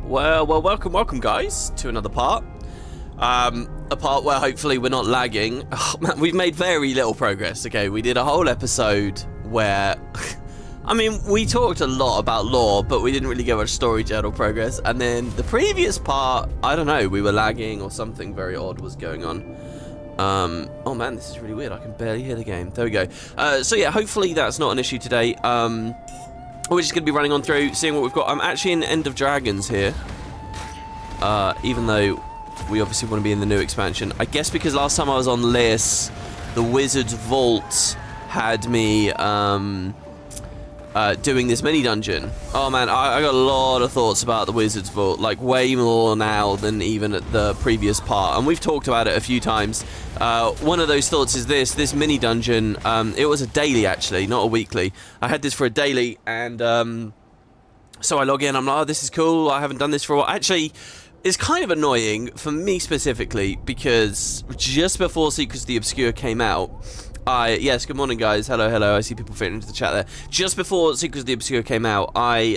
Well, welcome guys to another part. A part where hopefully we're not lagging. Oh, man, we've made very little progress. Okay, we did a whole episode where, I mean, we talked a lot about lore, but we didn't really get much story journal progress. And then the previous part, I don't know, we were lagging or something very odd was going on. Oh man, this is really weird. I can barely hear the game. There we go. So yeah, hopefully that's not an issue today. We're just going to be running on through, seeing what we've got. I'm actually in End of Dragons here. Even though we obviously want to be in the new expansion. I guess because last time I was on Lys, the Wizard's Vault had me doing this mini dungeon. Oh man, I got a lot of thoughts about the Wizard's Vault, like way more now than even at the previous part, and we've talked about it a few times. One of those thoughts is this mini dungeon. It was a daily actually, not a weekly. I had this for a daily, and so I log in, I'm like, oh, this is cool, I haven't done this for a while. Actually, it's kind of annoying for me specifically, because just before Secrets of the Obscure came out, yes, good morning guys, hello, I see people fitting into the chat there. Just before Secrets of the Obscure came out, I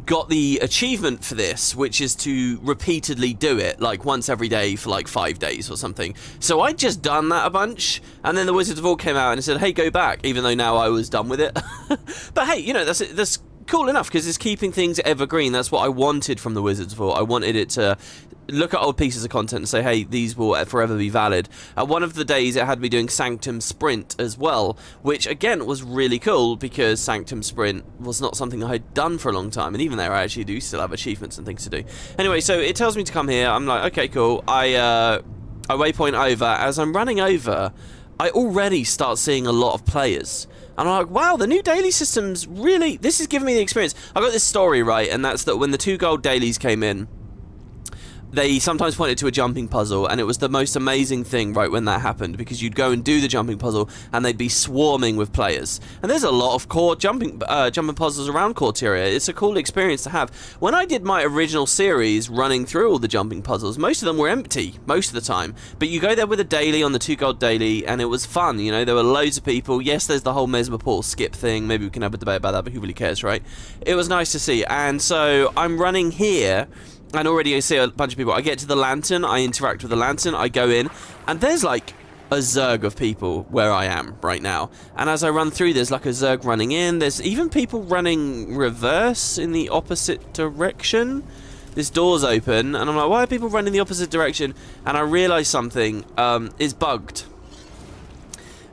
got the achievement for this, which is to repeatedly do it, like once every day for like 5 days or something. So I'd just done that a bunch, and then the Wizards of Vault came out and it said, hey, go back, even though now I was done with it. But hey, you know, that's cool enough, because it's keeping things evergreen. That's what I wanted from the Wizards Vault. I wanted it to look at old pieces of content and say, hey, these will forever be valid. One of the days it had me doing Sanctum Sprint as well, which again was really cool, because Sanctum Sprint was not something I had done for a long time, and even there I actually do still have achievements and things to do. Anyway, so it tells me to come here. I'm like, okay, cool. I waypoint over. As I'm running over, I already start seeing a lot of players. And I'm like, wow, the new daily system's really, this is giving me the experience. I got this story right, and that's that when the 2 gold dailies came in, they sometimes pointed to a jumping puzzle, and it was the most amazing thing right when that happened, because you'd go and do the jumping puzzle and they'd be swarming with players. And there's a lot of core jumping puzzles around Corteria. It's a cool experience to have. When I did my original series running through all the jumping puzzles, most of them were empty most of the time, but you go there with a daily on the 2 gold daily, and it was fun. You know, there were loads of people. Yes, there's the whole Mesmer Portal skip thing. Maybe we can have a debate about that, but who really cares, right? It was nice to see. And so I'm running here, and already I see a bunch of people. I get to the lantern, I interact with the lantern, I go in, and there's like a zerg of people where I am right now. And as I run through, there's like a zerg running in. There's even people running reverse in the opposite direction. This door's open, and I'm like, why are people running the opposite direction? And I realise something is bugged.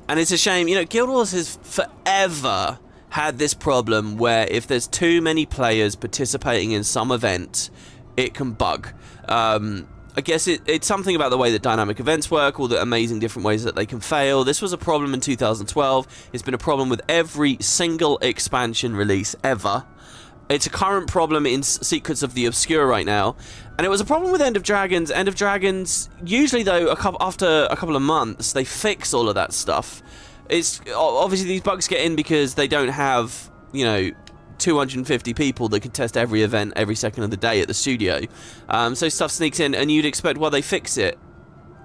And it's a shame. You know, Guild Wars has forever had this problem where if there's too many players participating in some event, it can bug. I guess it's something about the way that dynamic events work, all the amazing different ways that they can fail. This was a problem in 2012. It's been a problem with every single expansion release ever. It's a current problem in Secrets of the Obscure right now. And it was a problem with End of Dragons. End of Dragons, usually though, after a couple of months, they fix all of that stuff. It's obviously these bugs get in because they don't have, you know, 250 people that can test every event every second of the day at the studio. So stuff sneaks in, and you'd expect, well, they fix it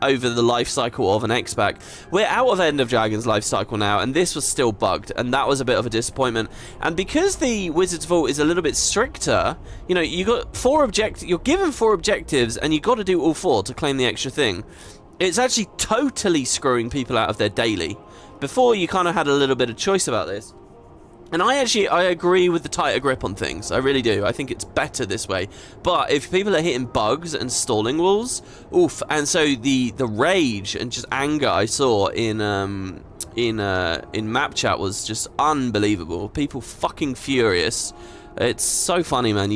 over the life cycle of an X-Pack. We're out of End of Dragon's life cycle now, and this was still bugged, and that was a bit of a disappointment. And because the Wizard's Vault is a little bit stricter, you know, you got you're given 4 objectives, and you got to do all 4 to claim the extra thing. It's actually totally screwing people out of their daily. Before, you kind of had a little bit of choice about this. And I agree with the tighter grip on things. I really do. I think it's better this way. But if people are hitting bugs and stalling walls, oof. And so the rage and just anger I saw in map chat was just unbelievable. People fucking furious. It's so funny, man.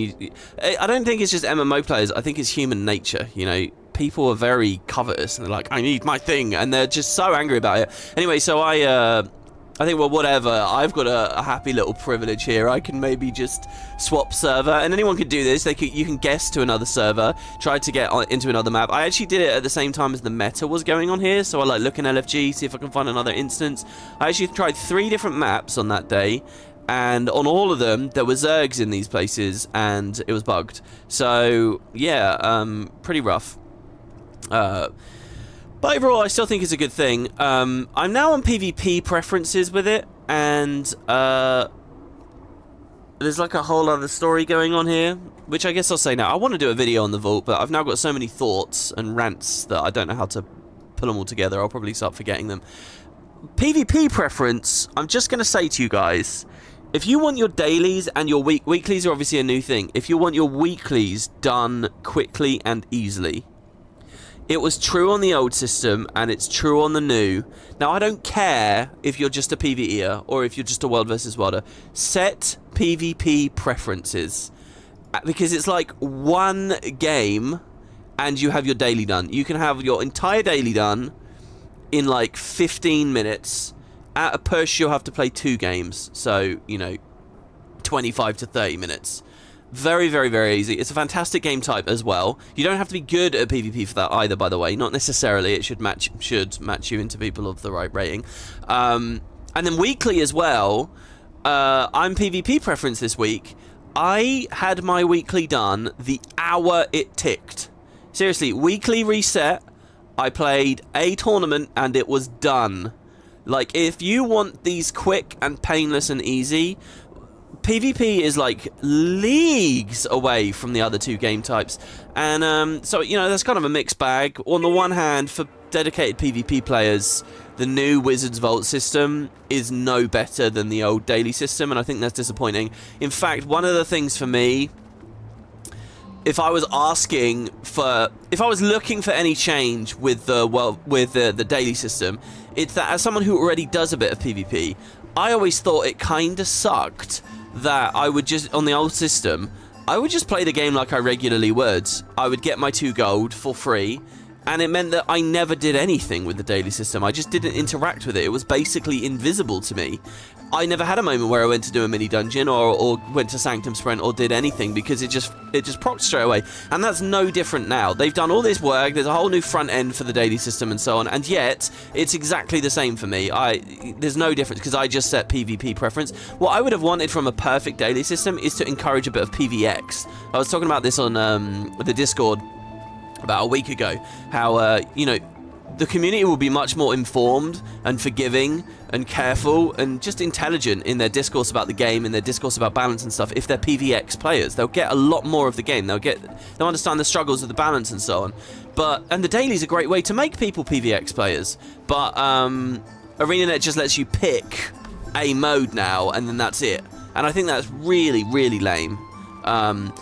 I don't think it's just MMO players. I think it's human nature, you know. People are very covetous, and they're like, I need my thing, and they're just so angry about it. Anyway, so I think, well, whatever. I've got a happy little privilege here. I can maybe just swap server, and anyone can do this. You can guess to another server, try to get into another map. I actually did it at the same time as the meta was going on here, so I like look in LFG, see if I can find another instance. I actually tried 3 different maps on that day, and on all of them, there were zergs in these places, and it was bugged. So, yeah, pretty rough. But overall, I still think it's a good thing. I'm now on PvP preferences with it. and there's like a whole other story going on here, which I guess I'll say now. I want to do a video on the vault, but I've now got so many thoughts and rants that I don't know how to put them all together. I'll probably start forgetting them. PvP preference, I'm just going to say to you guys, if you want your dailies and your weeklies are obviously a new thing. If you want your weeklies done quickly and easily, it was true on the old system and it's true on the new. Now, I don't care if you're just a PvEer or if you're just a world versus worlder. Set PvP preferences, because it's like one game and you have your daily done. You can have your entire daily done in like 15 minutes. At a push, you'll have to play 2 games. So, you know, 25 to 30 minutes. Very, very, very easy. It's a fantastic game type as well. You don't have to be good at PvP for that either, by the way. Not necessarily. It should match you into people of the right rating. And then weekly as well. I'm PvP preference this week. I had my weekly done the hour it ticked. Seriously, weekly reset. I played a tournament and it was done. Like, if you want these quick and painless and easy, PvP is like leagues away from the other 2 game types. And so, you know, that's kind of a mixed bag. On the one hand, for dedicated PvP players, the new Wizards Vault system is no better than the old daily system, and I think that's disappointing. In fact, one of the things for me, if I was looking for any change with the daily system, it's that as someone who already does a bit of PvP, I always thought it kind of sucked that I would just, on the old system, I would just play the game like I regularly would. I would get my 2 gold for free, and it meant that I never did anything with the daily system. I just didn't interact with it. It was basically invisible to me. I never had a moment where I went to do a mini dungeon or went to Sanctum Sprint or did anything, because it just procced straight away. And that's no different now. They've done all this work. There's a whole new front end for the daily system and so on, and yet it's exactly the same for me. There's no difference because I just set PvP preference. What I would have wanted from a perfect daily system is to encourage a bit of PvX. I was talking about this on the Discord about a week ago, how you know, the community will be much more informed and forgiving and careful and just intelligent in their discourse about the game, in their discourse about balance and stuff, if they're PvX players. They'll get a lot more of the game. They'll understand the struggles of the balance and so on. And the daily is a great way to make people PvX players. But ArenaNet just lets you pick a mode now, and then that's it. And I think that's really, really lame. Letting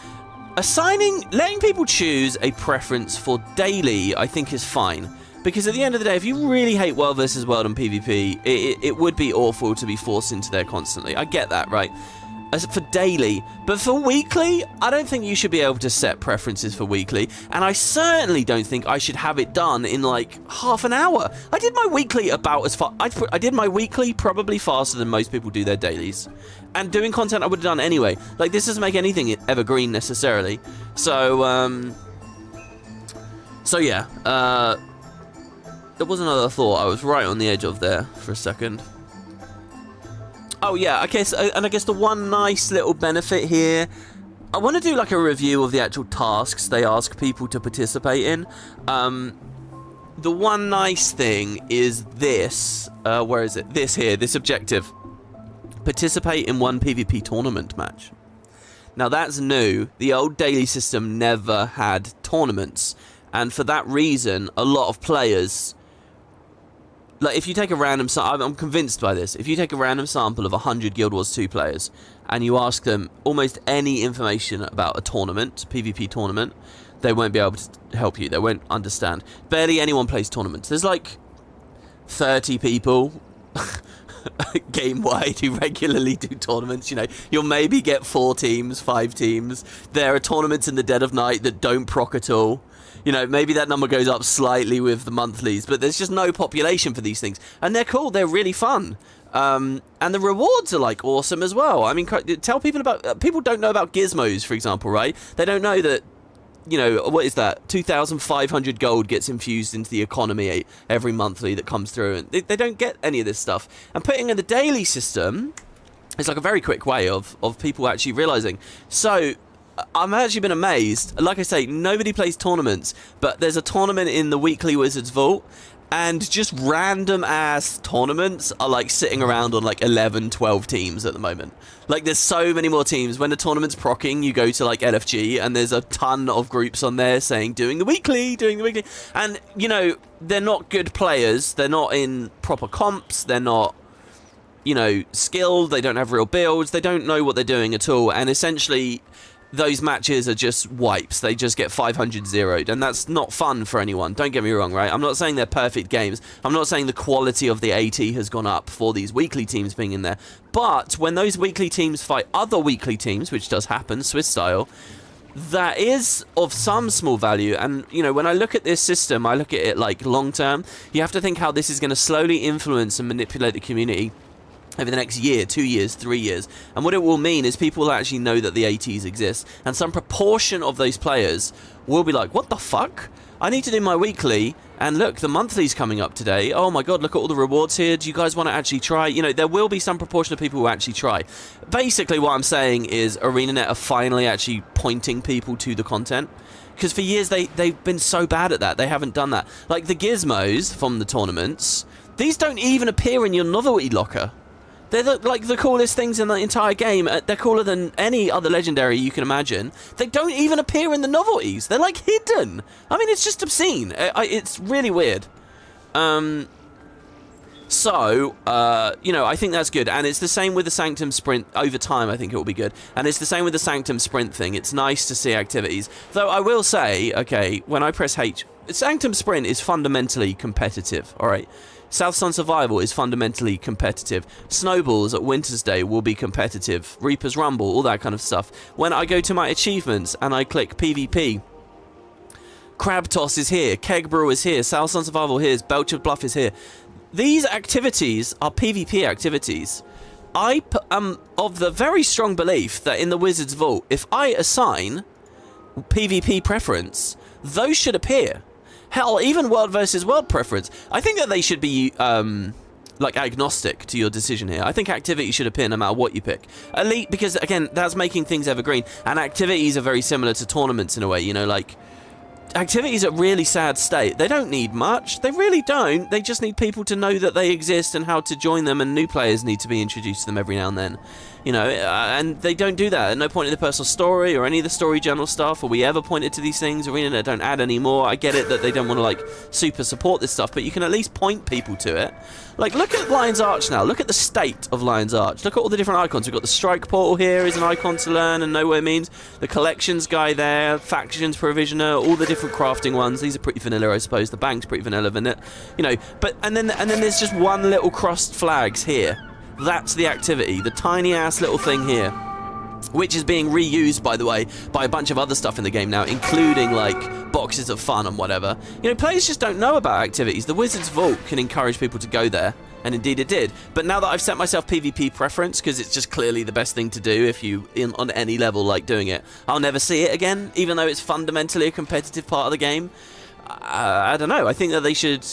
people choose a preference for daily, I think, is fine. Because at the end of the day, if you really hate World vs. World and PvP, it would be awful to be forced into there constantly. I get that, right? As for daily, but for weekly, I don't think you should be able to set preferences for weekly, and I certainly don't think I should have it done in like half an hour. I did my weekly about as far. I did my weekly probably faster than most people do their dailies, and doing content I would have done anyway. Like, this doesn't make anything evergreen necessarily. So yeah. There was another thought I was right on the edge of there for a second. Oh yeah, I guess the one nice little benefit here, I want to do like a review of the actual tasks they ask people to participate in. The one nice thing is this, where is it? This objective. Participate in 1 PvP tournament match. Now that's new. The old daily system never had tournaments, and for that reason, a lot of players, like, if you take a random sample, I'm convinced by this, if you take a random sample of 100 Guild Wars 2 players and you ask them almost any information about a tournament, PvP tournament, they won't be able to help you. They won't understand. Barely anyone plays tournaments. There's like 30 people game-wide who regularly do tournaments. You know, you'll maybe get 4 teams, 5 teams. There are tournaments in the dead of night that don't proc at all. You know, maybe that number goes up slightly with the monthlies, but there's just no population for these things. And they're cool, they're really fun. And the rewards are, like, awesome as well. I mean, tell people about... people don't know about gizmos, for example, right? They don't know that, you know, what is that? 2,500 gold gets infused into the economy every monthly that comes through. And they don't get any of this stuff. And putting in the daily system is, like, a very quick way of people actually realizing. So... I've actually been amazed. Like I say, nobody plays tournaments, but there's a tournament in the weekly Wizards Vault, and just random ass tournaments are like sitting around on like 11, 12 teams at the moment. Like there's so many more teams. When the tournament's procking, you go to like LFG and there's a ton of groups on there saying doing the weekly. And you know, they're not good players. They're not in proper comps. They're not, you know, skilled. They don't have real builds. They don't know what they're doing at all. And essentially those matches are just wipes. They just get 500 zeroed, and that's not fun for anyone. Don't get me wrong, right? I'm not saying they're perfect games. I'm not saying the quality of the AT has gone up for these weekly teams being in there. But when those weekly teams fight other weekly teams, which does happen, Swiss style, that is of some small value. And, you know, when I look at this system, I look at it like long term. You have to think how this is going to slowly influence and manipulate the community over the next year, 2 years, 3 years. And what it will mean is people will actually know that the ATs exist, and some proportion of those players will be like, what the fuck? I need to do my weekly, and look, the monthly's coming up today. Oh my god, look at all the rewards here. Do you guys want to actually try? You know, there will be some proportion of people who actually try. Basically, what I'm saying is ArenaNet are finally actually pointing people to the content. Because for years, they've been so bad at that. They haven't done that. Like the gizmos from the tournaments, these don't even appear in your novelty locker. They're like the coolest things in the entire game. They're cooler than any other legendary you can imagine. They don't even appear in the novelties. They're like hidden. I mean, it's just obscene. It's really weird. So, you know, I think that's good. And it's the same with the Sanctum Sprint. Over time, I think it will be good. And it's the same with the Sanctum Sprint thing. It's nice to see activities. Though I will say, okay, when I press H, Sanctum Sprint is fundamentally competitive, all right? South Sun Survival is fundamentally competitive. Snowballs at Winter's Day will be competitive. Reaper's Rumble, all that kind of stuff. When I go to my achievements and I click PvP, Crab Toss is here, Keg Brew is here, South Sun Survival here, Belcher Bluff is here. These activities are PvP activities. I am of the very strong belief that in the Wizard's Vault, if I assign PvP preference, those should appear. Hell, even world versus world preference. I think that they should be, like, agnostic to your decision here. I think activities should appear no matter what you pick. Elite, because, again, that's making things evergreen. And activities are very similar to tournaments in a way, you know, like... Activities are really sad state. They don't need much. They really don't. They just need people to know that they exist and how to join them, and new players need to be introduced to them every now and then. You know, and they don't do that. At no point in the personal story or any of the story journal stuff, or we ever pointed to these things. ArenaNet don't add any more. I get it that they don't want to, like, super support this stuff, but you can at least point people to it. Like, look at Lion's Arch now. Look at the state of Lion's Arch. Look at all the different icons. We've got the Strike Portal here is an icon to learn and know what it means. The Collections guy there, Factions Provisioner, all the different crafting ones. These are pretty vanilla, I suppose. The Bank's pretty vanilla, you know. But and then there's just one little crossed flags here. That's the activity, the tiny ass little thing here, which is being reused, by the way, by a bunch of other stuff in the game now, including like boxes of fun and whatever. You know, players just don't know about activities. The Wizard's Vault can encourage people to go there, and indeed it did. But now that I've set myself PvP preference, because it's just clearly the best thing to do if you on any level like doing it, I'll never see it again, even though it's fundamentally a competitive part of the game. I don't know. I think that they should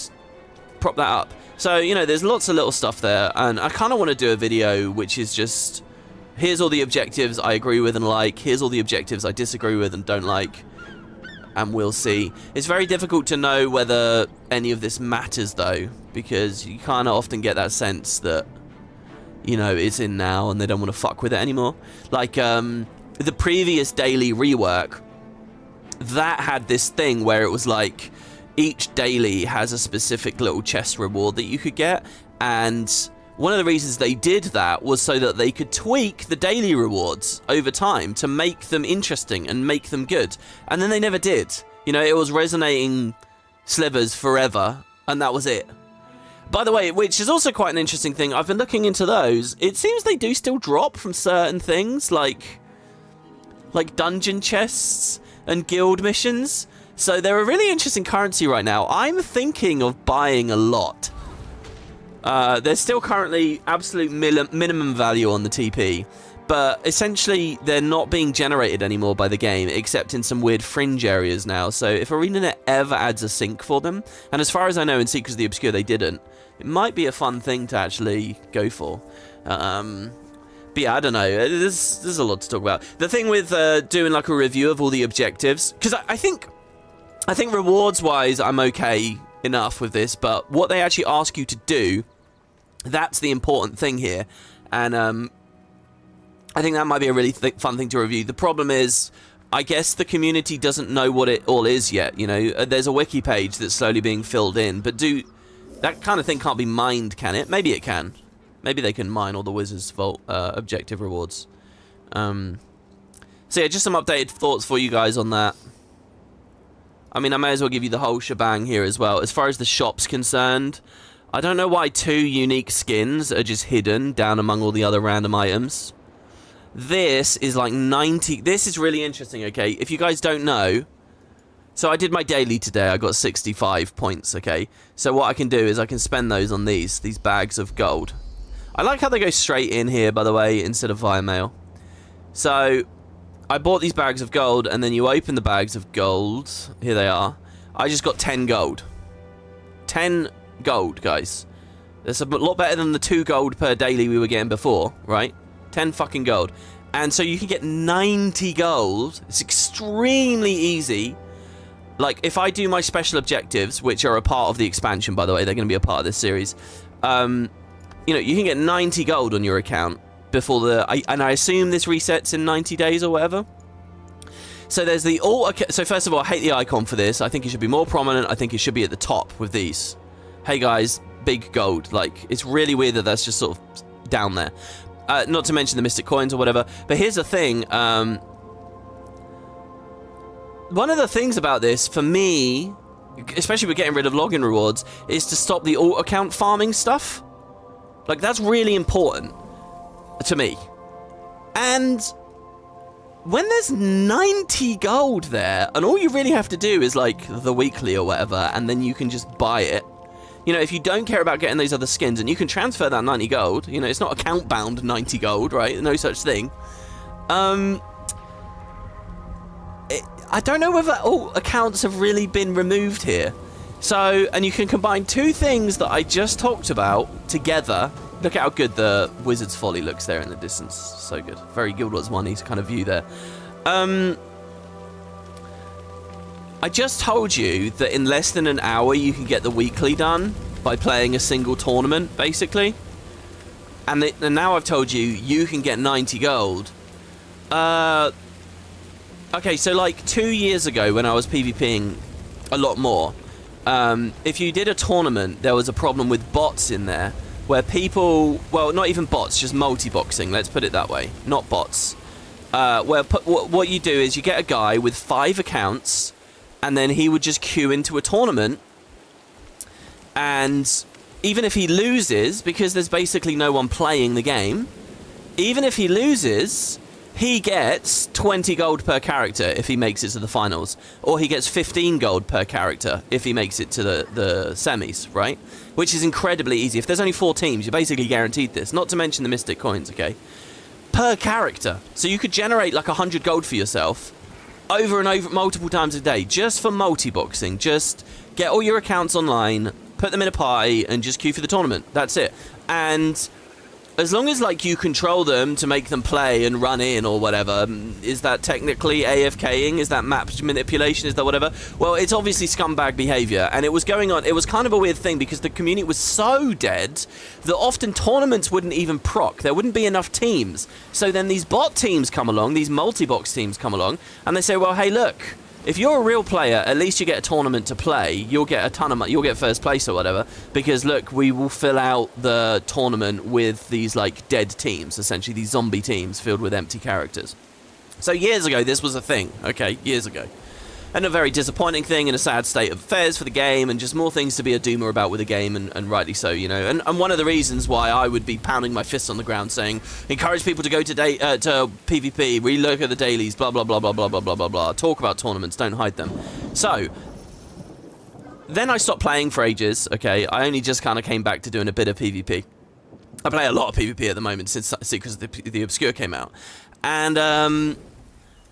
prop that up. So, you know, there's lots of little stuff there, and I kind of want to do a video which is just, here's all the objectives I agree with and like, here's all the objectives I disagree with and don't like, and we'll see. It's very difficult to know whether any of this matters, though, because you kind of often get that sense that, you know, it's in now and they don't want to fuck with it anymore. Like, the previous daily rework, that had this thing where it was like, each daily has a specific little chest reward that you could get, and one of the reasons they did that was so that they could tweak the daily rewards over time to make them interesting and make them good, and then they never did. You know, it was resonating slivers forever, and that was it. By the way, which is also quite an interesting thing, I've been looking into those. It seems they do still drop from certain things, like dungeon chests and guild missions. So they're a really interesting currency right now. I'm thinking of buying a lot. There's still currently absolute minimum value on the TP, but essentially they're not being generated anymore by the game, except in some weird fringe areas now. So if ArenaNet ever adds a sync for them, and as far as I know in Secrets of the Obscure they didn't, it might be a fun thing to actually go for. But yeah, I don't know. There's a lot to talk about. The thing with doing like a review of all the objectives, because I think rewards-wise, I'm okay enough with this, but what they actually ask you to do, that's the important thing here. And I think that might be a really fun thing to review. The problem is, I guess the community doesn't know what it all is yet, you know. There's a wiki page that's slowly being filled in, but that kind of thing can't be mined, can it? Maybe it can. Maybe they can mine all the Wizards Vault objective rewards. So yeah, just some updated thoughts for you guys on that. I mean, I may as well give you the whole shebang here as well. As far as the shop's concerned, I don't know why 2 unique skins are just hidden down among all the other random items. This is like 90... This is really interesting, okay? If you guys don't know... So I did my daily today. I got 65 points, okay? So what I can do is I can spend those on these bags of gold. I like how they go straight in here, by the way, instead of via mail. So I bought these bags of gold, and then you open the bags of gold. Here they are. I just got 10 gold. 10 gold, guys. That's a lot better than the 2 gold per daily we were getting before, right? 10 fucking gold. And so you can get 90 gold. It's extremely easy. Like, if I do my special objectives, which are a part of the expansion, by the way, they're going to be a part of this series. You know, you can get 90 gold on your account before and I assume this resets in 90 days or whatever. So there's the so first of all, I hate the icon for this. I think it should be more prominent. I think it should be at the top with these. Hey guys, big gold. Like, it's really weird that that's just sort of down there. Not to mention the mystic coins or whatever. But here's the thing. One of the things about this, for me, especially with getting rid of login rewards, is to stop the alt account farming stuff. Like, that's really important to me. And when there's 90 gold there, and all you really have to do is, like, the weekly or whatever, and then you can just buy it. You know, if you don't care about getting those other skins, and you can transfer that 90 gold, you know, it's not account-bound 90 gold, right? No such thing. I don't know whether all accounts have really been removed here. So, and you can combine 2 things that I just talked about together. Look at how good the Wizard's Folly looks there in the distance. So good. Very Guild Wars 1 kind of view there. I just told you that in less than an hour you can get the weekly done by playing a single tournament, basically. And now I've told you, you can get 90 gold. Okay, so like 2 years ago when I was PvPing a lot more, if you did a tournament, there was a problem with bots in there, where people, well, not even bots, just multi-boxing, let's put it that way, not bots. Where what you do is you get a guy with 5 accounts, and then he would just queue into a tournament, and even if he loses, because there's basically no one playing the game, even if he loses, he gets 20 gold per character if he makes it to the finals, or he gets 15 gold per character if he makes it to the semis, right? Which is incredibly easy. If there's only 4 teams, you're basically guaranteed this, not to mention the mystic coins, okay? Per character. So you could generate like 100 gold for yourself over and over multiple times a day, just for multi-boxing. Just get all your accounts online, put them in a party, and just queue for the tournament. That's it. And as long as, like, you control them to make them play and run in or whatever, is that technically AFKing? Is that map manipulation? Is that whatever? Well, it's obviously scumbag behavior, and it was going on. It was kind of a weird thing because the community was so dead that often tournaments wouldn't even proc. There wouldn't be enough teams. So then these bot teams come along, these multi-box teams come along, and they say, well, hey, look, if you're a real player, at least you get a tournament to play. You'll get a ton of money. You'll get first place or whatever. Because, look, we will fill out the tournament with these, like, dead teams, essentially. These zombie teams filled with empty characters. So years ago, this was a thing. Okay, years ago. And a very disappointing thing and a sad state of affairs for the game, and just more things to be a doomer about with the game, and rightly so, you know. And one of the reasons why I would be pounding my fists on the ground saying, encourage people to go to PvP, relook at the dailies, blah, blah, blah, blah, blah, blah, blah, blah, blah. Talk about tournaments, don't hide them. So, then I stopped playing for ages, okay. I only just kind of came back to doing a bit of PvP. I play a lot of PvP at the moment since because the Obscure came out. And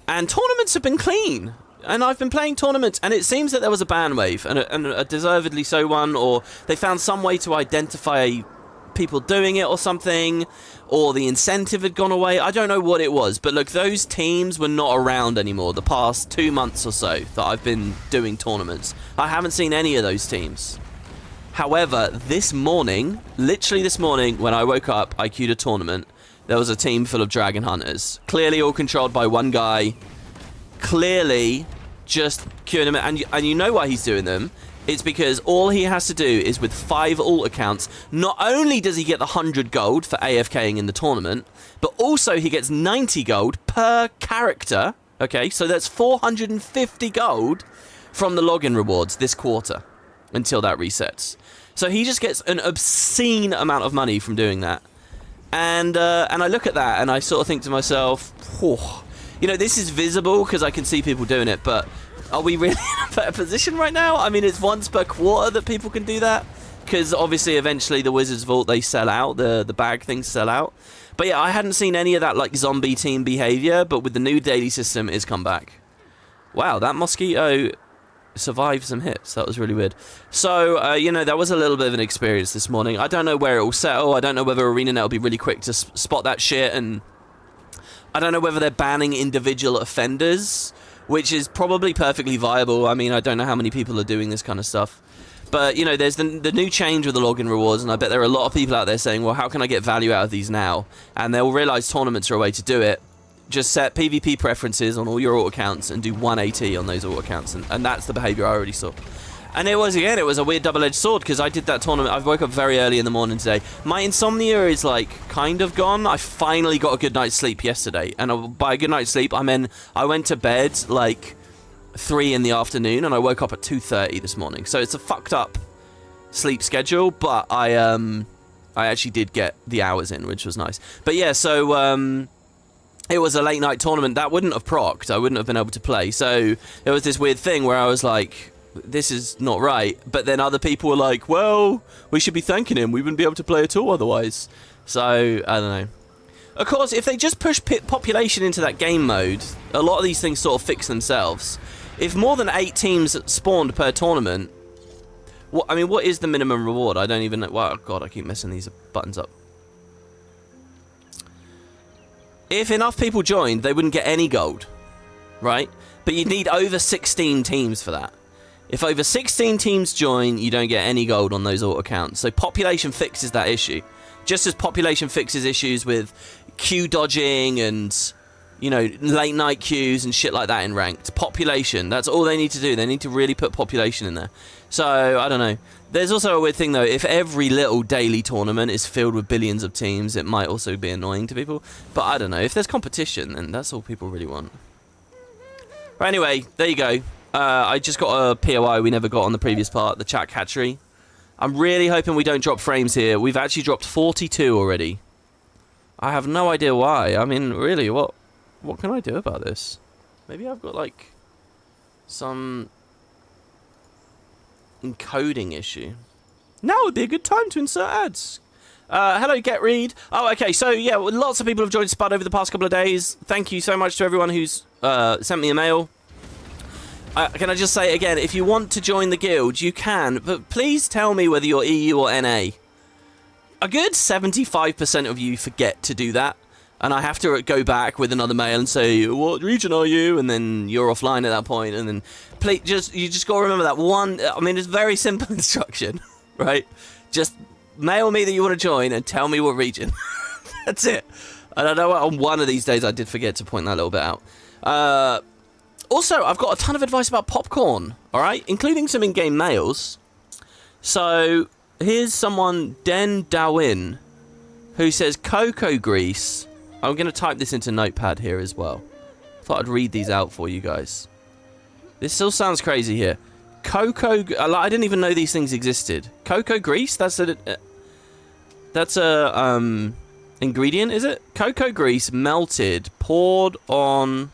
tournaments have been clean. And I've been playing tournaments, and it seems that there was a ban wave, and a deservedly so one, or they found some way to identify people doing it or something, or the incentive had gone away. I don't know what it was, but look, those teams were not around anymore the past 2 months or so that I've been doing tournaments. I haven't seen any of those teams. However, this morning, literally this morning, when I woke up, I queued a tournament. There was a team full of dragon hunters, clearly all controlled by one guy, clearly just queuing them, and you know why he's doing them. It's because all he has to do is with 5 alt accounts, not only does he get the 100 gold for AFKing in the tournament, but also he gets 90 gold per character. Okay, so that's 450 gold from the login rewards this quarter until that resets. So he just gets an obscene amount of money from doing that. And I look at that and I sort of think to myself, oh, you know, this is visible because I can see people doing it, but are we really in a better position right now? I mean, it's once per quarter that people can do that, because obviously eventually the Wizards Vault, they sell out, the bag things sell out. But yeah, I hadn't seen any of that like zombie team behavior, but with the new daily system, it's come back. Wow, that mosquito survived some hits. That was really weird. So, you know, that was a little bit of an experience this morning. I don't know where it will settle. I don't know whether ArenaNet will be really quick to spot that shit, and I don't know whether they're banning individual offenders, which is probably perfectly viable. I mean, I don't know how many people are doing this kind of stuff. But, you know, there's the new change with the login rewards, and I bet there are a lot of people out there saying, well, how can I get value out of these now? And they'll realize tournaments are a way to do it. Just set PvP preferences on all your alt accounts and do 180 on those alt accounts, and that's the behavior I already saw. And it was a weird double-edged sword, because I did that tournament. I woke up very early in the morning today. My insomnia is, like, kind of gone. I finally got a good night's sleep yesterday. And by a good night's sleep, I mean I went to bed, like, 3 in the afternoon, and I woke up at 2:30 this morning. So it's a fucked up sleep schedule, but I actually did get the hours in, which was nice. But yeah, so it was a late night tournament that wouldn't have procced. I wouldn't have been able to play. So it was this weird thing where I was like, this is not right. But then other people were like, well, we should be thanking him. We wouldn't be able to play at all otherwise. So, I don't know. Of course, if they just push population into that game mode, a lot of these things sort of fix themselves. If more than 8 teams spawned per tournament, what is the minimum reward? I don't even know. Wow, God, I keep messing these buttons up. If enough people joined, they wouldn't get any gold, right? But you'd need over 16 teams for that. If over 16 teams join, you don't get any gold on those auto accounts. So population fixes that issue. Just as population fixes issues with queue dodging and, you know, late night queues and shit like that in ranked. Population, that's all they need to do. They need to really put population in there. So, I don't know. There's also a weird thing, though. If every little daily tournament is filled with billions of teams, it might also be annoying to people. But I don't know. If there's competition, then that's all people really want. But anyway, there you go. I just got a POI we never got on the previous part, the chat hatchery. I'm really hoping we don't drop frames here. We've actually dropped 42 already. I have no idea why. I mean, really, what can I do about this? Maybe I've got, like, some encoding issue. Now would be a good time to insert ads. Hello, Get Read. Oh, okay, so, yeah, lots of people have joined Spud over the past couple of days. Thank you so much to everyone who's sent me a mail. Can I just say again, if you want to join the guild, you can, but please tell me whether you're EU or NA. A good 75% of you forget to do that, and I have to go back with another mail and say, what region are you? And then you're offline at that point, and then please, you just got to remember that one. I mean, it's very simple instruction, right? Just mail me that you want to join and tell me what region. That's it. And I know on one of these days I did forget to point that little bit out. Also, I've got a ton of advice about popcorn, alright? Including some in-game mails. So, here's someone, Den Dawin, who says cocoa grease. I'm going to type this into Notepad here as well. Thought I'd read these out for you guys. This still sounds crazy here. Cocoa... I didn't even know these things existed. Cocoa grease? That's a ingredient, is it? Cocoa grease melted, poured on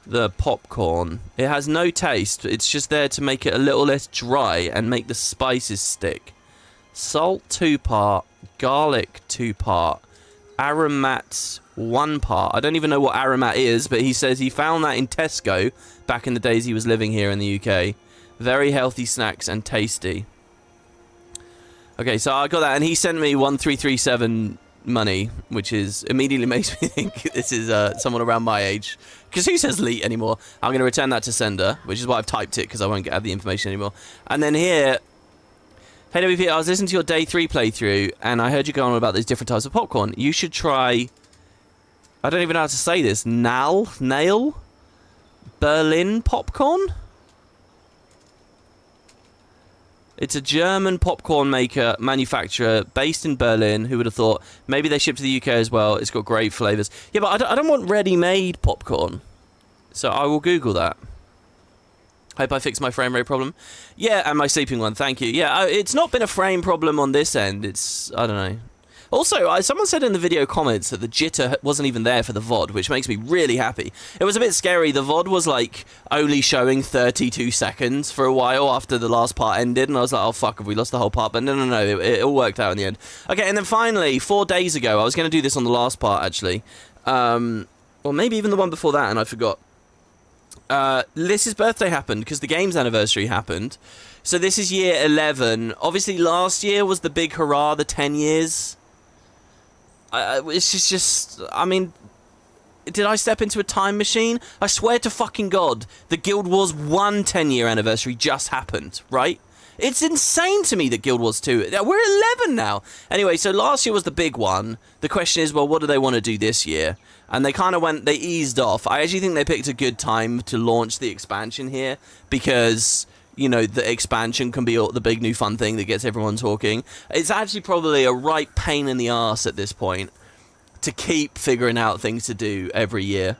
the popcorn. It has no taste. It's just there to make it a little less dry and make the spices stick. Salt 2 part, garlic 2 part, aromat 1 part. I don't even know what aromat is, but he says he found that in Tesco back in the days he was living here in the UK. Very healthy snacks and tasty. Okay, so I got that, and he sent me 1337 money, which is immediately makes me think this is someone around my age. Because who says leet anymore? I'm going to return that to sender, which is why I've typed it, because I won't have the information anymore. And then here, hey WP, I was listening to your day 3 playthrough, and I heard you go on about these different types of popcorn. You should try, I don't even know how to say this, nail Berlin popcorn? It's a German popcorn manufacturer based in Berlin. Who would have thought? Maybe they ship to the UK as well. It's got great flavours. Yeah, but I don't want ready-made popcorn. So I will Google that. Hope I fixed my frame rate problem. Yeah, and my sleeping one. Thank you. Yeah, it's not been a frame problem on this end. It's, I don't know. Also, someone said in the video comments that the jitter wasn't even there for the VOD, which makes me really happy. It was a bit scary. The VOD was, like, only showing 32 seconds for a while after the last part ended, and I was like, oh, fuck, have we lost the whole part? But no, it all worked out in the end. Okay, and then finally, 4 days ago, I was going to do this on the last part, actually. Or maybe even the one before that, and I forgot. Liz's birthday happened, because the game's anniversary happened. So this is year 11. Obviously, last year was the big hurrah, the 10 years. It's just, I mean, did I step into a time machine? I swear to fucking God, the Guild Wars 1 10-year anniversary just happened, right? It's insane to me that Guild Wars 2, we're 11 now. Anyway, so last year was the big one. The question is, well, what do they want to do this year? And they kind of they eased off. I actually think they picked a good time to launch the expansion here, because, you know, the expansion can be the big new fun thing that gets everyone talking. It's actually probably a right pain in the arse at this point to keep figuring out things to do every year.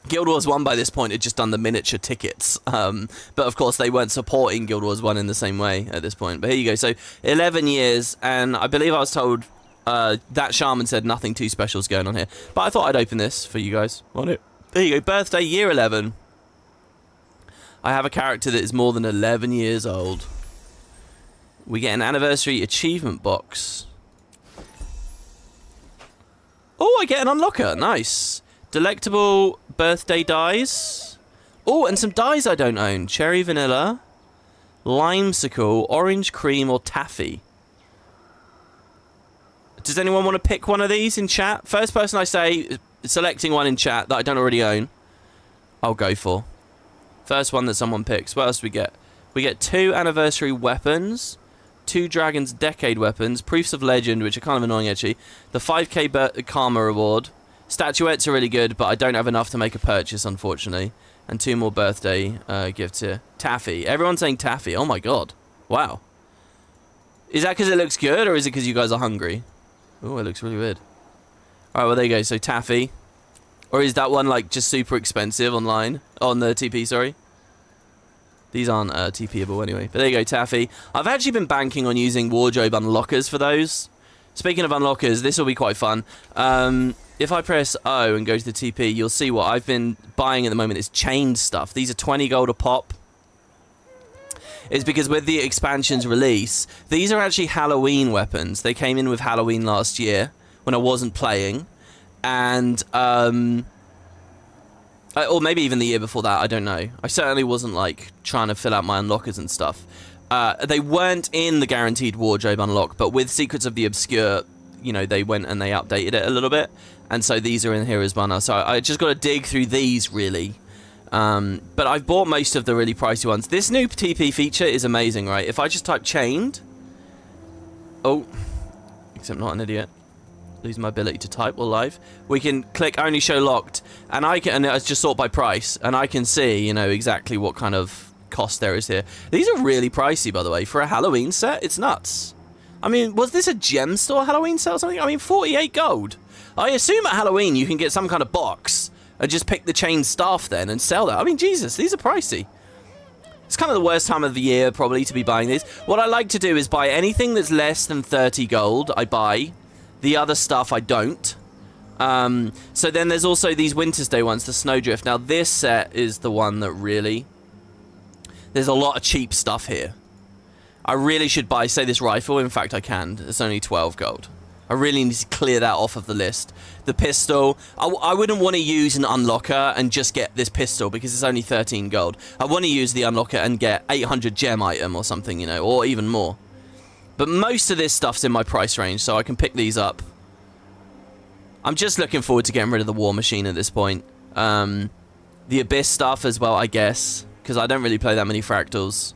Guild Wars 1 by this point had just done the miniature tickets. But of course they weren't supporting Guild Wars 1 in the same way at this point. But here you go. So 11 years, and I believe I was told that shaman said nothing too special is going on here. But I thought I'd open this for you guys. There you go. Birthday, year 11. I have a character that is more than 11 years old. We get an anniversary achievement box. Oh, I get an unlocker. Nice. Delectable birthday dyes. Oh, and some dyes I don't own. Cherry vanilla, limesicle, orange cream, or taffy. Does anyone want to pick one of these in chat? First person I say, selecting one in chat that I don't already own, I'll go for. First one that someone picks. What else do we get? We get 2 anniversary weapons, 2 Dragon's Decade weapons, Proofs of Legend, which are kind of annoying actually, the 5k Karma reward, statuettes are really good, but I don't have enough to make a purchase, unfortunately, and 2 more birthday gifts here. Taffy. Everyone's saying taffy. Oh my god. Wow. Is that because it looks good, or is it because you guys are hungry? Oh, it looks really weird. Alright, well there you go. So taffy. Or is that one, like, just super expensive online? On the TP, sorry. These aren't TPable anyway. But there you go, taffy. I've actually been banking on using wardrobe unlockers for those. Speaking of unlockers, this will be quite fun. If I press O and go to the TP, you'll see what I've been buying at the moment is chained stuff. These are 20 gold a pop. Is because with the expansion's release, these are actually Halloween weapons. They came in with Halloween last year when I wasn't playing. And, or maybe even the year before that, I don't know. I certainly wasn't, like, trying to fill out my unlockers and stuff. They weren't in the guaranteed wardrobe unlock, but with Secrets of the Obscure, you know, they went and they updated it a little bit. And so these are in here as well now. So I just got to dig through these, really. But I've bought most of the really pricey ones. This new TP feature is amazing, right? If I just type chained... Oh. Except not an idiot. Lose my ability to type while live. We can click only show locked, and it's just sort by price, and I can see, you know, exactly what kind of cost there is here. These are really pricey, by the way, for a Halloween set. It's nuts. I mean, was this a gem store Halloween set or something? I mean, 48 gold. I assume at Halloween you can get some kind of box and just pick the chain staff then and sell that. I mean, Jesus, these are pricey. It's kind of the worst time of the year, probably, to be buying these. What I like to do is buy anything that's less than 30 gold, I buy. The other stuff, I don't. So then there's also these Winter's Day ones, the Snowdrift. Now, this set is the one that really... There's a lot of cheap stuff here. I really should buy, say, this rifle. In fact, I can. It's only 12 gold. I really need to clear that off of the list. The pistol, I wouldn't want to use an unlocker and just get this pistol because it's only 13 gold. I want to use the unlocker and get 800 gem item or something, you know, or even more. But most of this stuff's in my price range, so I can pick these up. I'm just looking forward to getting rid of the war machine at this point. The Abyss stuff as well, I guess, because I don't really play that many fractals.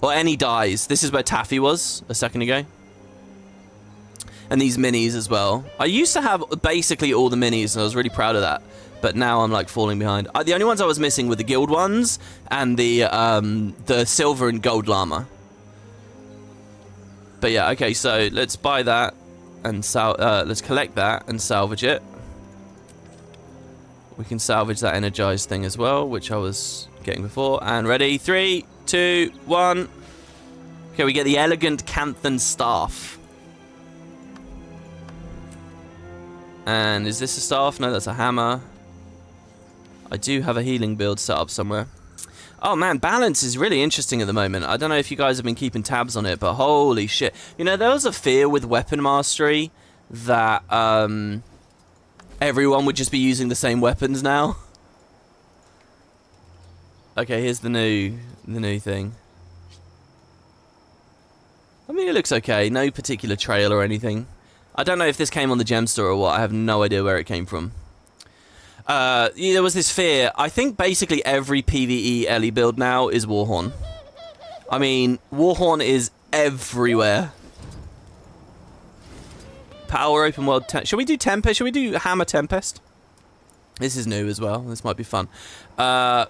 Or any dies. This is where Taffy was a second ago. And these minis as well. I used to have basically all the minis, and I was really proud of that. But now I'm like falling behind. The only ones I was missing were the guild ones and the silver and gold llama. But yeah, okay, so let's buy that and let's collect that and salvage it. We can salvage that energized thing as well, which I was getting before. And ready, 3, 2, 1. Okay, we get the elegant Canthan staff. And is this a staff? No, that's a hammer. I do have a healing build set up somewhere. Oh man, balance is really interesting at the moment. I don't know if you guys have been keeping tabs on it, but holy shit. You know, there was a fear with weapon mastery that everyone would just be using the same weapons now. Okay, here's the new thing. I mean, it looks okay. No particular trail or anything. I don't know if this came on the gem store or what. I have no idea where it came from. Yeah, there was this fear. I think basically every PvE Ellie build now is Warhorn. I mean, Warhorn is everywhere. Power open world. Should we do Tempest? Should we do Hammer Tempest? This is new as well. This might be fun. But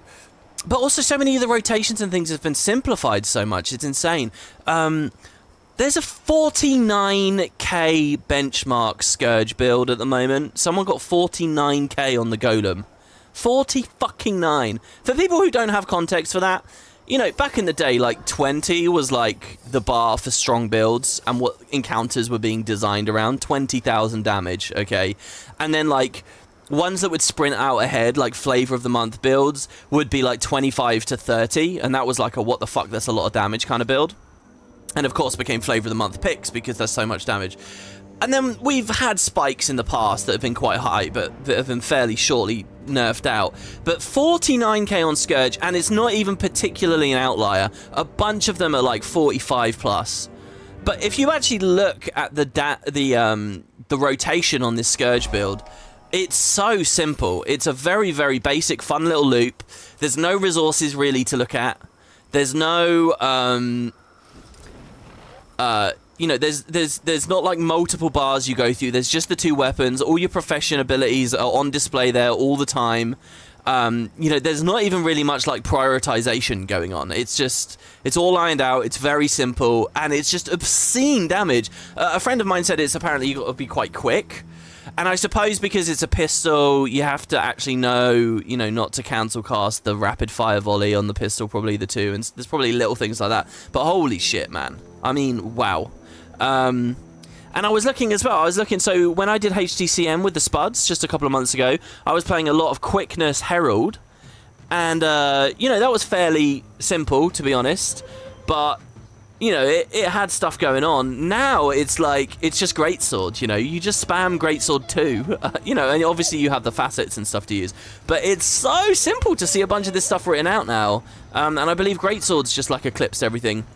also so many of the rotations and things have been simplified so much. It's insane. There's a 49k benchmark Scourge build at the moment. Someone got 49k on the Golem. 40 fucking 9. For people who don't have context for that, you know, back in the day, like 20 was like the bar for strong builds and what encounters were being designed around. 20,000 damage, okay? And then like ones that would sprint out ahead, like flavor of the month builds, would be like 25 to 30, and that was like a what the fuck, that's a lot of damage kind of build. And of course became Flavor of the Month picks because there's so much damage. And then we've had spikes in the past that have been quite high, but that have been fairly shortly nerfed out. But 49k on Scourge, and it's not even particularly an outlier. A bunch of them are like 45 plus. But if you actually look at the rotation on this Scourge build, it's so simple. It's a very, very basic, fun little loop. There's no resources really to look at. There's no you know, there's not like multiple bars you go through. There's just the 2 weapons. All your profession abilities are on display there all the time. You know, there's not even really much like prioritization going on. It's just, it's all lined out. It's very simple, and it's just obscene damage. A friend of mine said it's apparently you got to be quite quick. And I suppose because it's a pistol, you have to actually know, you know, not to cancel cast the rapid fire volley on the pistol, probably the 2, and there's probably little things like that. But holy shit, man. I mean, wow. And I was looking as well. So when I did HTCM with the Spuds just a couple of months ago, I was playing a lot of Quickness Herald. And, you know, that was fairly simple, to be honest. But, you know, it had stuff going on. Now it's like, it's just Greatsword, you know. You just spam Greatsword 2, you know, and obviously you have the facets and stuff to use. But it's so simple to see a bunch of this stuff written out now. And I believe Greatsword's just like eclipsed everything.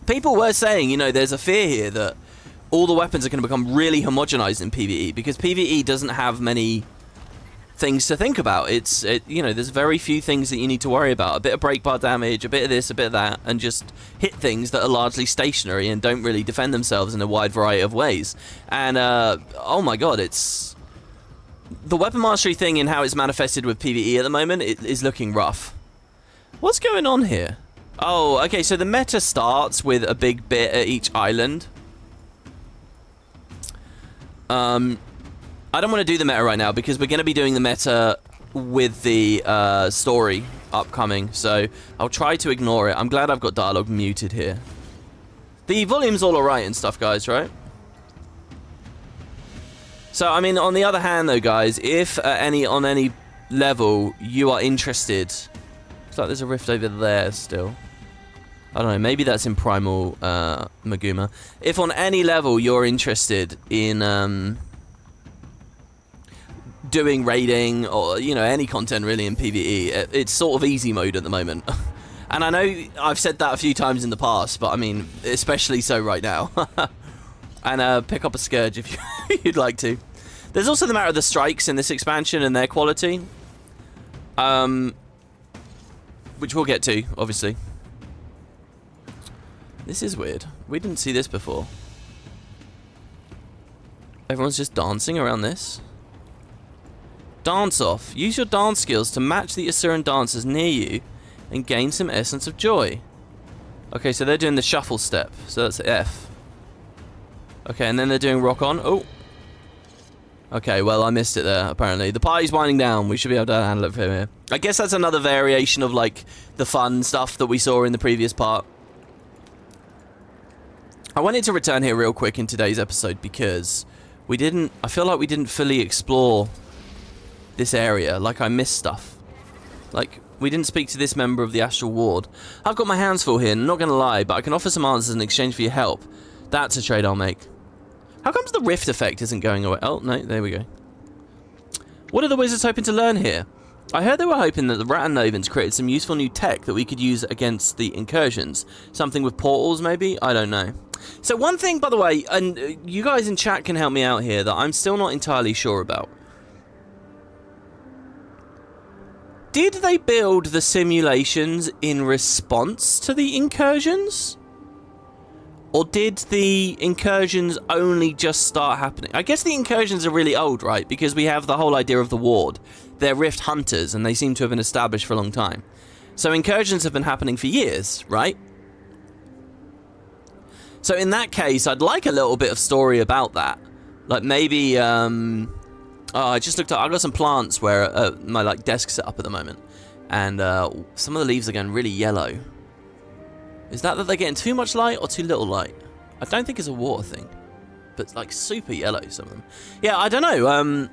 People were saying, you know, there's a fear here that all the weapons are going to become really homogenized in PvE, because PvE doesn't have many things to think about. You know, there's very few things that you need to worry about. A bit of break bar damage, a bit of this, a bit of that, and just hit things that are largely stationary and don't really defend themselves in a wide variety of ways. And, oh my god, it's... The weapon mastery thing and how it's manifested with PvE at the moment, it is looking rough. What's going on here? Oh, okay, so the meta starts with a big bit at each island. I don't want to do the meta right now because we're going to be doing the meta with the story upcoming, so I'll try to ignore it. I'm glad I've got dialogue muted here. The volume's all alright and stuff, guys, right? So, I mean, on the other hand, though, guys, if on any level you are interested... Looks like there's a rift over there still. I don't know, maybe that's in Primal Maguma. If on any level you're interested in doing raiding or, you know, any content really in PvE, it's sort of easy mode at the moment. And I know I've said that a few times in the past, but I mean, especially so right now. And pick up a Scourge if you'd like to. There's also the matter of the strikes in this expansion and their quality. Which we'll get to, obviously. This is weird. We didn't see this before. Everyone's just dancing around this. Dance off. Use your dance skills to match the Asuran dancers near you and gain some essence of joy. Okay, so they're doing the shuffle step. So that's F. Okay, and then they're doing rock on. Oh. Okay, well, I missed it there, apparently. The party's winding down. We should be able to handle it from here. I guess that's another variation of, like, the fun stuff that we saw in the previous part. I wanted to return here real quick in today's episode because I feel like we didn't fully explore this area. Like, I missed stuff. Like, we didn't speak to this member of the Astral Ward. I've got my hands full here, not gonna lie, but I can offer some answers in exchange for your help. That's a trade I'll make. How comes the rift effect isn't going away? Oh, no, there we go. What are the wizards hoping to learn here? I heard they were hoping that the Ratanovans created some useful new tech that we could use against the incursions. Something with portals, maybe? I don't know. So one thing, by the way, and you guys in chat can help me out here, that I'm still not entirely sure about. Did they build the simulations in response to the incursions? Or did the incursions only just start happening? I guess the incursions are really old, right? Because we have the whole idea of the ward. They're rift hunters, and they seem to have been established for a long time. So incursions have been happening for years, right? So in that case, I'd like a little bit of story about that. Like maybe, oh, I just looked up, I've got some plants where my like desk set up at the moment. And some of the leaves are going really yellow. Is that they're getting too much light or too little light? I don't think it's a water thing. But like super yellow, some of them. Yeah, I don't know.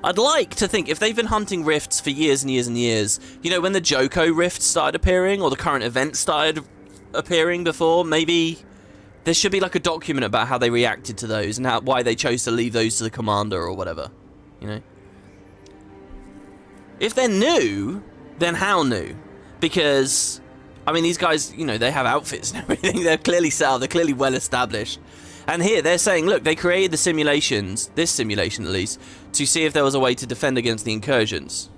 I'd like to think if they've been hunting rifts for years and years and years, you know, when the Joko rift started appearing or the current event started appearing before, maybe there should be like a document about how they reacted to those and why they chose to leave those to the commander or whatever, you know? If they're new, then how new? Because, I mean, these guys, you know, they have outfits and everything. They're clearly set up. They're clearly well established. And here, they're saying, look, they created the simulations, this simulation at least, to see if there was a way to defend against the incursions.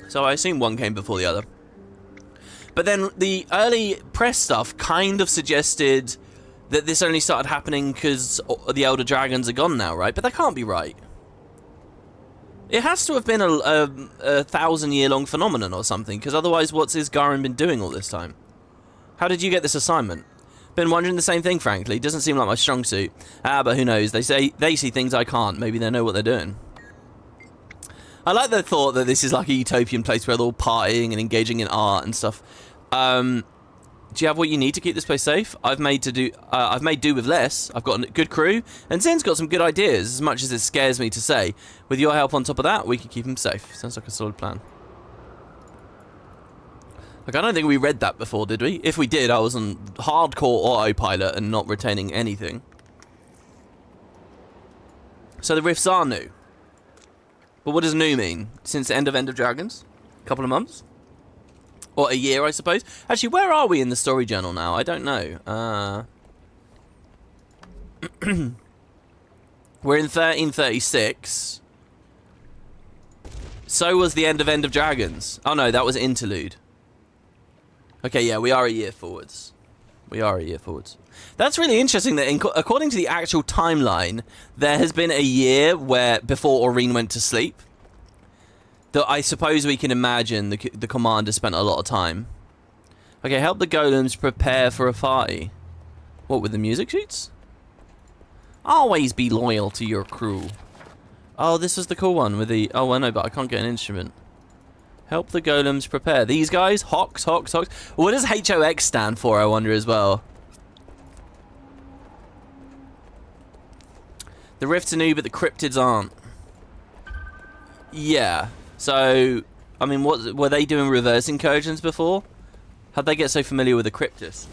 So I assume one came before the other. But then the early press stuff kind of suggested that this only started happening because the Elder Dragons are gone now, right? But that can't be right. It has to have been a 1,000-year-long phenomenon or something, because otherwise what's Isgarin been doing all this time? How did you get this assignment? Been wondering the same thing, frankly. Doesn't seem like my strong suit. But who knows? They say they see things I can't. Maybe they know what they're doing. I like the thought that this is like a utopian place where they're all partying and engaging in art and stuff. Do you have what you need to keep this place safe? I've made do with less. I've got a good crew, and Zen's got some good ideas, as much as it scares me to say. With your help on top of that, we can keep him safe. Sounds like a solid plan. Like, I don't think we read that before, did we? If we did, I was on hardcore autopilot and not retaining anything. So the rifts are new. But what does new mean? Since the end of Dragons? A couple of months? Or a year, I suppose? Actually, where are we in the story journal now? I don't know. We're in 1336. So was the end of Dragons. Oh no, that was Interlude. Okay, yeah, we are a year forwards. We are a year forwards. That's really interesting that according to the actual timeline, there has been a year where before Aurene went to sleep. That I suppose we can imagine the commander spent a lot of time. Okay, help the golems prepare for a party. What, with the music sheets? Always be loyal to your crew. Oh, this was the cool one with the... Oh, I know, but I can't get an instrument. Help the golems prepare. These guys? Hox. What does HOX stand for, I wonder, as well? The rifts are new, but the cryptids aren't. Yeah. So, I mean, what were they doing reverse incursions before? How'd they get so familiar with the cryptis?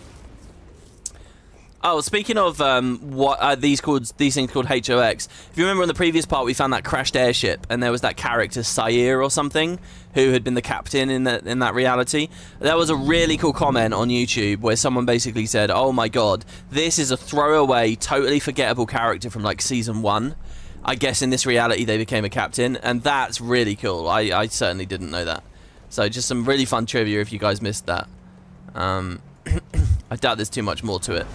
Oh, speaking of what these things called HOX. If you remember in the previous part, we found that crashed airship, and there was that character Sayer or something who had been the captain in that reality. There was a really cool comment on YouTube where someone basically said, "Oh my god, this is a throwaway, totally forgettable character from like season 1. I guess in this reality they became a captain," and that's really cool. I certainly didn't know that. So just some really fun trivia if you guys missed that. I doubt there's too much more to it.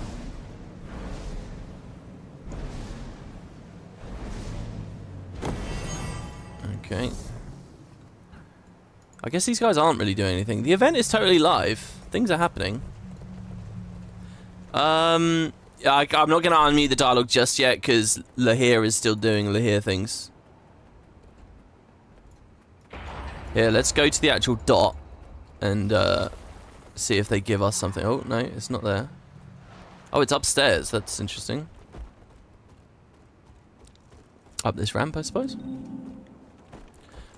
Okay. I guess these guys aren't really doing anything. The event is totally live. Things are happening. I'm not going to unmute the dialogue just yet because Lahir is still doing Lahir things. Yeah, let's go to the actual dot and see if they give us something. Oh, no, it's not there. Oh, it's upstairs. That's interesting. Up this ramp, I suppose.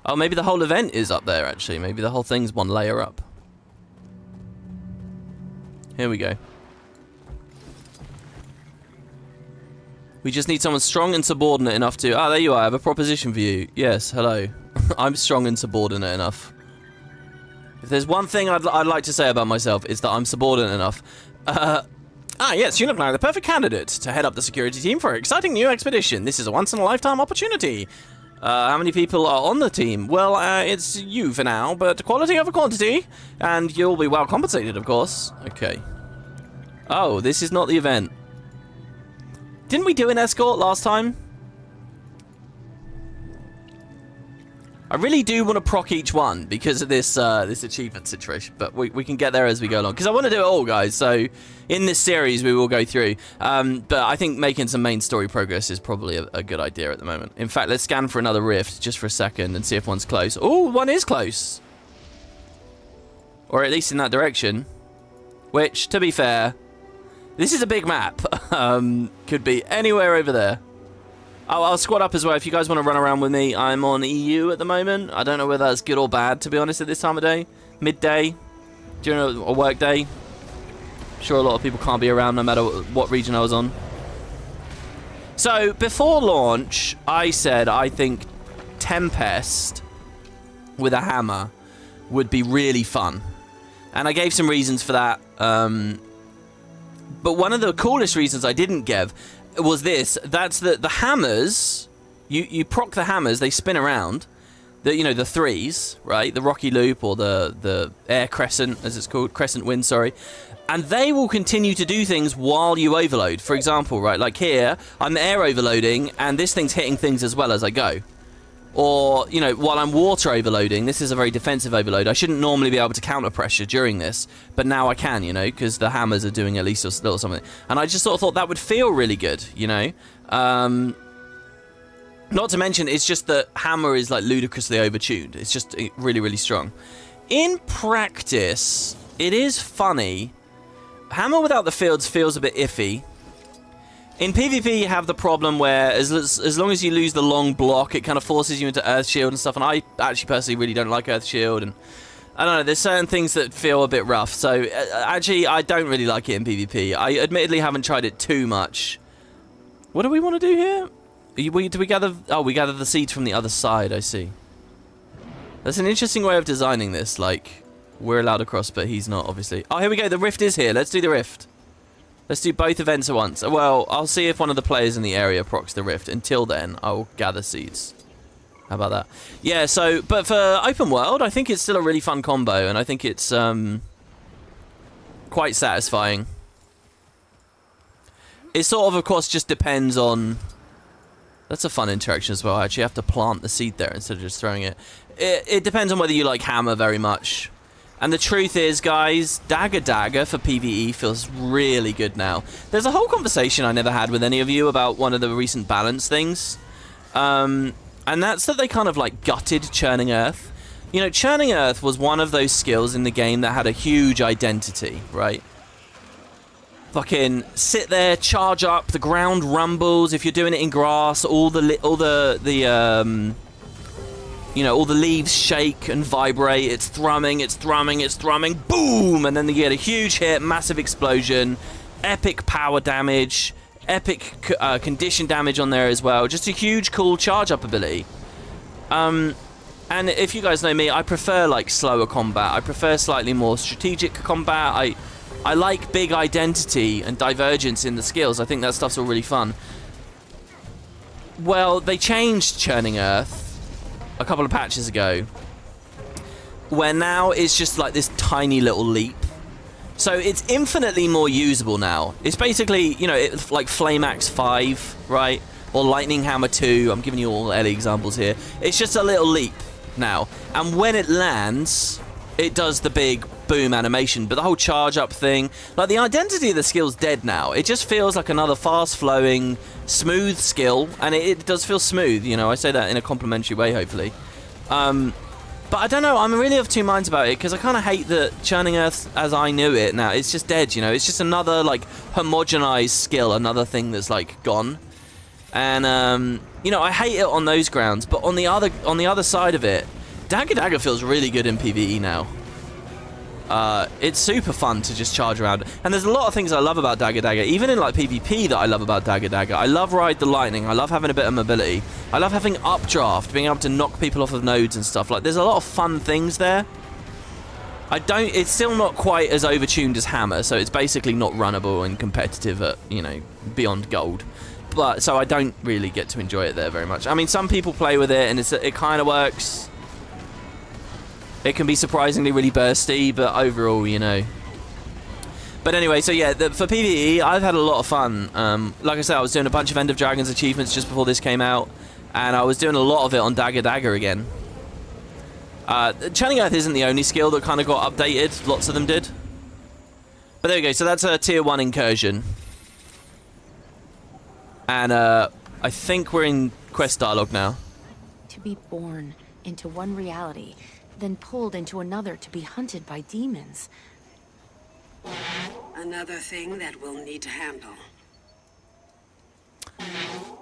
Oh, maybe the whole event is up there, actually. Maybe the whole thing's one layer up. Here we go. We just need someone strong and subordinate enough to... Ah, there you are. I have a proposition for you. Yes, hello. I'm strong and subordinate enough. If there's one thing I'd like to say about myself, it's that I'm subordinate enough. Yes, you look like the perfect candidate to head up the security team for an exciting new expedition. This is a once-in-a-lifetime opportunity. How many people are on the team? Well, it's you for now, but quality over quantity, and you'll be well compensated, of course. Okay. Oh, this is not the event. Didn't we do an escort last time? I really do want to proc each one because of this this achievement situation, but we can get there as we go along. Because I want to do it all, guys, so in this series we will go through. But I think making some main story progress is probably a good idea at the moment. In fact, let's scan for another rift just for a second and see if one's close. Oh, one is close. Or at least in that direction. Which, to be fair, this is a big map. Could be anywhere over there. Oh, I'll squad up as well. If you guys want to run around with me, I'm on EU at the moment. I don't know whether that's good or bad, to be honest, at this time of day. Midday, during a work day. I'm sure a lot of people can't be around no matter what region I was on. So, before launch, I said I think Tempest with a hammer would be really fun. And I gave some reasons for that. But one of the coolest reasons I didn't give was this. That's the hammers. You proc the hammers, they spin around. The threes, right? The rocky loop or the air crescent, as it's called, crescent wind, sorry. And they will continue to do things while you overload. For example, right, like here, I'm air overloading, and this thing's hitting things as well as I go. Or, while I'm water overloading, this is a very defensive overload. I shouldn't normally be able to counter pressure during this, but now I can, because the hammers are doing at least a little something. And I just sort of thought that would feel really good, Not to mention, it's just that hammer is like ludicrously overtuned. It's just really, really strong. In practice, it is funny. Hammer without the fields feels a bit iffy. In PvP, you have the problem where as long as you lose the long block, it kind of forces you into Earth Shield and stuff, and I actually personally really don't like Earth Shield, and I don't know, there's certain things that feel a bit rough, so actually I don't really like it in PvP. I admittedly haven't tried it too much. What do we want to do here? Do we gather... Oh, we gather the seeds from the other side, I see. That's an interesting way of designing this, like, we're allowed across, but he's not, obviously. Oh, here we go, the rift is here, let's do the rift. Let's do both events at once. Well, I'll see if one of the players in the area procs the rift. Until then, I'll gather seeds. How about that? Yeah, so, but for open world, I think it's still a really fun combo, and I think it's quite satisfying. It sort of course, just depends on... That's a fun interaction as well. I actually have to plant the seed there instead of just throwing it. It depends on whether you like hammer very much. And the truth is, guys, Dagda for PvE feels really good now. There's a whole conversation I never had with any of you about one of the recent balance things. And that's that they kind of like gutted Churning Earth. Churning Earth was one of those skills in the game that had a huge identity, right? Fucking sit there, charge up, the ground rumbles. If you're doing it in grass, all the leaves shake and vibrate. It's thrumming, boom! And then you get a huge hit, massive explosion. epic power damage, epic condition damage on there as well. Just a huge cool charge up ability. And if you guys know me, I prefer like slower combat. I prefer slightly more strategic combat. I like big identity and divergence in the skills. I think that stuff's all really fun. Well, they changed Churning Earth a couple of patches ago, where now it's just like this tiny little leap. So it's infinitely more usable now. It's basically, you know, it's like Flame Axe 5, right? Or Lightning Hammer 2. I'm giving you all early examples here. It's just a little leap now. And when it lands, it does the big boom animation. But the whole charge up thing, like the identity of the skill's dead now. It just feels like another fast flowing, smooth skill. And it does feel smooth, you know. I say that in a complimentary way, hopefully. But I don't know, I'm really of two minds about it, because I kind of hate that Churning Earth as I knew it now, it's just dead, you know. It's just another, like, homogenized skill, another thing that's, like, gone. And, you know, I hate it on those grounds, but on the other side of it, Dagda feels really good in PvE now. It's super fun to just charge around. And there's a lot of things I love about Dagda, even in, like, PvP that I love about Dagda. I love Ride the Lightning, I love having a bit of mobility. I love having updraft, being able to knock people off of nodes and stuff. Like, there's a lot of fun things there. It's still not quite as overtuned as Hammer, so it's basically not runnable and competitive at, you know, beyond gold. But, so I don't really get to enjoy it there very much. I mean, some people play with it and it kind of works. It can be surprisingly really bursty, but overall, you know. But anyway, so yeah, for PvE, I've had a lot of fun. Like I said, I was doing a bunch of End of Dragons achievements just before this came out, and I was doing a lot of it on Dagda again. Churning Earth isn't the only skill that kind of got updated. Lots of them did. But there we go. So that's a Tier 1 Incursion. And I think we're in quest dialogue now. To be born into one reality, then pulled into another to be hunted by demons. Another thing that we'll need to handle.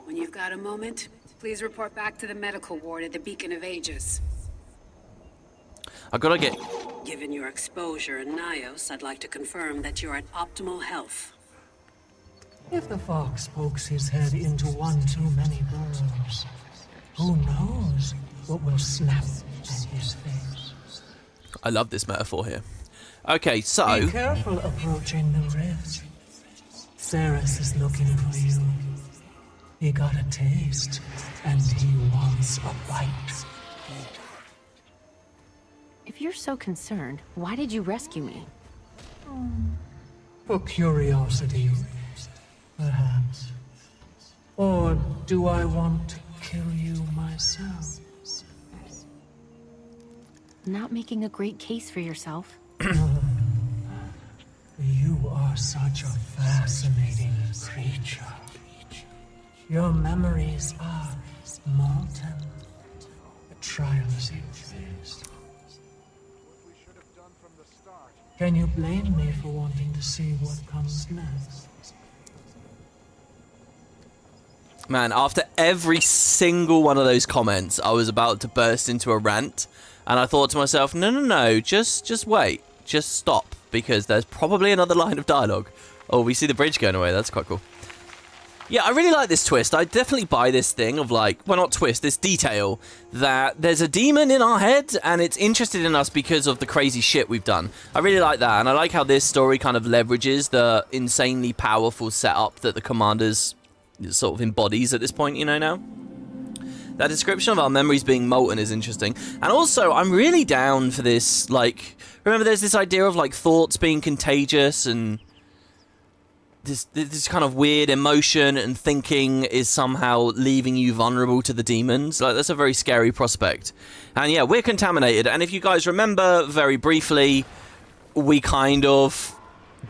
When you've got a moment, please report back to the medical ward at the Beacon of Ages. I gotta get... Given your exposure in Nios, I'd like to confirm that you're at optimal health. If the fox pokes his head into one too many burrows, who knows what will snap at his face. I love this metaphor here. Okay, so... Be careful approaching the rift. Ceres is looking for you. He got a taste, and he wants a bite. If you're so concerned, why did you rescue me? For curiosity, perhaps. Or do I want to kill you myself? Not making a great case for yourself. You are such a fascinating creature. Your memories are molten. The trials you faced. Can you blame me for wanting to see what comes next? Man, after every single one of those comments, I was about to burst into a rant. And I thought to myself, no, just wait. Just stop. Because there's probably another line of dialogue. Oh, we see the bridge going away. That's quite cool. Yeah, I really like this twist. I definitely buy this thing of like, well, not twist, this detail that there's a demon in our head and it's interested in us because of the crazy shit we've done. I really like that. And I like how this story kind of leverages the insanely powerful setup that the Commanders sort of embodies at this point, you know, now. That description of our memories being molten is interesting. And also, I'm really down for this, like, remember there's this idea of, like, thoughts being contagious and this kind of weird emotion and thinking is somehow leaving you vulnerable to the demons. Like, that's a very scary prospect. And yeah, we're contaminated. And if you guys remember very briefly, we kind of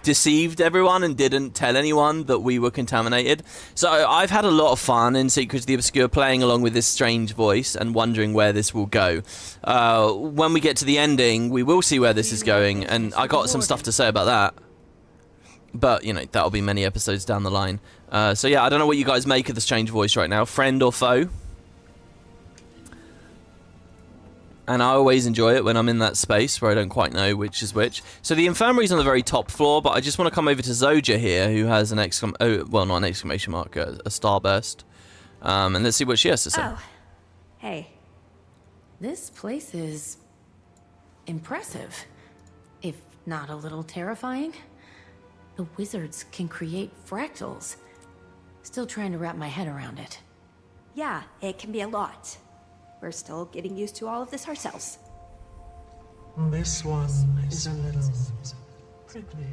deceived everyone and didn't tell anyone that we were contaminated. So I've had a lot of fun in Secrets of the Obscure playing along with this strange voice and wondering where this will go. When we get to the ending, we will see where this is going, and I got some stuff to say about that. But, you know, that'll be many episodes down the line. So yeah, I don't know what you guys make of the strange voice right now. Friend or foe? and I always enjoy it when I'm in that space where I don't quite know which is which. So the infirmary's on the very top floor, but I just want to come over to Zoja here, who has an well, not an exclamation mark, a starburst. And let's see what she has to say. Oh, hey. This place is impressive, if not a little terrifying. The wizards can create fractals. Still trying to wrap my head around it. Yeah, it can be a lot. We're still getting used to all of this ourselves. This one is a little prickly,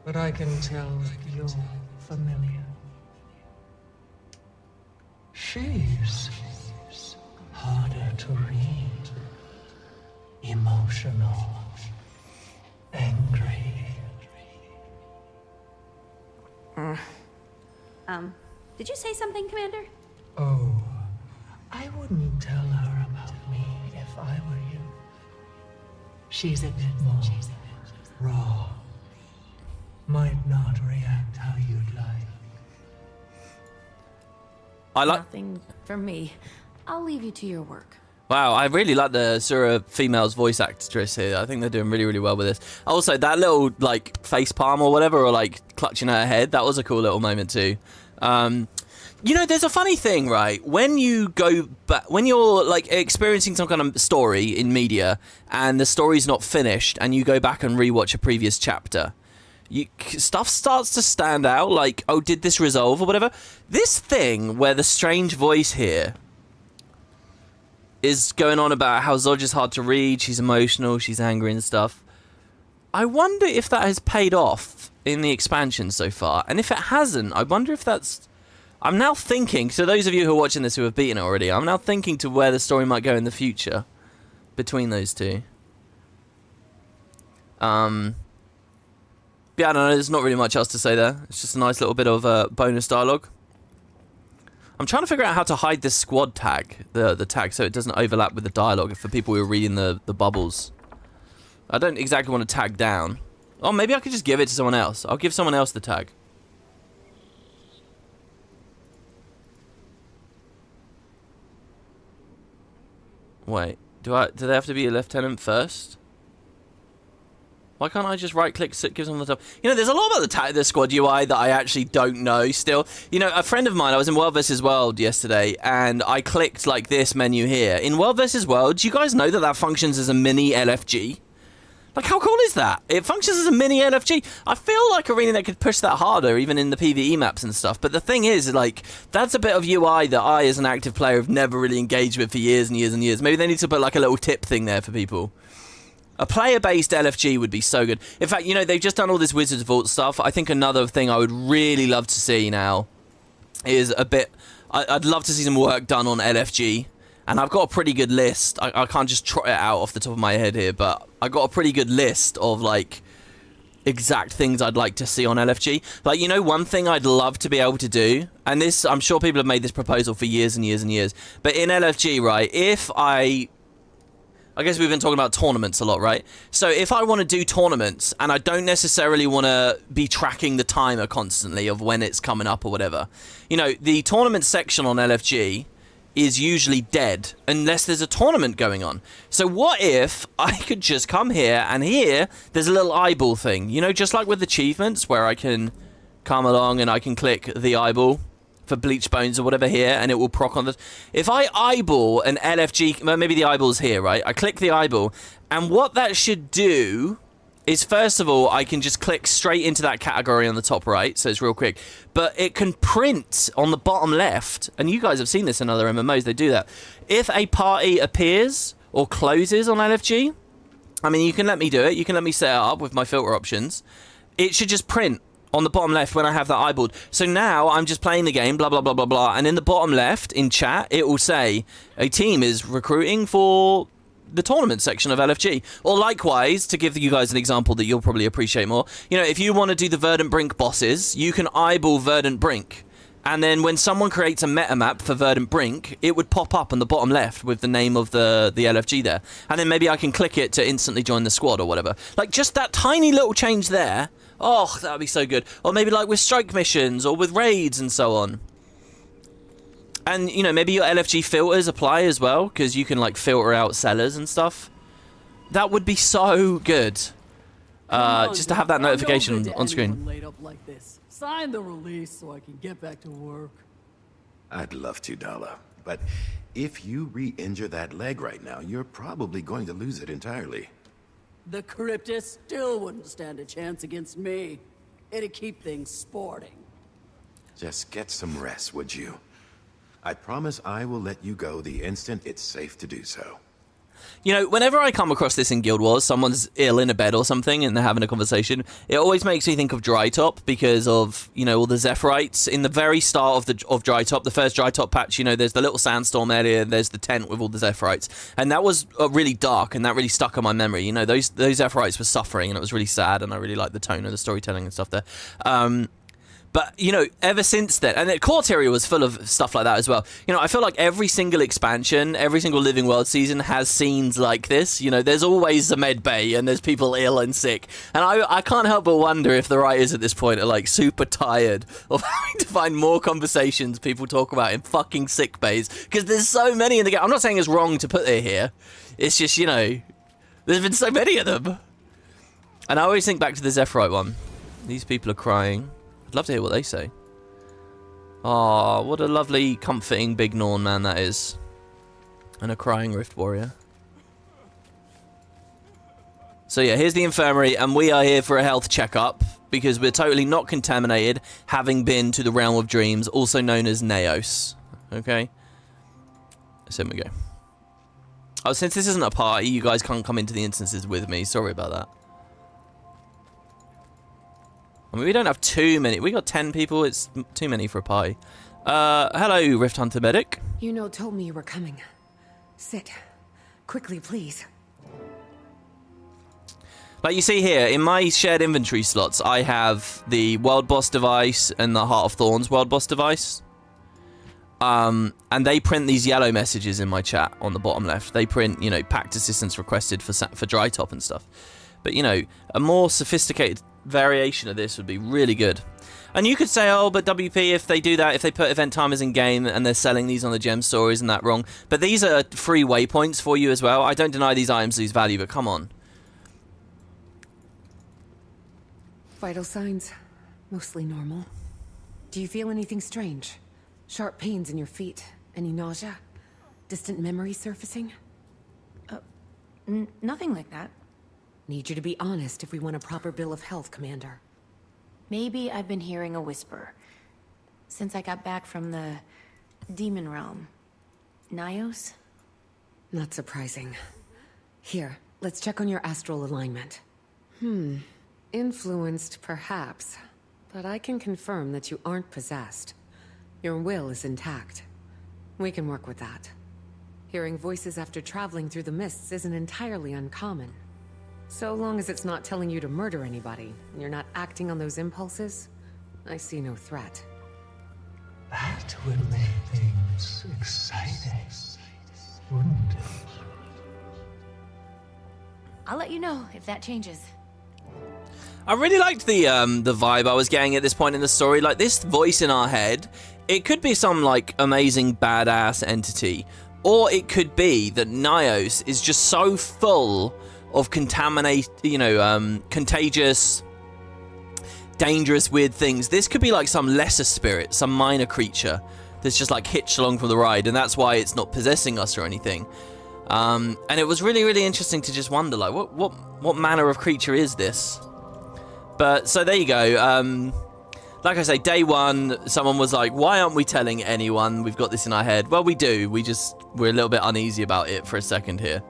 but I can tell you're familiar. She's harder to read. Emotional. Angry. Did you say something, Commander? Oh, I wouldn't tell her about me if I were you. She's a bit more raw. Might not react how you'd like. Nothing from me. I'll leave you to your work. Wow, I really like the Sura female's voice actress here. I think they're doing really, really well with this. Also, that little, like, face palm or whatever, or, like, clutching her head, that was a cool little moment, too. You know, there's a funny thing, right? When you go back, when you're, like, experiencing some kind of story in media, and the story's not finished, and you go back and rewatch a previous chapter, stuff starts to stand out, like, oh, did this resolve, or whatever? This thing, where the strange voice here is going on about how Zoja's hard to read, she's emotional, she's angry and stuff. I wonder if that has paid off in the expansion so far. And if it hasn't, I wonder if that's... I'm now thinking, so those of you who are watching this who have beaten it already, I'm now thinking to where the story might go in the future between those two. Yeah, I don't know, there's not really much else to say there. It's just a nice little bit of bonus dialogue. I'm trying to figure out how to hide this squad tag, the tag, so it doesn't overlap with the dialogue for people who are reading the bubbles. I don't exactly want to tag down. Oh, maybe I could just give it to someone else. I'll give someone else the tag. Wait, do they have to be a lieutenant first? Why can't I just right-click, give them the top? You know, there's a lot about the squad UI that I actually don't know still. You know, a friend of mine, I was in World vs. World yesterday, and I clicked, like, this menu here. In World vs. World, do you guys know that that functions as a mini LFG? Like, how cool is that? It functions as a mini LFG. I feel like ArenaNet could push that harder, even in the PvE maps and stuff. But the thing is, like, that's a bit of UI that I, as an active player, have never really engaged with for years and years and years. Maybe they need to put, like, a little tip thing there for people. A player-based LFG would be so good. In fact, you know, they've just done all this Wizards Vault stuff. I think another thing I would really love to see now is a bit... I'd love to see some work done on LFG. And I've got a pretty good list. I can't just trot it out off the top of my head here, but I got a pretty good list of, like, exact things I'd like to see on LFG. Like, you know, one thing I'd love to be able to do, and this, I'm sure people have made this proposal for years and years and years, but in LFG, right, if I guess we've been talking about tournaments a lot, right? So if I want to do tournaments, and I don't necessarily want to be tracking the timer constantly of when it's coming up or whatever, you know, the tournament section on LFG is usually dead unless there's a tournament going on. So what if I could just come here, and here there's a little eyeball thing, you know, just like with achievements where I can come along and I can click the eyeball for bleach bones or whatever here, and it will proc on the... If I eyeball an LFG, well, maybe the eyeball's here, right? I click the eyeball, and what that should do is, first of all, I can just click straight into that category on the top right, so it's real quick. But it can print on the bottom left, and you guys have seen this in other MMOs, they do that. If a party appears or closes on LFG, I mean, you can let me do it, you can let me set it up with my filter options. It should just print on the bottom left when I have that eyeballed. So now I'm just playing the game, blah, blah, blah, blah, blah, and in the bottom left, in chat, it will say, a team is recruiting for the tournament section of LFG. Or likewise, to give you guys an example that you'll probably appreciate more, you know, if you want to do the Verdant Brink bosses, you can eyeball Verdant Brink. And then when someone creates a meta map for Verdant Brink, it would pop up on the bottom left with the name of the LFG there. And then maybe I can click it to instantly join the squad or whatever. Like, just that tiny little change there. Oh, that would be so good. Or maybe like with strike missions or with raids and so on. And, you know, maybe your LFG filters apply as well, because you can, like, filter out sellers and stuff. That would be so good. Just to have that notification on screen. Laid up like this. Sign the release so I can get back to work. I'd love to, Dala. But if you re-injure that leg right now, you're probably going to lose it entirely. The cryptid still wouldn't stand a chance against me. It'd keep things sporting. Just get some rest, would you? I promise I will let you go the instant it's safe to do so. You know, whenever I come across this in Guild Wars, someone's ill in a bed or something and they're having a conversation, it always makes me think of Dry Top because of, you know, all the Zephyrite. In the very start of Dry Top, the first Dry Top patch, you know, there's the little sandstorm area, there's the tent with all the Zephyrites. And that was really dark and that really stuck in my memory. You know, those Zephyrites were suffering and it was really sad and I really liked the tone of the storytelling and stuff there. But, you know, ever since then, and the Court area was full of stuff like that as well. You know, I feel like every single expansion, every single Living World season has scenes like this. You know, there's always the med bay and there's people ill and sick. And I can't help but wonder if the writers at this point are, like, super tired of having to find more conversations people talk about in fucking sick bays. Because there's so many in the game. I'm not saying it's wrong to put it here. It's just, you know, there's been so many of them. And I always think back to the Zephyrite one. These people are crying. I'd love to hear what they say. Oh, what a lovely, comforting big Norn man that is. And a crying Rift Warrior. So yeah, here's the Infirmary, and we are here for a health checkup, because we're totally not contaminated, having been to the Realm of Dreams, also known as Naos. Okay? So here we go. Oh, since this isn't a party, you guys can't come into the instances with me. Sorry about that. I mean, we don't have too many. We got 10 people. It's too many for a party. Hello, Rift Hunter Medic. You know, told me you were coming. Sit. Quickly, please. Like you see here, in my shared inventory slots, I have the World Boss device and the Heart of Thorns World Boss device. And they print these yellow messages in my chat on the bottom left. They print, you know, packed assistance requested for Dry Top and stuff. But, you know, a more sophisticated variation of this would be really good. And you could say, oh, but WP, if they do that, if they put event timers in game and they're selling these on the gem store, isn't that wrong? But these are free waypoints for you as well. I don't deny these items lose value, but come on. Vital signs, mostly normal. Do you feel anything strange? Sharp pains in your feet? Any nausea? Distant memories surfacing? Nothing like that. Need you to be honest if we want a proper bill of health, Commander. Maybe I've been hearing a whisper. Since I got back from the demon realm. Naos? Not surprising. Here, let's check on your astral alignment. Influenced, perhaps. But I can confirm that you aren't possessed. Your will is intact. We can work with that. Hearing voices after traveling through the mists isn't entirely uncommon. So long as it's not telling you to murder anybody, and you're not acting on those impulses, I see no threat. That would make things exciting, wouldn't it? I'll let you know if that changes. I really liked the vibe I was getting at this point in the story. Like, this voice in our head, it could be some, like, amazing badass entity. Or it could be that Naos is just so full of contagious, dangerous, weird things. This could be like some lesser spirit, some minor creature that's just like hitched along for the ride, and that's why it's not possessing us or anything. And it was really, really interesting to just wonder, like, what manner of creature is this? But so there you go. Like I say, day one, someone was like, why aren't we telling anyone we've got this in our head? Well, we do. We're a little bit uneasy about it for a second here.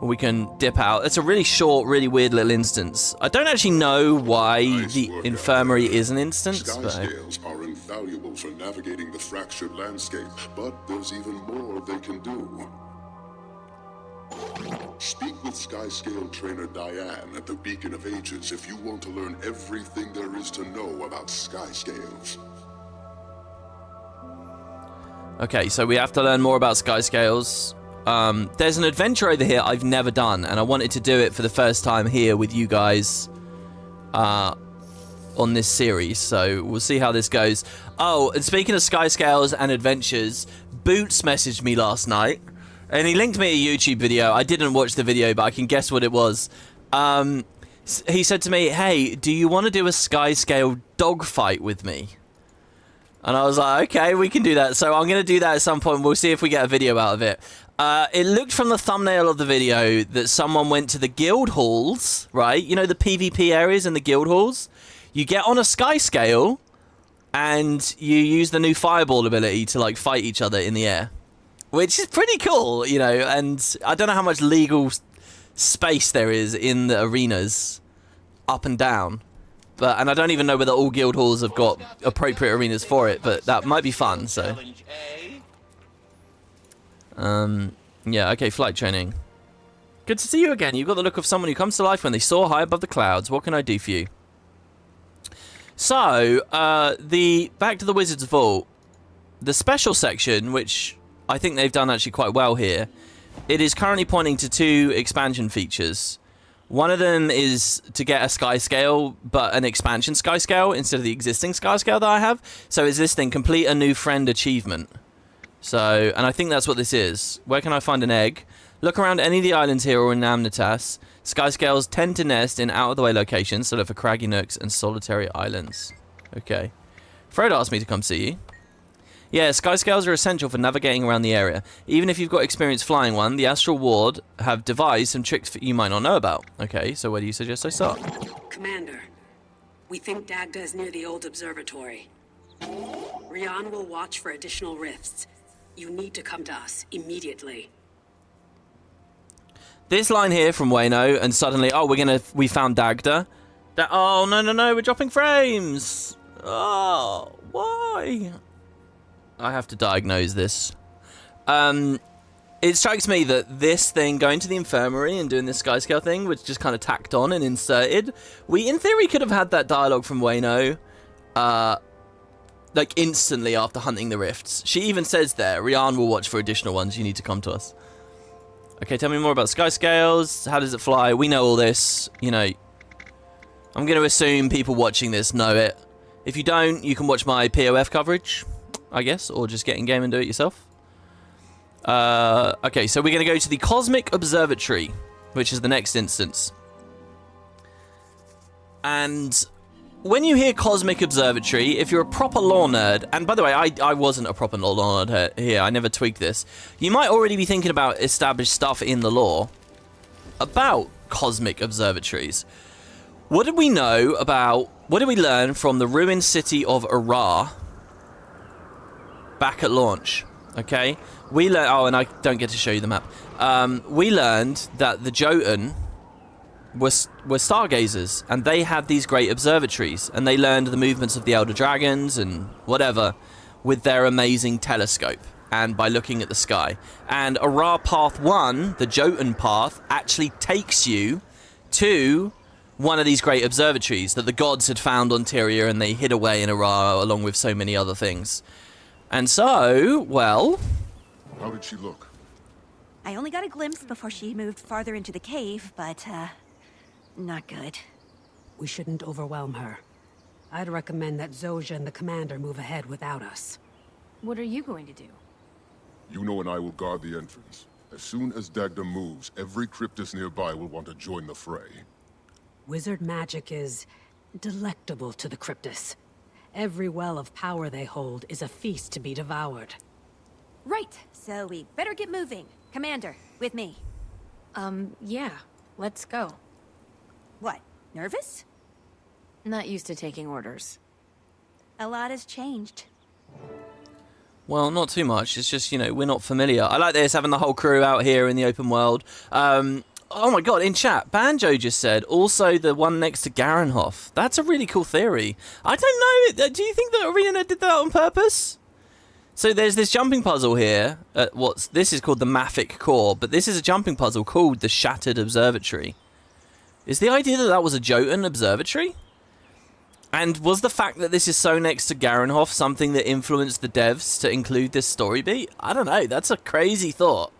We can dip out. It's a really short, really weird little instance. I don't actually know why the Infirmary is an instance. Skyscales are invaluable for navigating the fractured landscape, but there's even more they can do. Speak with Skyscale trainer Diane at the Beacon of Ages if you want to learn everything there is to know about Skyscales. Okay, so we have to learn more about Skyscales. There's an adventure over here I've never done, and I wanted to do it for the first time here with you guys on on this series, so we'll see how this goes. Oh, and speaking of Skyscales and adventures, Boots messaged me last night, and he linked me a YouTube video. I didn't watch the video, but I can guess what it was. He said to me, hey, do you want to do a Skyscale dogfight with me? And I was like, okay, we can do that. So I'm going to do that at some point. We'll see if we get a video out of it. It looked from the thumbnail of the video that someone went to the guild halls, right? You know, the PvP areas and the guild halls? You get on a Skyscale, and you use the new fireball ability to, like, fight each other in the air. Which is pretty cool, you know, and I don't know how much legal space there is in the arenas up and down. And I don't even know whether all guild halls have got appropriate arenas for it, but that might be fun, so. Yeah, okay, flight training. Good to see you again. You've got the look of someone who comes to life when they soar high above the clouds. What can I do for you? So, back to the Wizard's Vault. The special section, which I think they've done actually quite well here, it is currently pointing to 2 expansion features. One of them is to get a Skyscale, but an expansion Skyscale instead of the existing Skyscale that I have. So is this thing, complete a new friend achievement. So, and I think that's what this is. Where can I find an egg? Look around any of the islands here or in Amnitas. Skyscales tend to nest in out-of-the-way locations, so look for craggy nooks and solitary islands. Okay. Fred asked me to come see you. Yeah, Skyscales are essential for navigating around the area. Even if you've got experience flying one, the Astral Ward have devised some tricks you might not know about. Okay, so where do you suggest I start? Commander, we think Dagda is near the old Observatory. Rian will watch for additional rifts. You need to come to us immediately. This line here from Wayno, and suddenly, oh, we found Dagda. Oh, no, we're dropping frames. Oh, why? I have to diagnose this. It strikes me that this thing, going to the infirmary and doing this Skyscale thing, was just kind of tacked on and inserted. We, in theory, could have had that dialogue from Wayno, like, instantly after hunting the rifts. She even says there, Rian will watch for additional ones. You need to come to us. Okay, tell me more about Skyscales. How does it fly? We know all this. You know, I'm going to assume people watching this know it. If you don't, you can watch my POF coverage, I guess, or just get in game and do it yourself. Okay, so we're going to go to the Cosmic Observatory, which is the next instance. And when you hear Cosmic Observatory, if you're a proper lore nerd, and by the way, I wasn't a proper lore nerd here, I never tweaked this, you might already be thinking about established stuff in the lore about cosmic observatories. What did we know about, what did we learn from the ruined city of Ara back at launch? Okay, we learned, oh, and I don't get to show you the map. We learned that the Jotun were stargazers, and they had these great observatories, and they learned the movements of the elder dragons and whatever with their amazing telescope and by looking at the sky. And Ara Path 1, the Jotun path, actually takes you to one of these great observatories that the gods had found on Tyria and they hid away in Ara along with so many other things. And so, well, how did she look? I only got a glimpse before she moved farther into the cave, but, not good. We shouldn't overwhelm her. I'd recommend that Zojja and the commander move ahead without us. What are you going to do? You know, and I will guard the entrance. As soon as Dagda moves, every cryptus nearby will want to join the fray. Wizard magic is delectable to the cryptus. Every well of power they hold is a feast to be devoured. Right, so we better get moving. Commander, with me. Yeah, let's go. What, nervous? Not used to taking orders. A lot has changed. well, not too much. It's just, you know, we're not familiar. I like this, having the whole crew out here in the open world. Oh my god, in chat, Banjo just said, also the one next to Garenhof. That's a really cool theory. I don't know, do you think that Arena did that on purpose? So there's this jumping puzzle here, this is called the Maffic Core, but this is a jumping puzzle called the Shattered Observatory. Is the idea that that was a Jotun observatory? And was the fact that this is so next to Garenhof something that influenced the devs to include this story beat? I don't know, that's a crazy thought.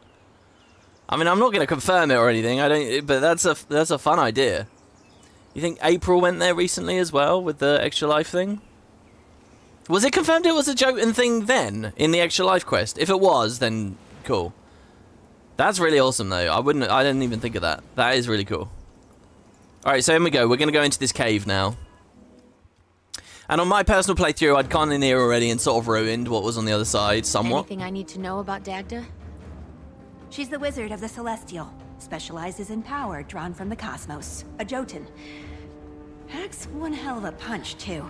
I mean, I'm not going to confirm it or anything, but that's a fun idea. You think April went there recently as well with the extra life thing? Was it confirmed it was a Jotun thing then in the extra life quest? If it was, then cool. That's really awesome though. I didn't even think of that. That is really cool. Alright, so here we go. We're gonna go into this cave now. And on my personal playthrough, I'd gone in here already and sort of ruined what was on the other side somewhat. Anything I need to know about Dagda? She's the wizard of the Celestial. Specializes in power drawn from the cosmos. A Jotun. Packs one hell of a punch, too.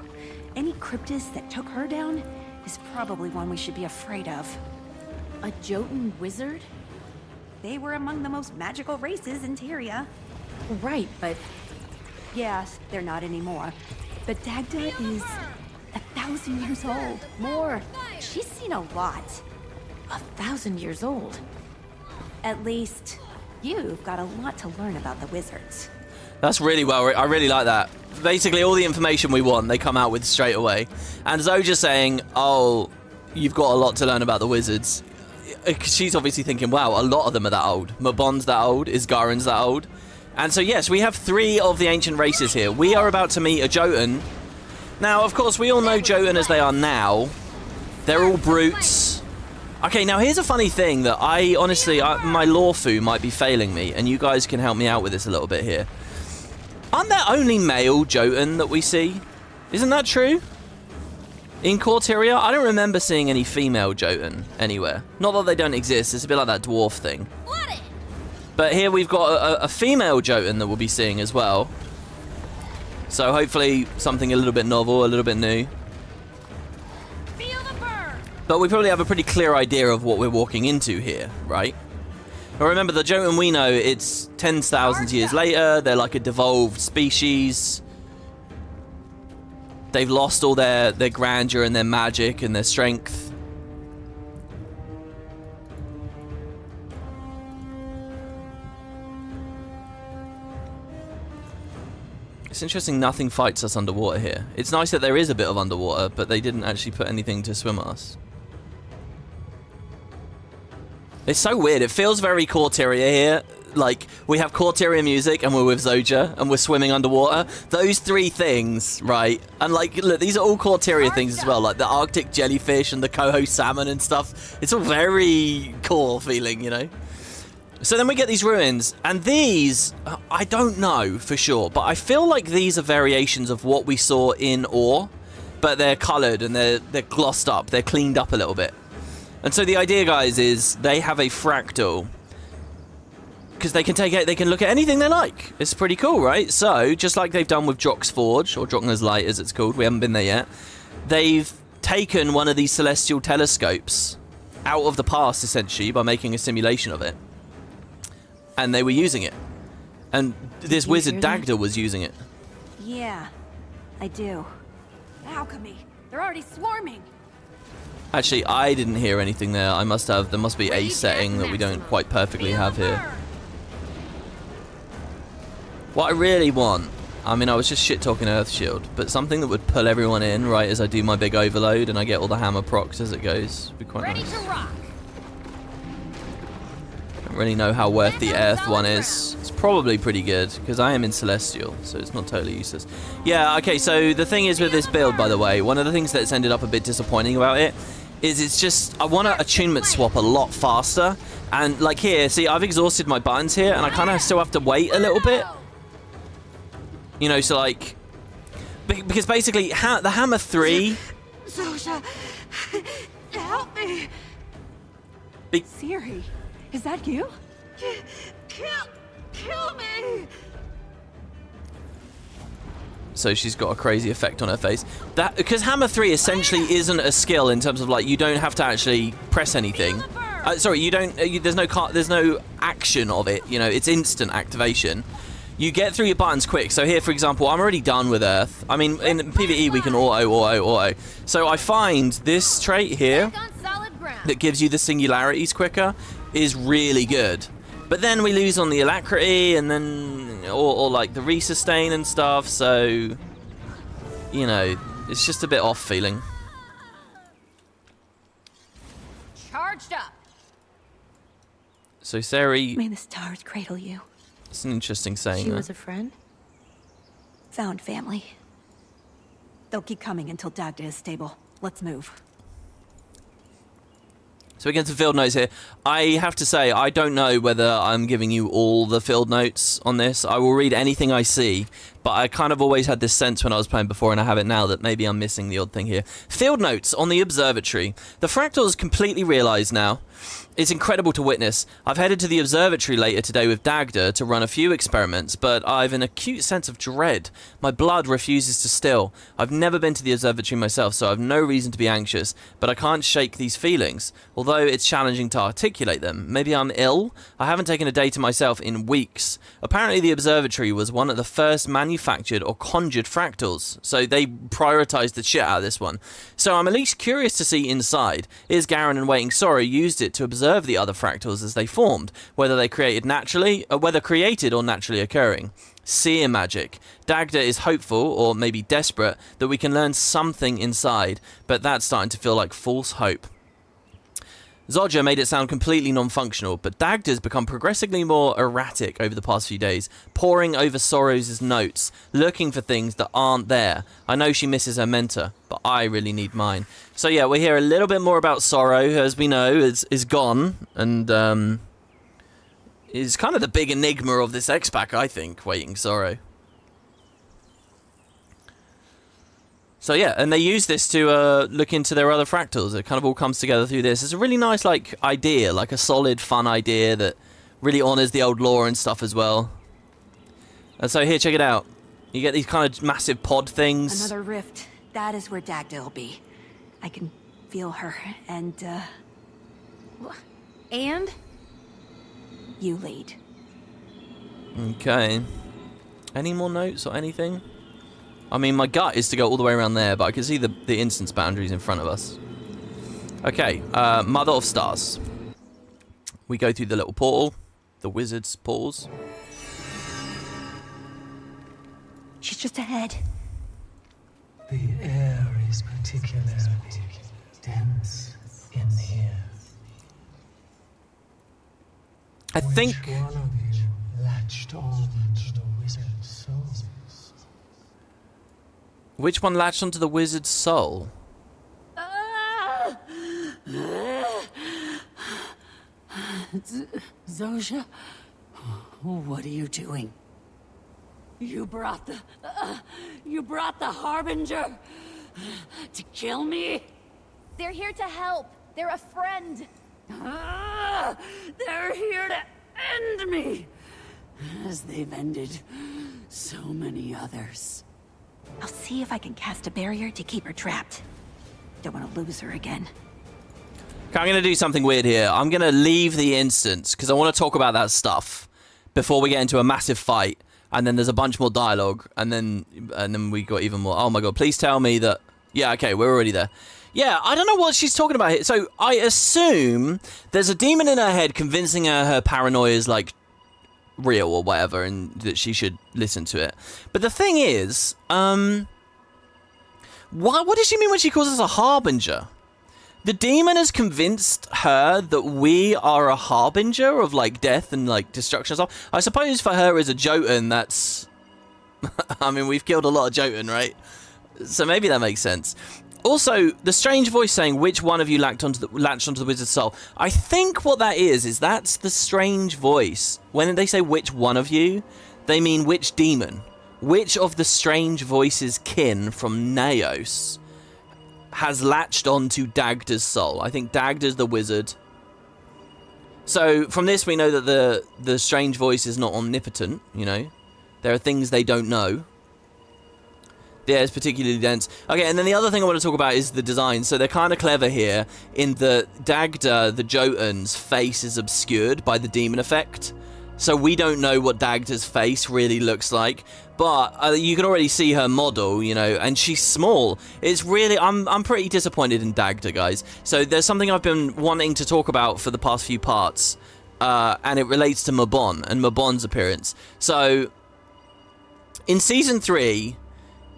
Any cryptid that took her down is probably one we should be afraid of. A Jotun wizard? They were among the most magical races in Tyria. Right, but... Yes, they're not anymore. But Dagda is 1,000 years old. More. She's seen a lot. 1,000 years old. At least, you've got a lot to learn about the wizards. That's really well. I really like that. Basically, all the information we want, they come out with straight away. And Zoja's saying, oh, you've got a lot to learn about the wizards. She's obviously thinking, wow, a lot of them are that old. Mabon's that old. Isgaren's that old. And so, yes, we have 3 of the ancient races here. We are about to meet a Jotun. Now, of course, we all know Jotun as they are now. They're all brutes. Okay, now here's a funny thing that I honestly, my lawfu might be failing me, and you guys can help me out with this a little bit here. Aren't there only male Jotun that we see? Isn't that true? In Corteria, I don't remember seeing any female Jotun anywhere. Not that they don't exist, it's a bit like that dwarf thing. But here we've got a female Jotun that we'll be seeing as well. So hopefully something a little bit novel, a little bit new. But we probably have a pretty clear idea of what we're walking into here, right? Now remember, the Jotun we know, it's 10,000 years later. They're like a devolved species. They've lost all their grandeur and their magic and their strength. It's interesting nothing fights us underwater here. It's nice that there is a bit of underwater, but they didn't actually put anything to swim us. It's so weird. It feels very Corteria here. Like, we have Corteria music, and we're with Zoja, and we're swimming underwater. Those 3 things, right? And, like, look, these are all Corteria things as well. Like, the Arctic jellyfish and the coho salmon and stuff. It's all very core feeling, you know? So then we get these ruins, and these, I don't know for sure, but I feel like these are variations of what we saw in Ore, but they're coloured and they're glossed up, they're cleaned up a little bit. And so the idea, guys, is they have a fractal, because they can look at anything they like. It's pretty cool, right? So, just like they've done with Jock's Forge, or Jockner's Light as it's called, we haven't been there yet, they've taken one of these celestial telescopes out of the past, essentially, by making a simulation of it. And they were using it. And this wizard Dagda was using it. Yeah, I do. Alchemy. They're already swarming. Actually, I didn't hear anything there. There must be a setting that we don't quite perfectly have here. What I really want, I mean, I was just shit-talking Earthshield, but something that would pull everyone in right as I do my big overload and I get all the hammer procs as it goes. Would be quite nice. Ready to rock. I don't really know how worth the Earth one is. It's probably pretty good, because I am in Celestial, so it's not totally useless. Yeah, okay, so the thing is with this build, by the way, one of the things that's ended up a bit disappointing about it is it's just, I want to attunement swap a lot faster. And, like here, see, I've exhausted my buttons here, and I kind of still have to wait a little bit. You know, so like, because basically, the Hammer 3... Zoja, help me! Siri, is that you? Kill me! So she's got a crazy effect on her face. Because Hammer 3 essentially isn't a skill in terms of, like, you don't have to actually press anything. Sorry, you don't. There's no action of it. You know, it's instant activation. You get through your buttons quick. So here, for example, I'm already done with Earth. I mean, in PvE we can auto. So I find this trait here that gives you the singularities quicker is really good. But then we lose on the alacrity and then, or like the resustain and stuff. So, you know, it's just a bit off feeling. Charged up. So Sari, May the stars cradle you. it's an interesting saying. She was a friend? found family. They'll keep coming until Dagda is stable. Let's move. So we get some field notes here. I have to say, I don't know whether I'm giving you all the field notes on this. I will read anything I see, but I kind of always had this sense when I was playing before, and I have it now, that maybe I'm missing the odd thing here. Field notes on the Observatory. The fractals completely realised now. It's incredible to witness. I've headed to the Observatory later today with Dagda to run a few experiments, but I've an acute sense of dread. My blood refuses to still. I've never been to the Observatory myself, so I've no reason to be anxious, but I can't shake these feelings, although it's challenging to articulate them. Maybe I'm ill? I haven't taken a day to myself in weeks. Apparently the Observatory was one of the first manufactured or conjured fractals, so they prioritised the shit out of this one. So I'm at least curious to see inside. Is Garen and Waiting Sorrow used it to observe the other fractals as they formed, whether created or naturally occurring? Seer magic. Dagda is hopeful, or maybe desperate, that we can learn something inside, but that's starting to feel like false hope. Zodja made it sound completely non-functional, but Dagda's become progressively more erratic over the past few days, poring over Sorrow's notes, looking for things that aren't there. I know she misses her mentor, but I really need mine. So yeah, we hear a little bit more about Sorrow, who, as we know, is gone, and is kind of the big enigma of this X-Pack, I think, Waiting Sorrow. So yeah, and they use this to look into their other fractals. It kind of all comes together through this. It's a really nice, like, idea, like a solid, fun idea that really honours the old lore and stuff as well. And so here, check it out. You get these kind of massive pod things. Another rift. That is where Dagda will be. I can feel her, and, And? You lead. Okay. Any more notes or anything? I mean, my gut is to go all the way around there, but I can see the instance boundaries in front of us. Okay, Mother of Stars. We go through the little portal, the wizard's portals. She's just ahead. The air is particularly dense in here. I think... Which one of you latched on to the wizard's soul? Which one latched onto the wizard's soul? Zodja, what are you doing? You brought the Harbinger to kill me? They're here to help. They're a friend. They're here to end me, as they've ended so many others. I'll see if I can cast a barrier to keep her trapped. Don't want to lose her again. Okay, I'm going to do something weird here. I'm going to leave the instance, because I want to talk about that stuff before we get into a massive fight, and then there's a bunch more dialogue, and then we got even more. Oh my god, please tell me that... Yeah, okay, we're already there. Yeah, I don't know what she's talking about here. So I assume there's a demon in her head convincing her paranoia is, like, real or whatever, and that she should listen to it. But the thing is, what does she mean when she calls us a harbinger? The demon has convinced her that we are a harbinger of, like, death and, like, destruction and stuff. I suppose for her as a Jotun, that's... I mean, we've killed a lot of Jotun, right? So maybe that makes sense. Also, the strange voice saying, which one of you latched onto the wizard's soul? I think what that is that's the strange voice. When they say which one of you, they mean which demon. Which of the strange voices kin from Naos has latched onto Dagda's soul? I think Dagda's the wizard. So, from this we know that the strange voice is not omnipotent, you know. There are things they don't know. Yeah, it's particularly dense. Okay, and then the other thing I want to talk about is the design. So they're kind of clever here in the Dagda, the Jotun's face is obscured by the demon effect. So we don't know what Dagda's face really looks like. But you can already see her model, you know, and she's small. It's really... I'm pretty disappointed in Dagda, guys. So there's something I've been wanting to talk about for the past few parts. And it relates to Mabon and Mabon's appearance. So in Season 3...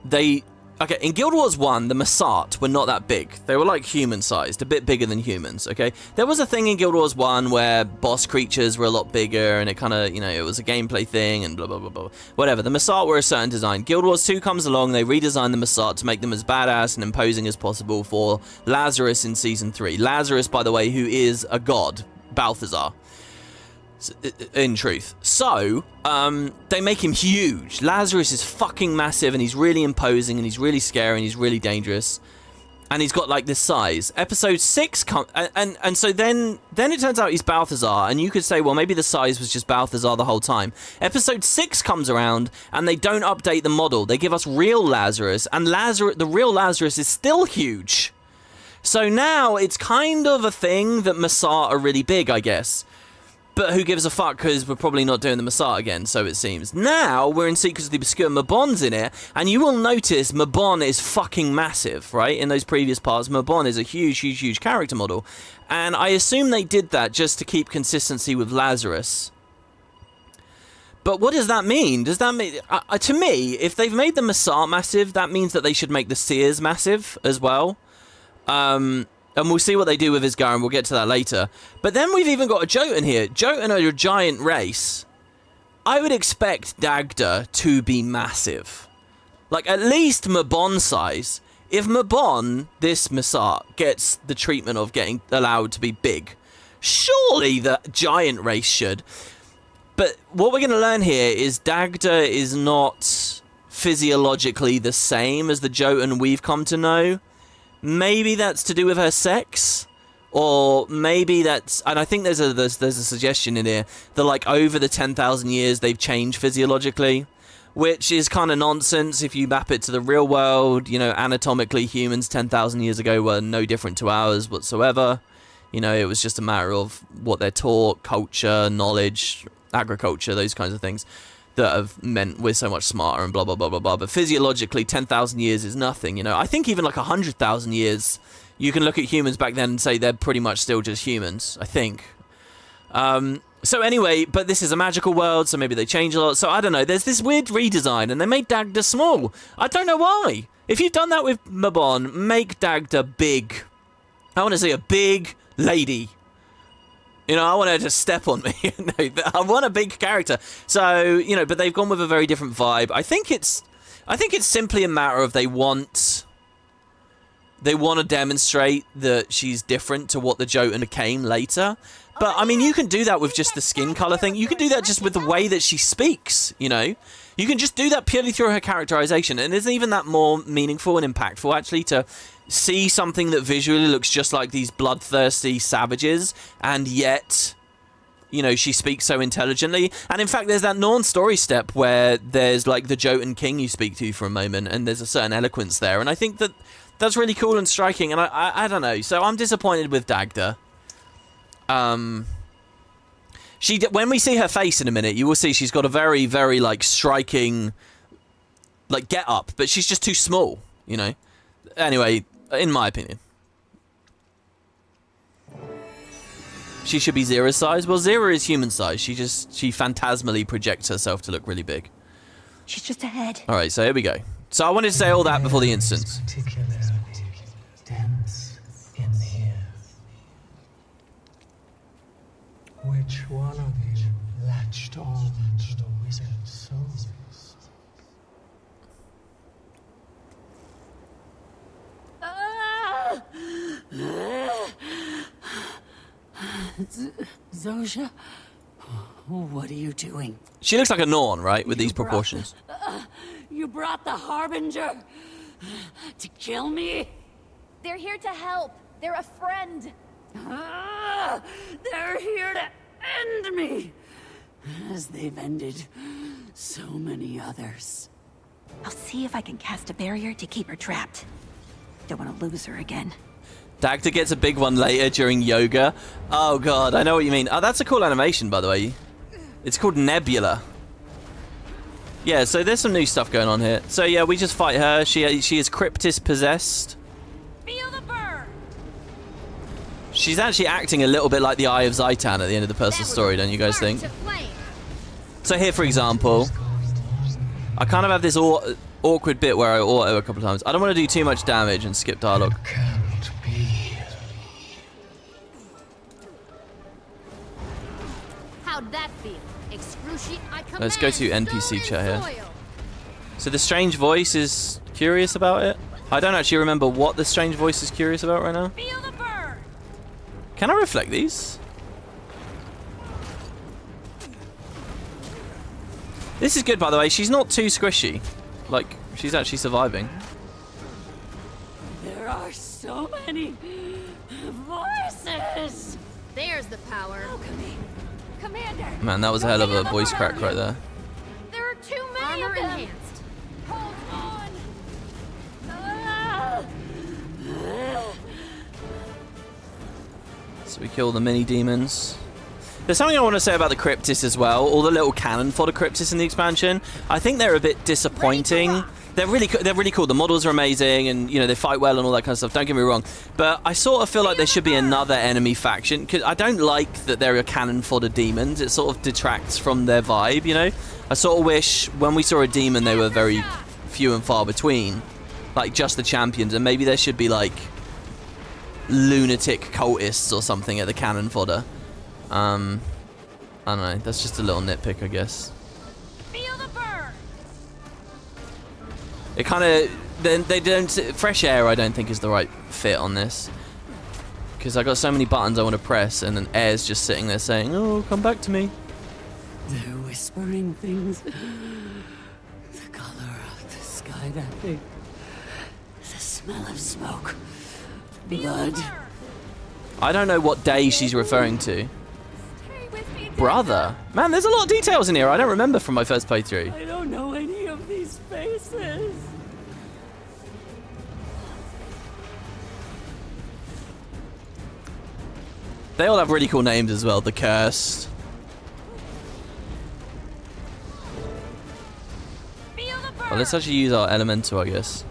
they Okay, in Guild Wars 1, the Massart were not that big. They were like human-sized, a bit bigger than humans, okay? There was a thing in Guild Wars 1 where boss creatures were a lot bigger, and it kind of, you know, it was a gameplay thing, and blah, blah, blah, blah. Whatever, the Massart were a certain design. Guild Wars 2 comes along, they redesign the Massart to make them as badass and imposing as possible for Lazarus in Season 3. Lazarus, by the way, who is a god, Balthazar. In truth. So, they make him huge. Lazarus is fucking massive, and he's really imposing, and he's really scary, and he's really dangerous. And he's got, like, this size. Episode 6 and so then it turns out he's Balthazar, and you could say, well, maybe the size was just Balthazar the whole time. Episode 6 comes around, and they don't update the model. They give us real Lazarus, and the real Lazarus is still huge. So now it's kind of a thing that Massart are really big, I guess. But who gives a fuck, because we're probably not doing the Massart again, so it seems. Now, we're in Secrets of the Obscure, Mabon's in it, and you will notice Mabon is fucking massive, right? In those previous parts, Mabon is a huge, huge, huge character model. And I assume they did that just to keep consistency with Lazarus. But what does that mean? Does that mean... to me, if they've made the Massart massive, that means that they should make the Seers massive as well. And we'll see what they do with Isgar, and we'll get to that later. But then we've even got a Jotun here. Jotun are a giant race. I would expect Dagda to be massive. Like, at least Mabon size. If Mabon, this Massart, gets the treatment of getting allowed to be big, surely the giant race should. But what we're going to learn here is Dagda is not physiologically the same as the Jotun we've come to know. Maybe that's to do with her sex, or maybe that's, and I think there's a suggestion in here that, like, over the 10,000 years they've changed physiologically, which is kind of nonsense if you map it to the real world. You know, anatomically, humans 10,000 years ago were no different to ours whatsoever. You know, it was just a matter of what they're taught, culture, knowledge, agriculture, those kinds of things that have meant we're so much smarter and blah, blah, blah, blah, blah. But physiologically, 10,000 years is nothing, you know. I think even like 100,000 years, you can look at humans back then and say they're pretty much still just humans, I think. So anyway, but this is a magical world, so maybe they change a lot. So I don't know, there's this weird redesign, and they made Dagda small. I don't know why. If you've done that with Mabon, make Dagda big. I want to see a big lady. You know, I want her to step on me. I want a big character. So, you know, but they've gone with a very different vibe. I think it's simply a matter of they want to demonstrate that she's different to what the Jotun became later. But, I mean, you can do that with just the skin color thing. You can do that just with the way that she speaks, you know. You can just do that purely through her characterization. And isn't even that more meaningful and impactful, actually, to see something that visually looks just like these bloodthirsty savages, and yet, you know, she speaks so intelligently. And in fact, there's that non-story step where there's like the Jotun king you speak to for a moment, and there's a certain eloquence there, and I think that that's really cool and striking. And I don't know, so I'm disappointed with Dagda. When we see her face in a minute, you will see she's got a very, very like striking like get up, but she's just too small, you know. Anyway, in my opinion, she should be Zera's size. Well, Zera is human size. She phantasmally projects herself to look really big. She's just ahead. All right, so here we go. So I wanted to say all that before the instance. Particularly dense in here. Which one of you latched on to the wizard's souls? Zosha, what are you doing? She looks like a Norn, right, with these proportions. You brought the Harbinger to kill me? They're here to help. They're a friend. They're here to end me, as they've ended so many others. I'll see if I can cast a barrier to keep her trapped. Don't want to lose her again. Dagda gets a big one later during yoga. Oh god, I know what you mean. Oh, that's a cool animation, by the way. It's called Nebula. Yeah, so there's some new stuff going on here. So yeah, we just fight her. She is Cryptis possessed. Feel the burn. She's actually acting a little bit like the Eye of Zaitan at the end of the personal story, don't you guys think? So here, for example, I kind of have this awkward bit where I auto a couple of times. I don't want to do too much damage and skip dialogue. It can't be. How'd that feel? Let's go to NPC chat here. So the strange voice is curious about it. I don't actually remember what the strange voice is curious about right now. Feel the burn. Can I reflect these? This is good, by the way. She's not too squishy. Like, she's actually surviving. There are so many voices. There's the power. Alchemy. Commander. Man, that was a hell of a voice crack right there. There are too many of them. Enhanced. Hold on. So we kill the mini demons. There's something I want to say about the Cryptis as well. All the little cannon fodder Cryptis in the expansion. I think they're a bit disappointing. They're really cool. The models are amazing, and you know they fight well and all that kind of stuff. Don't get me wrong, but I sort of feel like there should be another enemy faction because I don't like that there are cannon fodder demons. It sort of detracts from their vibe, you know. I sort of wish when we saw a demon they were very few and far between, like just the champions, and maybe there should be like lunatic cultists or something at the cannon fodder. I don't know. That's just a little nitpick, I guess. Feel the burn. It kind of they don't fresh air. I don't think is the right fit on this because I got so many buttons I want to press, and then air's just sitting there saying, "Oh, come back to me." They're whispering things. The color of the sky that big. The smell of smoke. Blood. I don't know what day she's referring to. Brother. Man, there's a lot of details in here I don't remember from my first playthrough. I don't know any of these faces. They all have really cool names as well. The Cursed. Well, let's actually use our elemental, I guess.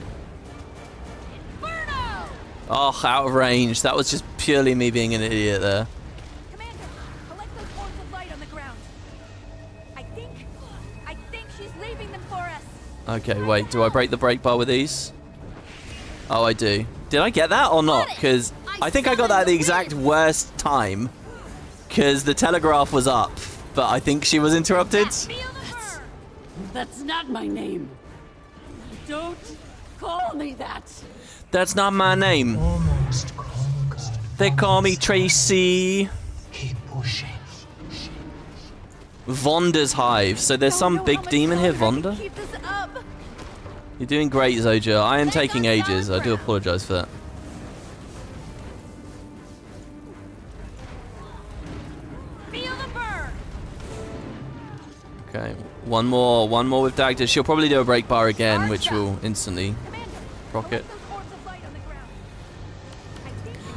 Oh, out of range. That was just purely me being an idiot there. Commander, collect those orbs of light on the ground. I think she's leaving them for us. Okay, wait. Do I break the brake bar with these? Oh, I do. Did I get that or not? Because I think I got that at the exact worst time. Because the telegraph was up, but I think she was interrupted. That's not my name. Don't call me that. That's not my name. Almost conquered. They call me Tracy. Keep pushing. Vonda's hive. So there's some big demon here, Vonda? Keep this up. You're doing great, Zoja. I am taking ages. I do apologize for that. Feel the burn. Okay, one more with Dagda. She'll probably do a break bar again, which will instantly proc it.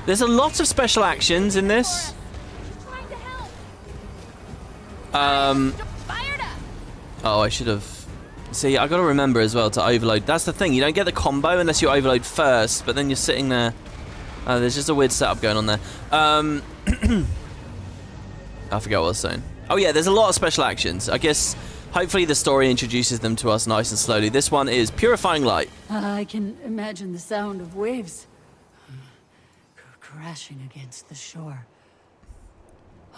There's a lot of special actions in this. Oh, I should have. See, I gotta remember as well to overload. That's the thing. You don't get the combo unless you overload first, but then you're sitting there. There's just a weird setup going on there. I forget what I was saying. Oh yeah, there's a lot of special actions. I guess hopefully the story introduces them to us nice and slowly. This one is Purifying Light. I can imagine the sound of waves crashing against the shore.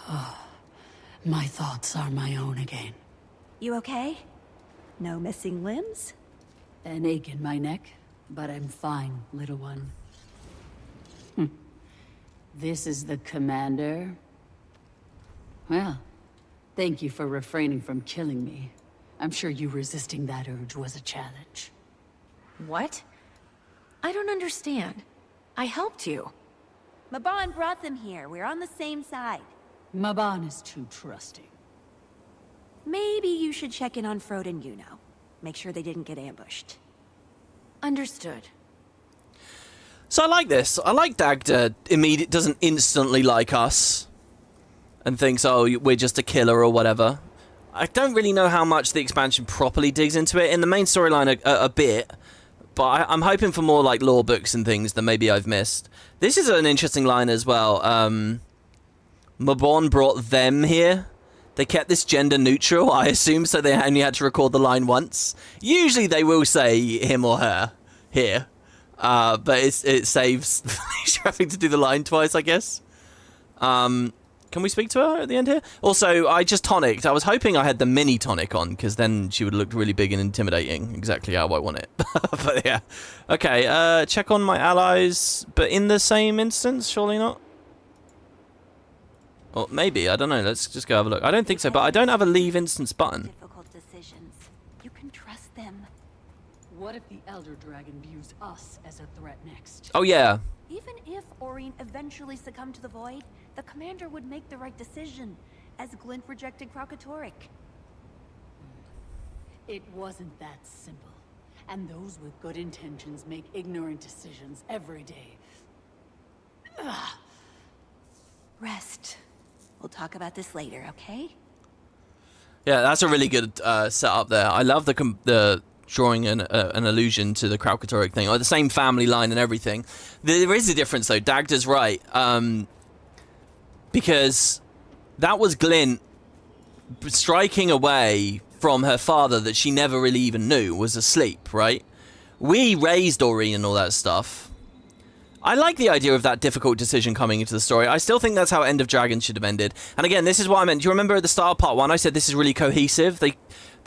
Oh, my thoughts are my own again. You okay? No missing limbs? An ache in my neck, but I'm fine, little one. This is the commander? Well, thank you for refraining from killing me. I'm sure you resisting that urge was a challenge. What? I don't understand. I helped you. Maban brought them here. We're on the same side. Maban is too trusting. Maybe you should check in on Frode and Yuno. Make sure they didn't get ambushed. Understood. So I like this. I like Dagda doesn't instantly like us and thinks, oh, we're just a killer or whatever. I don't really know how much the expansion properly digs into it. In the main storyline a bit, but I'm hoping for more like lore books and things that maybe I've missed. This is an interesting line as well. Mabon brought them here. They kept this gender neutral, I assume, so they only had to record the line once. Usually they will say him or her here, but it saves having to do the line twice, I guess. Can we speak to her at the end here? Also, I just tonicked. I was hoping I had the mini tonic on, because then she would have looked really big and intimidating, exactly how I want it. But yeah. Okay, check on my allies, but in the same instance, surely not? Or maybe, I don't know. Let's just go have a look. I don't think so, but I don't have a leave instance button. Difficult decisions. You can trust them. What if the Elder Dragon views us as a threat next? Oh, yeah. Even if Aurene eventually succumbed to the Void, the commander would make the right decision, as Glint rejected Kraukatoric. It wasn't that simple. And those with good intentions make ignorant decisions every day. Ugh. Rest. We'll talk about this later, okay? Yeah, that's a really good setup there. I love the drawing an allusion to the Kraukatoric thing, or the same family line and everything. There is a difference, though. Dagda's right. Because that was Glint striking away from her father that she never really even knew was asleep, right? We raised Aurene and all that stuff. I like the idea of that difficult decision coming into the story. I still think that's how End of Dragons should have ended. And again, this is what I meant. Do you remember at the start of part 1, I said this is really cohesive? They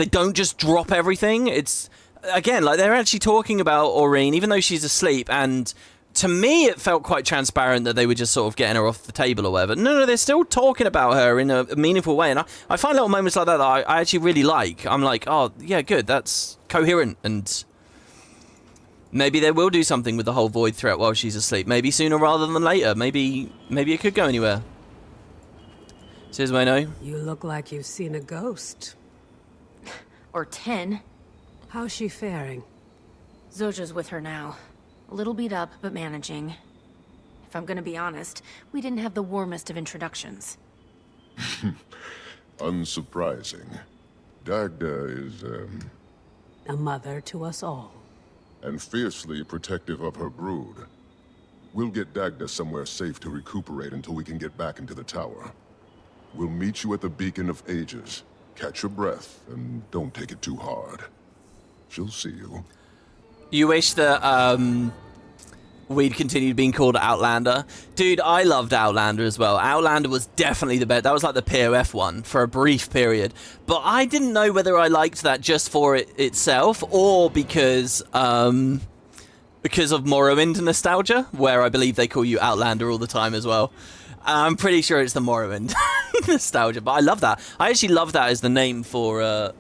don't just drop everything. It's, again, like they're actually talking about Aurene, even though she's asleep. And to me, it felt quite transparent that they were just sort of getting her off the table or whatever. No, they're still talking about her in a meaningful way. And I find little moments like that I actually really like. I'm like, oh, yeah, good. That's coherent. And maybe they will do something with the whole Void threat while she's asleep. Maybe sooner rather than later. Maybe it could go anywhere. Says Wayno. You look like you've seen a ghost. Or 10. How's she faring? Zoja's with her now. A little beat up, but managing. If I'm gonna be honest, we didn't have the warmest of introductions. Unsurprising. Dagda is, A mother to us all. and fiercely protective of her brood. We'll get Dagda somewhere safe to recuperate until we can get back into the tower. We'll meet you at the Beacon of Ages. Catch your breath, and don't take it too hard. She'll see you. You wish that we'd continued being called Outlander. Dude, I loved Outlander as well. Outlander was definitely the best. That was like the POF one for a brief period. But I didn't know whether I liked that just for it itself or because of Morrowind nostalgia, where I believe they call you Outlander all the time as well. I'm pretty sure it's the Morrowind nostalgia, but I love that. I actually love that as the name for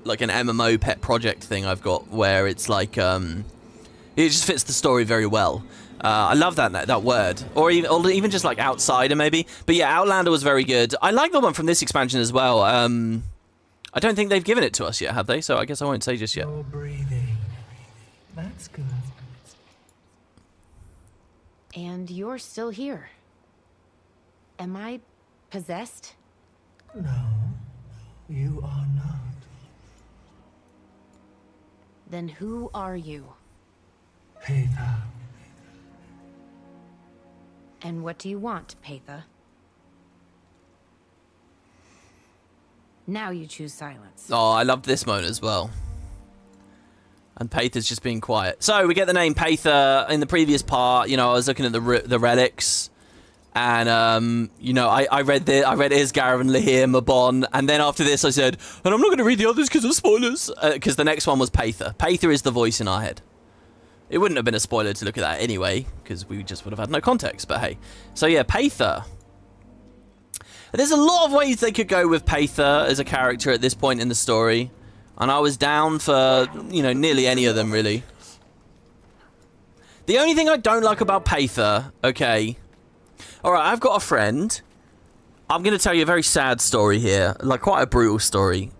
like an MMO pet project thing I've got, where it's like it just fits the story very well. I love that word, or even just like outsider maybe. But yeah, Outlander was very good. I like the one from this expansion as well. I don't think they've given it to us yet, have they? So I guess I won't say just yet. No breathing. That's good. And you're still here. Am I possessed? No, you are not. Then who are you? Peter. And what do you want, Patha? Now you choose silence. Oh, I loved this moment as well. And Patha's just being quiet. So we get the name Patha in the previous part. You know, I was looking at the relics, and you know, I read Isgarav and Lahir, Mabon, and then after this I said, and I'm not going to read the others because of spoilers, because the next one was Patha. Patha is the voice in our head. It wouldn't have been a spoiler to look at that anyway, because we just would have had no context. But hey, so yeah, Patha. There's a lot of ways they could go with Patha as a character at this point in the story. And I was down for, you know, nearly any of them, really. The only thing I don't like about Patha, okay. Alright, I've got a friend. I'm going to tell you a very sad story here. Like, quite a brutal story.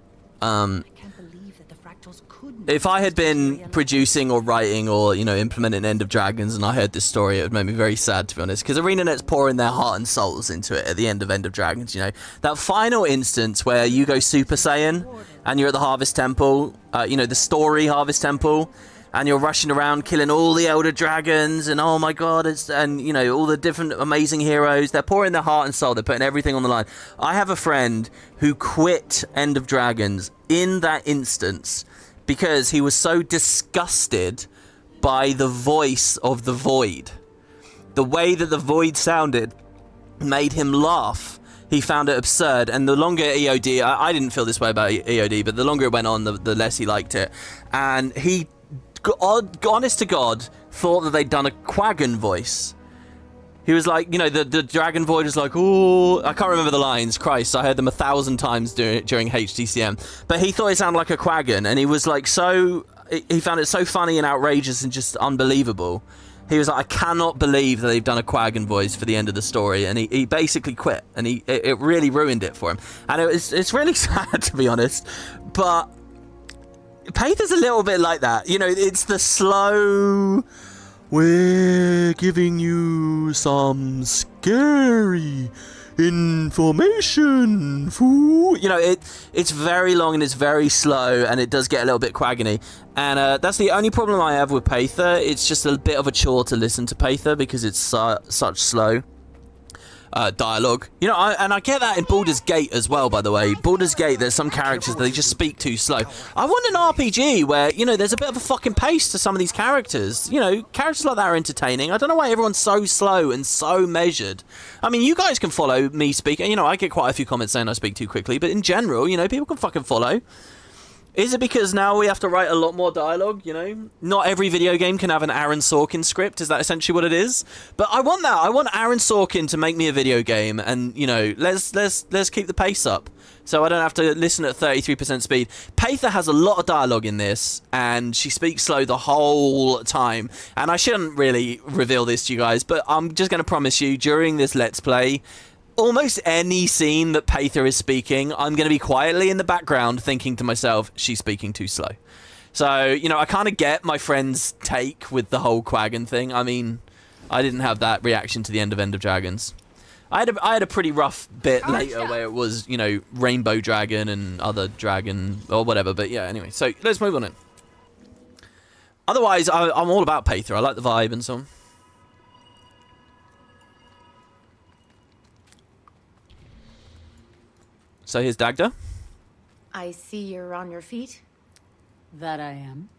I can't believe that the fractals could If I had been producing or writing or, you know, implementing End of Dragons and I heard this story, it would make me very sad, to be honest, because ArenaNet's pouring their heart and souls into it at the end of End of Dragons, you know. That final instance where you go Super Saiyan and you're at the Harvest Temple, you know, the story Harvest Temple, and you're rushing around killing all the Elder Dragons and, oh my god, and, you know, all the different amazing heroes. They're pouring their heart and soul. They're putting everything on the line. I have a friend who quit End of Dragons in that instance because he was so disgusted by the voice of the Void. The way that the Void sounded made him laugh. He found it absurd, and the longer EOD... I didn't feel this way about EOD, but the longer it went on, the less he liked it. And he, honest to God, thought that they'd done a Quaggan voice. He was like, you know, the Dragon Void was like, oh, I can't remember the lines. Christ, I heard them 1,000 times during HTCM. But he thought it sounded like a Quaggan, and he was like he found it so funny and outrageous and just unbelievable. He was like, I cannot believe that they've done a Quaggan voice for the end of the story, and he basically quit, and it really ruined it for him. And it's really sad, to be honest, but Paether's a little bit like that. You know, it's the slow... We're giving you some scary information, fool. You know, it's very long and it's very slow, and it does get a little bit quaggany. And that's the only problem I have with Paether. It's just a bit of a chore to listen to Paether because it's such slow dialogue. You know, and I get that in Baldur's Gate as well, by the way. Baldur's Gate, there's some characters that they just speak too slow. I want an RPG where, you know, there's a bit of a fucking pace to some of these characters. You know, characters like that are entertaining. I don't know why everyone's so slow and so measured. I mean, you guys can follow me speaking. You know, I get quite a few comments saying I speak too quickly, but in general, you know, people can fucking follow. Is it because now we have to write a lot more dialogue, you know? Not every video game can have an Aaron Sorkin script, is that essentially what it is? But I want that. I want Aaron Sorkin to make me a video game, and, you know, let's keep the pace up. So I don't have to listen at 33% speed. Paether has a lot of dialogue in this, and she speaks slow the whole time. And I shouldn't really reveal this to you guys, but I'm just going to promise you, during this Let's Play, almost any scene that Paether is speaking, I'm going to be quietly in the background thinking to myself, she's speaking too slow. So, you know, I kind of get my friend's take with the whole Quaggan thing. I mean, I didn't have that reaction to the end of Dragons. I had a pretty rough bit later where it was, you know, Rainbow Dragon and other dragon or whatever. But yeah, anyway, so let's move on in. Otherwise, I'm all about Paether. I like the vibe and so on. So here's Dagda. I see you're on your feet. That I am.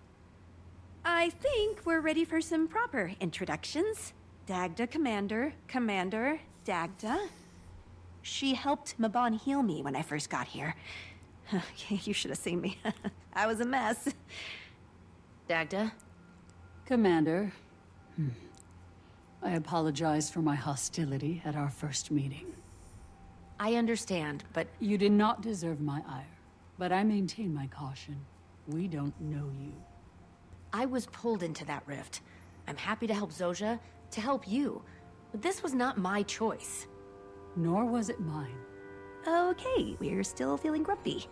I think we're ready for some proper introductions. Dagda, Commander, Dagda. She helped Mabon heal me when I first got here. You should have seen me. I was a mess. Dagda? Commander. I apologize for my hostility at our first meeting. I understand, but... You did not deserve my ire, but I maintain my caution. We don't know you. I was pulled into that rift. I'm happy to help Zojja, to help you. But this was not my choice. Nor was it mine. Okay, we're still feeling grumpy.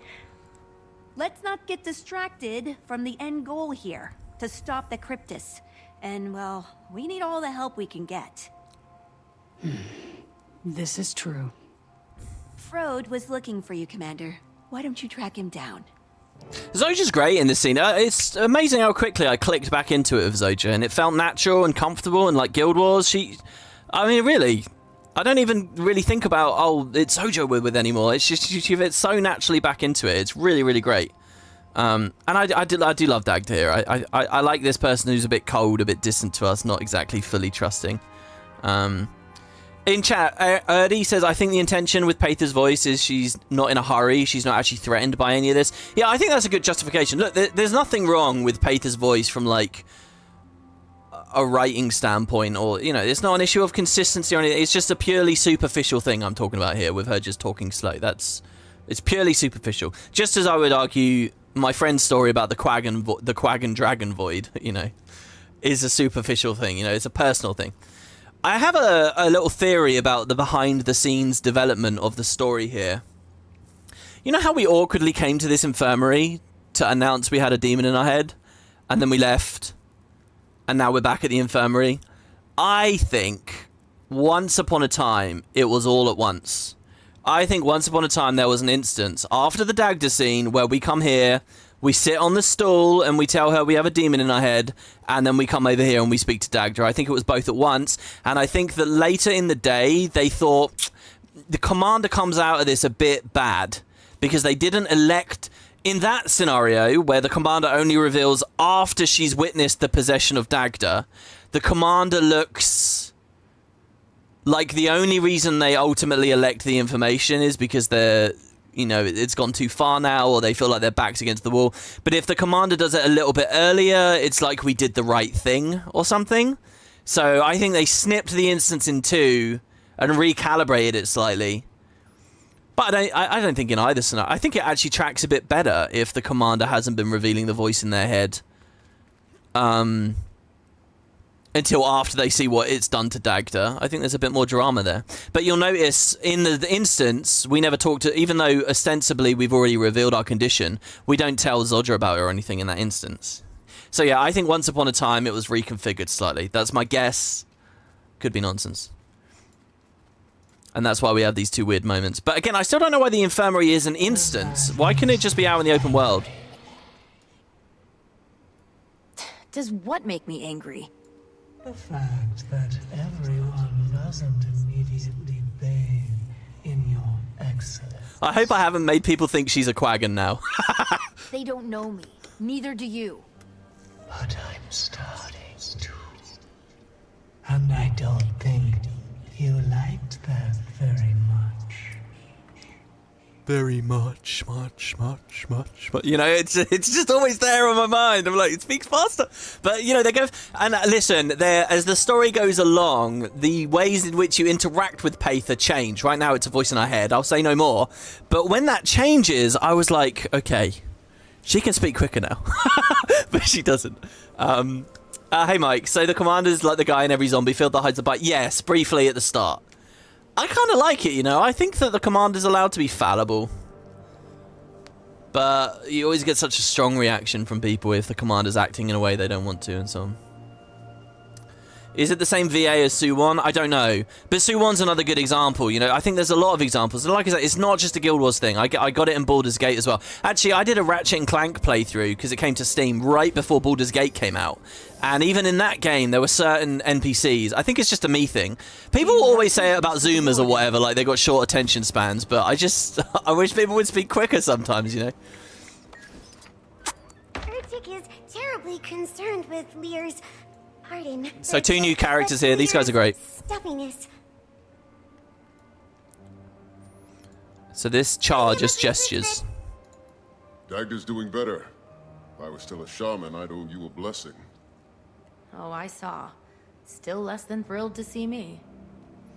Let's not get distracted from the end goal here, to stop the Cryptus. And, well, we need all the help we can get. This is true. Frode was looking for you, Commander. Why don't you track him down? Zojja's great in this scene. It's amazing how quickly I clicked back into it with Zojja, and it felt natural and comfortable, and like Guild Wars, I mean, really, I don't even really think about, oh, it's Zojja we're with anymore. It's just, she fits so naturally back into it. It's really, really great. And I do love Dagda here. I like this person who's a bit cold, a bit distant to us, not exactly fully trusting. In chat, Erdi says, I think the intention with Paether's voice is she's not in a hurry. She's not actually threatened by any of this. Yeah, I think that's a good justification. Look, there's nothing wrong with Paether's voice from, like, a writing standpoint, or, you know, it's not an issue of consistency or anything. It's just a purely superficial thing I'm talking about here with her just talking slow. It's purely superficial. Just as I would argue my friend's story about the Quaggan Dragon Void, you know, is a superficial thing. You know, it's a personal thing. I have a little theory about the behind-the-scenes development of the story here. You know how we awkwardly came to this infirmary to announce we had a demon in our head, and then we left, and now we're back at the infirmary. I think once upon a time, it was all at once. I think once upon a time there was an instance after the Dagda scene where we come here, we sit on the stool and we tell her we have a demon in our head, and then we come over here and we speak to Dagda. I think it was both at once, and I think that later in the day they thought the commander comes out of this a bit bad because they didn't elect in that scenario where the commander only reveals after she's witnessed the possession of Dagda. The commander looks like the only reason they ultimately elect the information is because they're, you know, it's gone too far now, or they feel like their back's against the wall. But if the commander does it a little bit earlier, it's like we did the right thing or something. So I think they snipped the instance in two and recalibrated it slightly. But I don't think in either scenario. I think it actually tracks a bit better if the commander hasn't been revealing the voice in their head until after they see what it's done to Dagda. I think there's a bit more drama there. But you'll notice in the instance, we never talked to, even though ostensibly we've already revealed our condition, we don't tell Zodra about it or anything in that instance. So yeah, I think once upon a time it was reconfigured slightly. That's my guess. Could be nonsense. And that's why we have these two weird moments. But again, I still don't know why the infirmary is an instance. Why can't it just be out in the open world? Does what make me angry? The fact that everyone doesn't immediately bathe in your excellence. I hope I haven't made people think she's a quaggan now. They don't know me. Neither do you. But I'm starting to. And I don't think you liked that very much. Very much. But you know, it's just always there on my mind. I'm like, it speaks faster. But you know, they go and listen. There, as the story goes along, the ways in which you interact with Paitha change. Right now, it's a voice in our head. I'll say no more. But when that changes, I was like, okay, she can speak quicker now, but she doesn't. Hey, Mike. So the commander's like the guy in every zombie field that hides the bite. Yes, briefly at the start. I kind of like it, you know. I think that the commander's allowed to be fallible. But you always get such a strong reaction from people if the commander's acting in a way they don't want to and so on. Is it the same VA as Suwon? I don't know. But Suwon's another good example, you know. I think there's a lot of examples. And like I said, it's not just a Guild Wars thing. I got it in Baldur's Gate as well. Actually, I did a Ratchet & Clank playthrough because it came to Steam right before Baldur's Gate came out. And even in that game, there were certain NPCs. I think it's just a me thing. People always say it about Zoomers or whatever, like they got short attention spans. But I wish people would speak quicker sometimes, you know. Urtik is terribly concerned with Lear's... Pardon. So 2 new characters here. These guys are great. Stuffiness. So this Char just gestures. Dagda's doing better. If I was still a shaman, I'd owe you a blessing. Oh, I saw. Still less than thrilled to see me.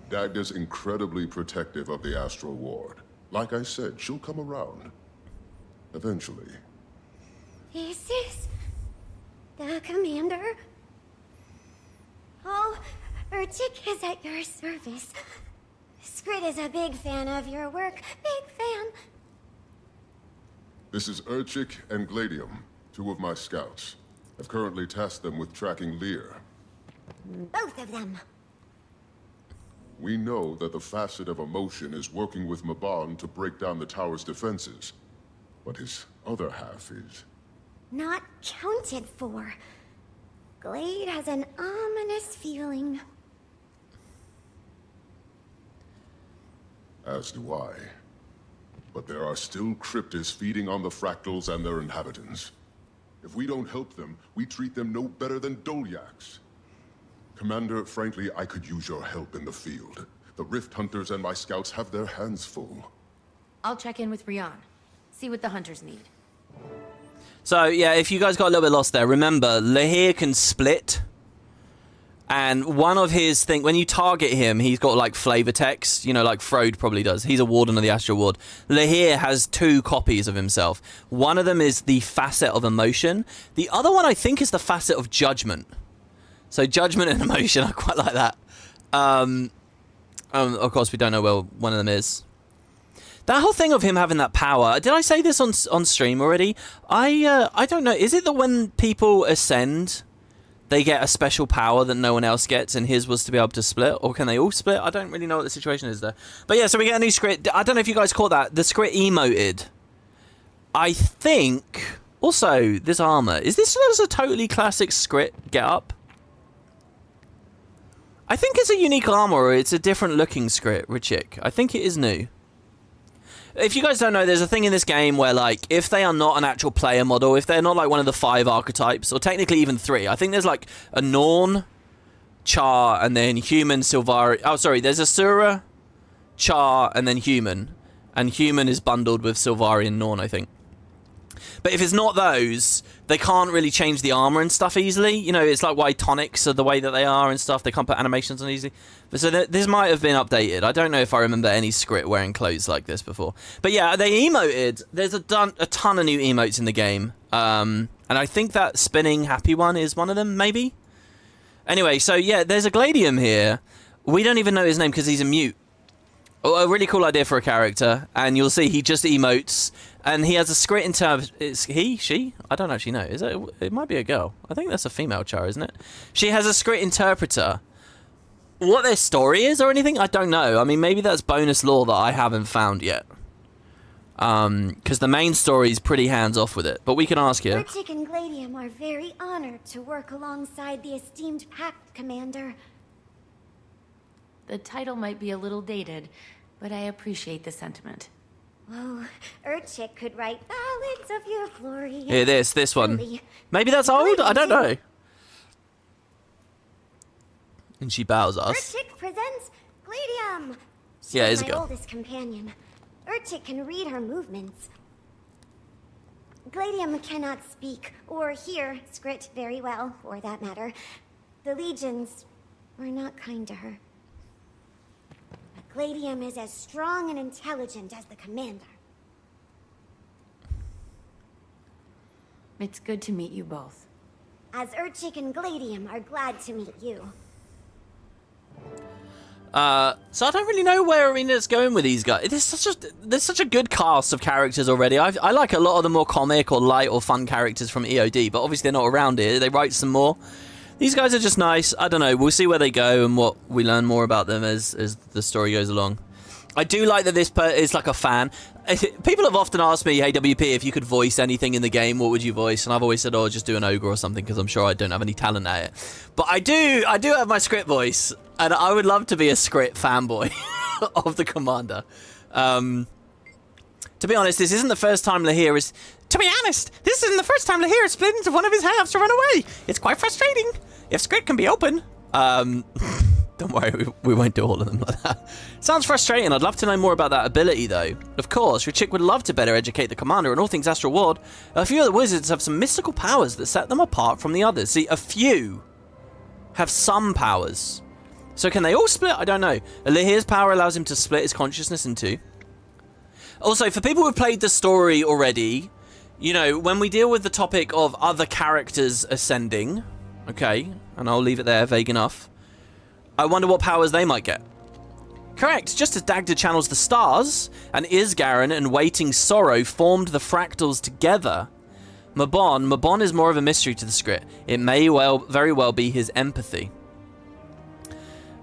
Dagda's incredibly protective of the Astral Ward. Like I said, she'll come around. Eventually. This is... the commander? Oh, Urtik is at your service. Skrit is a big fan of your work. Big fan. This is Urchik and Gladium, 2 of my scouts. I've currently tasked them with tracking Lear. Both of them. We know that the facet of emotion is working with Maban to break down the tower's defenses. But his other half is... not counted for. Glade has an ominous feeling. As do I. But there are still cryptids feeding on the fractals and their inhabitants. If we don't help them, we treat them no better than Dolyaks. Commander, frankly, I could use your help in the field. The Rift Hunters and my scouts have their hands full. I'll check in with Rian. See what the hunters need. So, yeah, if you guys got a little bit lost there, remember, Lahir can split. And one of his things, when you target him, he's got, like, flavor text. You know, like Frode probably does. He's a warden of the Astral Ward. Lahir has 2 copies of himself. One of them is the facet of emotion. The other one, I think, is the facet of judgment. So, judgment and emotion, I quite like that. Of course, we don't know where one of them is. That whole thing of him having that power, did I say this on stream already? I don't know. Is it that when people ascend, they get a special power that no one else gets, and his was to be able to split? Or can they all split? I don't really know what the situation is there. But yeah, so we get a new script. I don't know if you guys caught that. The script emoted. I think... Also, this armor. Is this just a totally classic script get-up? I think it's a unique armor, or it's a different looking script, Richik. I think it is new. If you guys don't know, there's a thing in this game where, like, if they are not an actual player model, if they're not, like, one of the 5 archetypes, or technically even 3, I think there's, like, a Norn, Char, and then Human, Sylvari... Oh, sorry, there's Asura, Char, and then Human. And Human is bundled with Sylvari and Norn, I think. But if it's not those, they can't really change the armor and stuff easily. You know, it's like why tonics are the way that they are and stuff. They can't put animations on easily. But so this might have been updated. I don't know if I remember any script wearing clothes like this before. But yeah, they emoted. There's a ton of new emotes in the game. And I think that spinning happy one is one of them, maybe? Anyway, so yeah, there's a Gladium here. We don't even know his name because he's a mute. A really cool idea for a character. And you'll see he just emotes. And he has a script in terms... Is he? She? I don't actually know. Is it? It might be a girl. I think that's a female Char, isn't it? She has a script interpreter. What their story is or anything, I don't know. I mean, maybe that's bonus lore that I haven't found yet. Because the main story is pretty hands-off with it. But we can ask here. Urchik and Gladium are very honored to work alongside the esteemed Pact Commander. The title might be a little dated, but I appreciate the sentiment. Oh, Urchik could write ballads of your glory. Here, this one. Maybe that's old? I don't know. And she bows us. Urchik presents Gladium. Yeah, She's it's a my girl. oldest companion. Urchik can read her movements. Gladium cannot speak or hear Skrit very well, for that matter. The legions were not kind to her. Gladium is as strong and intelligent as the commander. It's good to meet you both. As Urchik and Gladium are glad to meet you. So I don't really know where Arena's going with these guys. There's such a good cast of characters already. I like a lot of the more comic or light or fun characters from EOD, but obviously they're not around here. They write some more. These guys are just nice. I don't know. We'll see where they go and what we learn more about them as the story goes along. I do like that this is like a fan. People have often asked me, hey, WP, if you could voice anything in the game, what would you voice? And I've always said, oh, just do an ogre or something, because I'm sure I don't have any talent at it. But I do have my script voice, and I would love to be a script fanboy of the commander. To be honest, this isn't the first time Lahir is... To be honest, this isn't the first time Lahir has split into one of his halves to run away. It's quite frustrating. If script can be open... Don't worry, we won't do all of them like that. Sounds frustrating. I'd love to know more about that ability, though. Of course, Richik would love to better educate the commander on all things Astral Ward. A few of the wizards have some mystical powers that set them apart from the others. See, a few have some powers. So can they all split? I don't know. Lahir's power allows him to split his consciousness in two. Also, for people who've played the story already, you know, when we deal with the topic of other characters ascending, okay, and I'll leave it there, vague enough, I wonder what powers they might get. Correct, just as Dagda channels the stars, and Isgarin and Waiting Sorrow formed the fractals together. Mabon is more of a mystery to the script. It may very well be his empathy.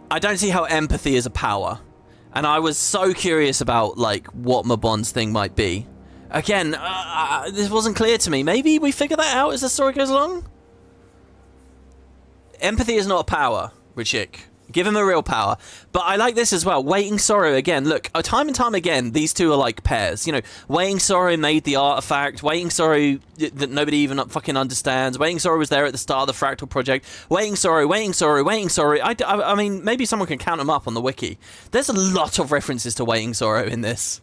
I don't see how empathy is a power. And I was so curious about, like, what Mabon's thing might be. Again, this wasn't clear to me. Maybe we figure that out as the story goes along? Empathy is not a power, Richik. Give him a real power. But I like this as well. Waiting Sorrow, again, look, time and time again, these two are like pairs. You know, Waiting Sorrow made the artifact. Waiting Sorrow that nobody even fucking understands. Waiting Sorrow was there at the start of the Fractal project. Waiting Sorrow, Waiting Sorrow, Waiting Sorrow. I mean, maybe someone can count them up on the wiki. There's a lot of references to Waiting Sorrow in this.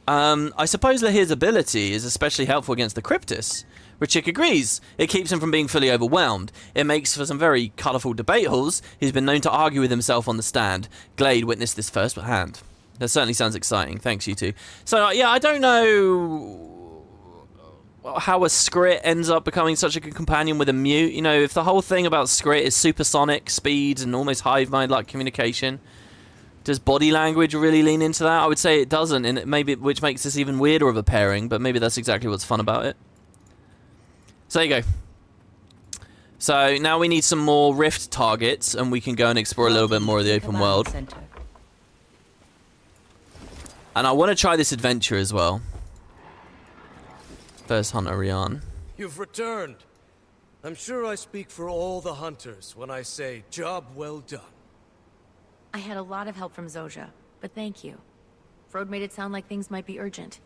I suppose Lahir's ability is especially helpful against the Cryptus. Richik agrees. It keeps him from being fully overwhelmed. It makes for some very colourful debate halls. He's been known to argue with himself on the stand. Glade witnessed this firsthand. That certainly sounds exciting. Thanks, you two. So, yeah, I don't know how a Skrit ends up becoming such a good companion with a mute. You know, if the whole thing about Skrit is supersonic speed and almost hive mind-like communication, Does body language really lean into that? I would say it doesn't, and which makes this even weirder of a pairing, but maybe that's exactly what's fun about it. So there you go. So now we need some more rift targets, and we can go and explore a little bit more of the open world. And I want to try this adventure as well. First hunter, Rian. You've returned. I'm sure I speak for all the hunters when I say job well done. I had a lot of help from Zojja, but thank you. Frode made it sound like things might be urgent.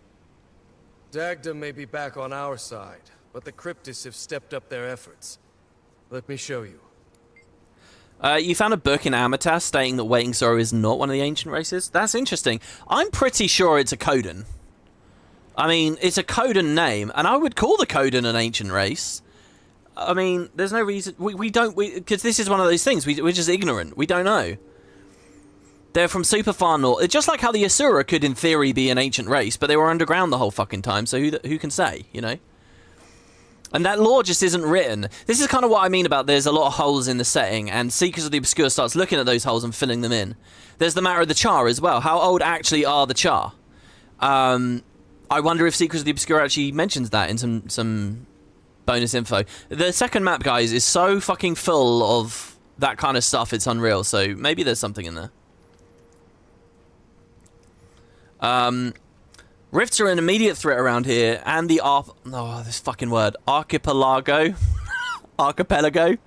Dagda may be back on our side, but the Cryptists have stepped up their efforts. Let me show you. You found a book in Amatas stating that Waiting Sorrow is not one of the ancient races? That's interesting. I'm pretty sure it's a Coden. I mean, it's a Coden name, and I would call the Coden an ancient race. I mean, there's no reason... Because this is one of those things. We're just ignorant. We don't know. They're from super far north. Just like how the Asura could, in theory, be an ancient race, but they were underground the whole fucking time, so who can say, you know? And that lore just isn't written. This is kind of what I mean about there's a lot of holes in the setting, and Seekers of the Obscure starts looking at those holes and filling them in. There's the matter of the Char as well. How old actually are the Char? I wonder if Seekers of the Obscure actually mentions that in some bonus info. The second map, guys, is so fucking full of that kind of stuff, it's unreal, so maybe there's something in there. Rifts are an immediate threat around here, and the this fucking word, archipelago. Archipelago.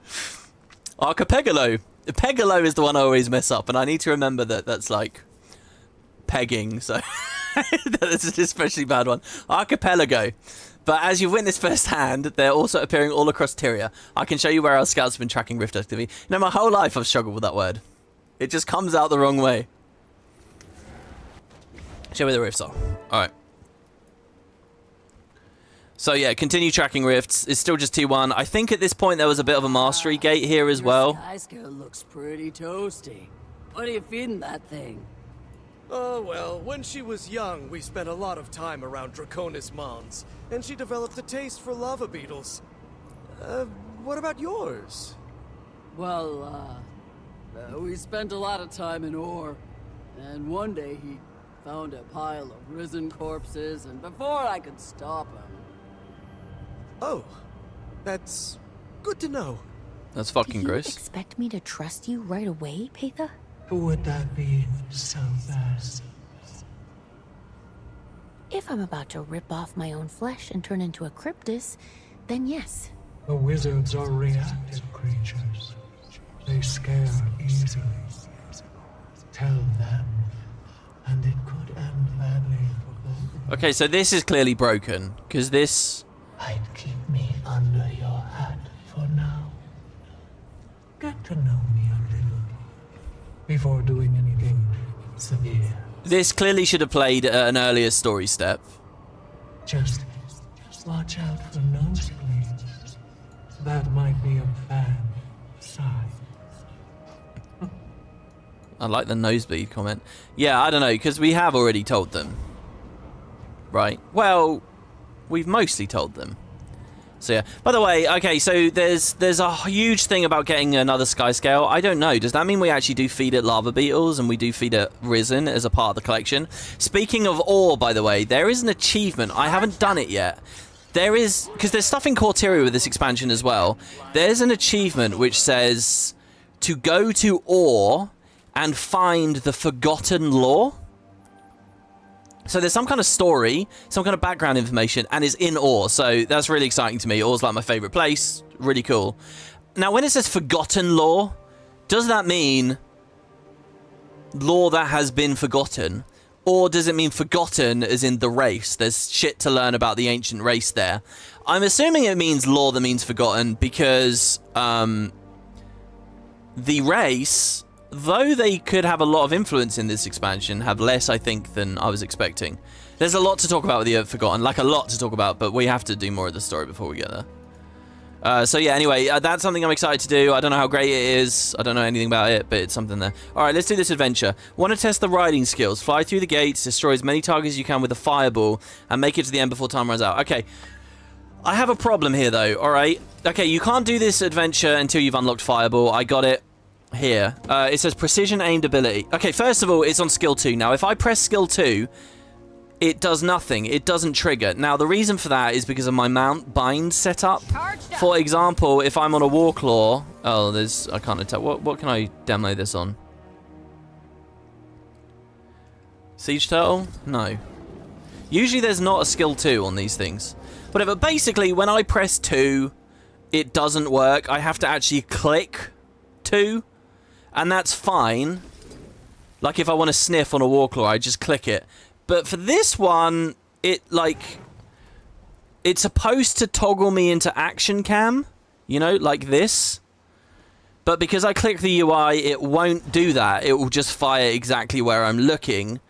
Pegalo is the one I always mess up, and I need to remember that that's like pegging, so that's an especially bad one. Archipelago. But as you've witnessed firsthand, they're also appearing all across Tyria. I can show you where our scouts have been tracking rift activity. You know, my whole life I've struggled with that word. It just comes out the wrong way. Show where the rifts are. Alright. So yeah, continue tracking rifts. It's still just T1. I think at this point there was a bit of a mastery gate here as well. Skyscale looks pretty toasty. What are you feeding that thing? Oh, well, when she was young, we spent a lot of time around Draconis Mons, and she developed a taste for lava beetles. What about yours? Well, we spent a lot of time in ore, and one day he found a pile of risen corpses, and before I could stop him... Oh, that's good to know. That's fucking gross. Do you expect me to trust you right away, Paitha? Would that be so bad? If I'm about to rip off my own flesh and turn into a cryptis, then yes. The wizards are reactive creatures. They scare easily. Tell them, and it could end badly for both. Okay, so this is clearly broken, because this... I'd keep me under your hat for now. Get to know me a little before doing anything severe. This clearly should have played at an earlier story step. Just watch out for nosebleeds. That might be a bad sign. I like the nosebleed comment. Yeah, I don't know, because we have already told them. Right? Well, we've mostly told them. So yeah. By the way, okay, so there's a huge thing about getting another Skyscale. I don't know. Does that mean we actually do feed it lava beetles and we do feed it Risen as a part of the collection? Speaking of ore, by the way, there is an achievement. I haven't done it yet. There is, because there's stuff in Corteria with this expansion as well. There's an achievement which says to go to ore and find the forgotten lore. So there's some kind of story, some kind of background information, and is in ore. So that's really exciting to me. Ore's like my favorite place. Really cool. Now, when it says forgotten lore, does that mean lore that has been forgotten? Or does it mean forgotten as in the race? There's shit to learn about the ancient race there. I'm assuming it means lore that means forgotten because the race... though they could have a lot of influence in this expansion, have less, I think, than I was expecting. There's a lot to talk about with the Forgotten, like a lot to talk about, but we have to do more of the story before we get there. So yeah, anyway, that's something I'm excited to do. I don't know how great it is. I don't know anything about it, but it's something there. Alright, let's do this adventure. Want to test the riding skills. Fly through the gates, destroy as many targets as you can with a fireball, and make it to the end before time runs out. Okay. I have a problem here, though, alright? Okay, you can't do this adventure until you've unlocked fireball. I got it. here. It says precision aimed ability. Okay, first of all, it's on skill 2. Now, if I press skill 2, it does nothing. It doesn't trigger. Now, the reason for that is because of my mount bind setup. For example, if I'm on a Warclaw... Oh, there's... I can't tell. What can I demo this on? Siege Turtle? No. Usually there's not a skill 2 on these things. Whatever. Basically, when I press 2, it doesn't work. I have to actually click 2. And that's fine. Like, if I want to sniff on a Warclaw, I just click it. But for this one, it's supposed to toggle me into action cam, you know, like this. But because I click the UI, it won't do that. It will just fire exactly where I'm looking.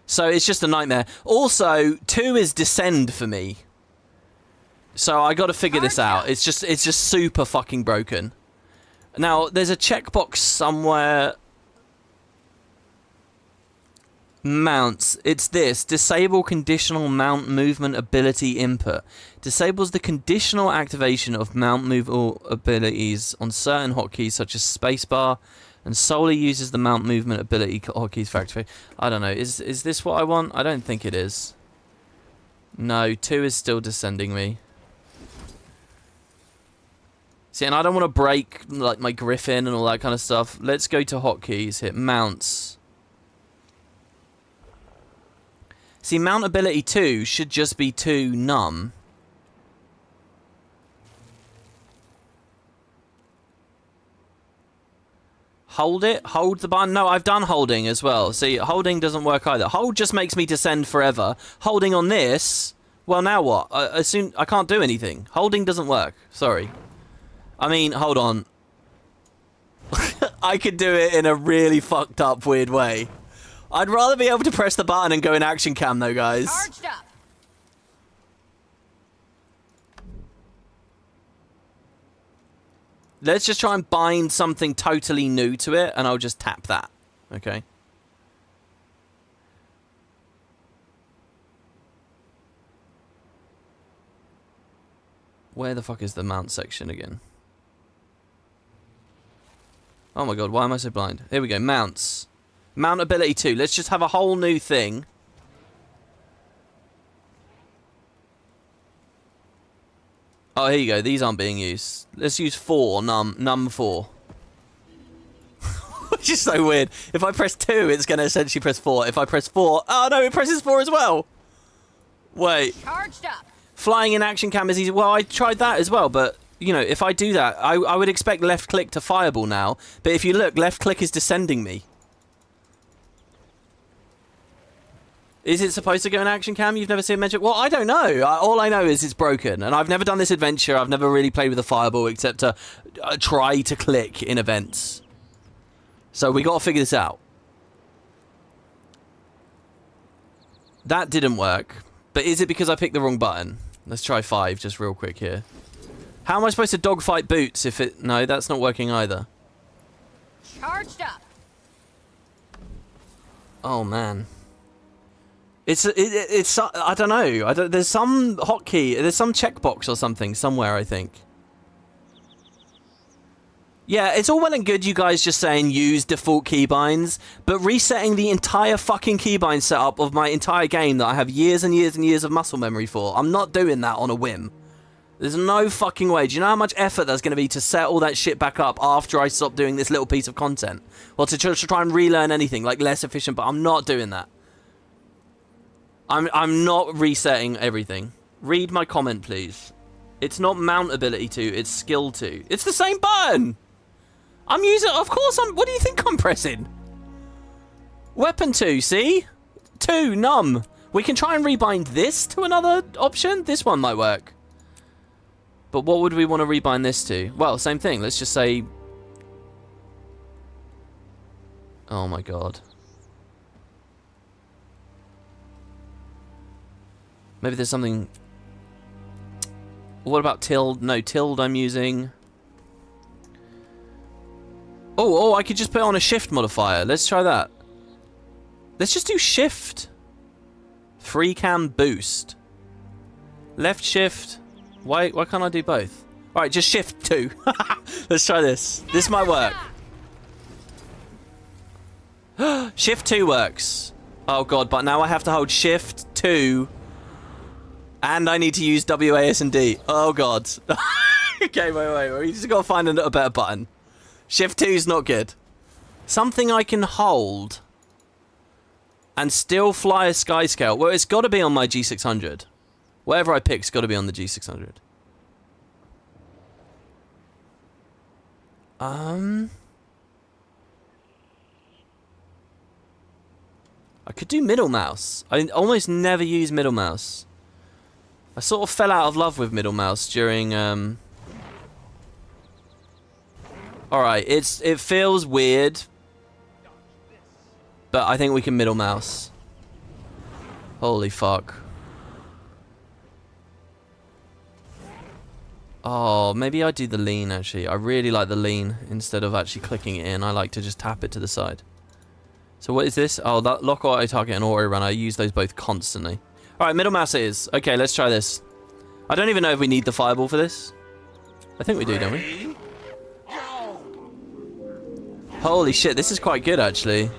So it's just a nightmare. Also, 2 is descend for me. So I got to figure this out. It's just super fucking broken. Now, there's a checkbox somewhere... Mounts. It's this. Disable conditional mount movement ability input. Disables the conditional activation of mount movable abilities on certain hotkeys such as spacebar and solely uses the mount movement ability hotkeys for activate. I don't know. Is this what I want? I don't think it is. No, 2 is still descending me. See, and I don't want to break like my griffin and all that kind of stuff. Let's go to hotkeys. Hit mounts. See, mount ability 2 should just be 2 num. Hold it? Hold the button? No, I've done holding as well. See, holding doesn't work either. Hold just makes me descend forever. Holding on this, well, now what? I can't do anything. Holding doesn't work. Sorry. I mean, hold on. I could do it in a really fucked up, weird way. I'd rather be able to press the button and go in action cam, though, guys. Charged up. Let's just try and bind something totally new to it, and I'll just tap that. Okay. Where the fuck is the mount section again? Oh my god, why am I so blind? Here we go, mounts. Mount ability 2. Let's just have a whole new thing. Oh, here you go. These aren't being used. Let's use 4, num 4. Which is so weird. If I press 2, it's going to essentially press 4. If I press 4... Oh, no, it presses 4 as well. Wait. Charged up. Flying in action cam is easy. Well, I tried that as well, but... You know, if I do that, I would expect left click to fireball now. But if you look, left click is descending me. Is it supposed to go in action cam? You've never seen Magic? Well, I don't know. All I know is it's broken. And I've never done this adventure. I've never really played with a fireball except to try to click in events. So we got to figure this out. That didn't work. But is it because I picked the wrong button? Let's try 5 just real quick here. How am I supposed to dogfight boots if it... No, that's not working either. Charged up. Oh, man. It's I don't know. There's some hotkey, there's some checkbox or something somewhere, I think. Yeah, it's all well and good you guys just saying use default keybinds, but resetting the entire fucking keybind setup of my entire game that I have years and years and years of muscle memory for, I'm not doing that on a whim. There's no fucking way. Do you know how much effort there's going to be to set all that shit back up after I stop doing this little piece of content? Well, to try and relearn anything, like less efficient, but I'm not doing that. I'm not resetting everything. Read my comment, please. It's not mount ability 2, it's skill 2. It's the same button! I'm using... Of course I'm... What do you think I'm pressing? Weapon 2, see? 2, num. We can try and rebind this to another option. This one might work. But what would we want to rebind this to? Well, same thing. Let's just say... Oh my god. Maybe there's something... What about tilde? No, tilde I'm using. Oh, I could just put on a shift modifier. Let's try that. Let's just do shift. Free cam boost. Left shift. Why can't I do both? Alright, just shift 2. Let's try this. This might work. Shift 2 works. Oh god, but now I have to hold Shift 2 and I need to use WASD. Oh god. Okay, wait. We just gotta find a better button. Shift 2 is not good. Something I can hold and still fly a Skyscale. Well, it's got to be on my G600. Whatever I pick's got to be on the G600. I could do middle mouse. I almost never use middle mouse. I sort of fell out of love with middle mouse during Alright, it feels weird. But I think we can middle mouse. Holy fuck. Oh, maybe I do the lean actually. I really like the lean instead of actually clicking it in. I like to just tap it to the side. So what is this? Oh, that lock auto target and auto run. I use those both constantly. Alright, middle mouse it is. Okay, let's try this. I don't even know if we need the fireball for this. I think we do, don't we? Holy shit, this is quite good actually.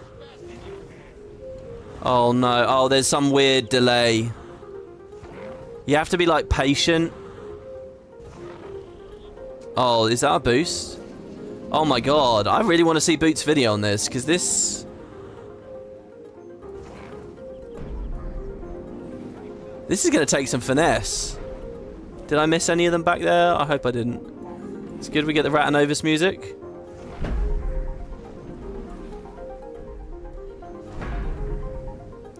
Oh no, oh there's some weird delay. You have to be like patient. Oh, is that a boost? Oh my god, I really want to see Boots' video on this, because this... This is going to take some finesse. Did I miss any of them back there? I hope I didn't. It's good we get the Ratanovus music.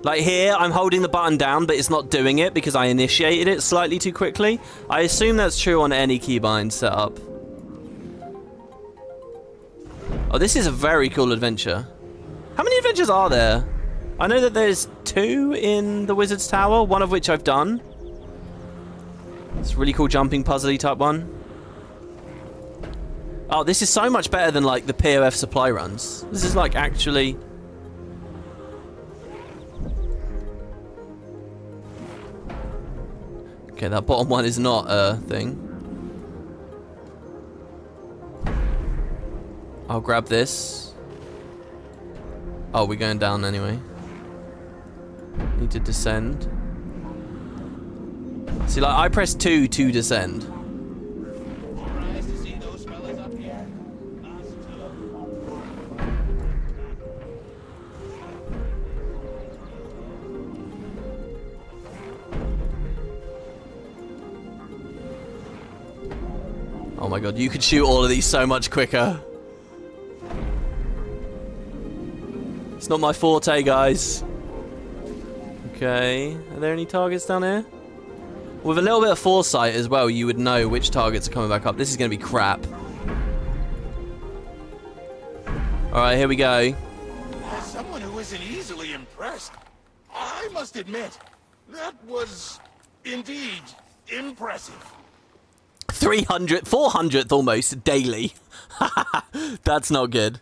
Like here, I'm holding the button down, but it's not doing it because I initiated it slightly too quickly. I assume that's true on any keybind setup. Oh, this is a very cool adventure. How many adventures are there? I know that there's 2 in the Wizard's Tower, one of which I've done. It's a really cool jumping puzzly type one. Oh, this is so much better than like the POF supply runs. This is like actually... Okay, that bottom one is not a thing. I'll grab this. Oh, we're going down anyway. Need to descend. See, like, I pressed 2 to descend. Oh my god, you could shoot all of these so much quicker. It's not my forte, guys. Okay, are there any targets down here? With a little bit of foresight as well, you would know which targets are coming back up. This is going to be crap. Alright, here we go. As someone who isn't easily impressed, I must admit, that was indeed impressive. 400th almost daily. That's not good.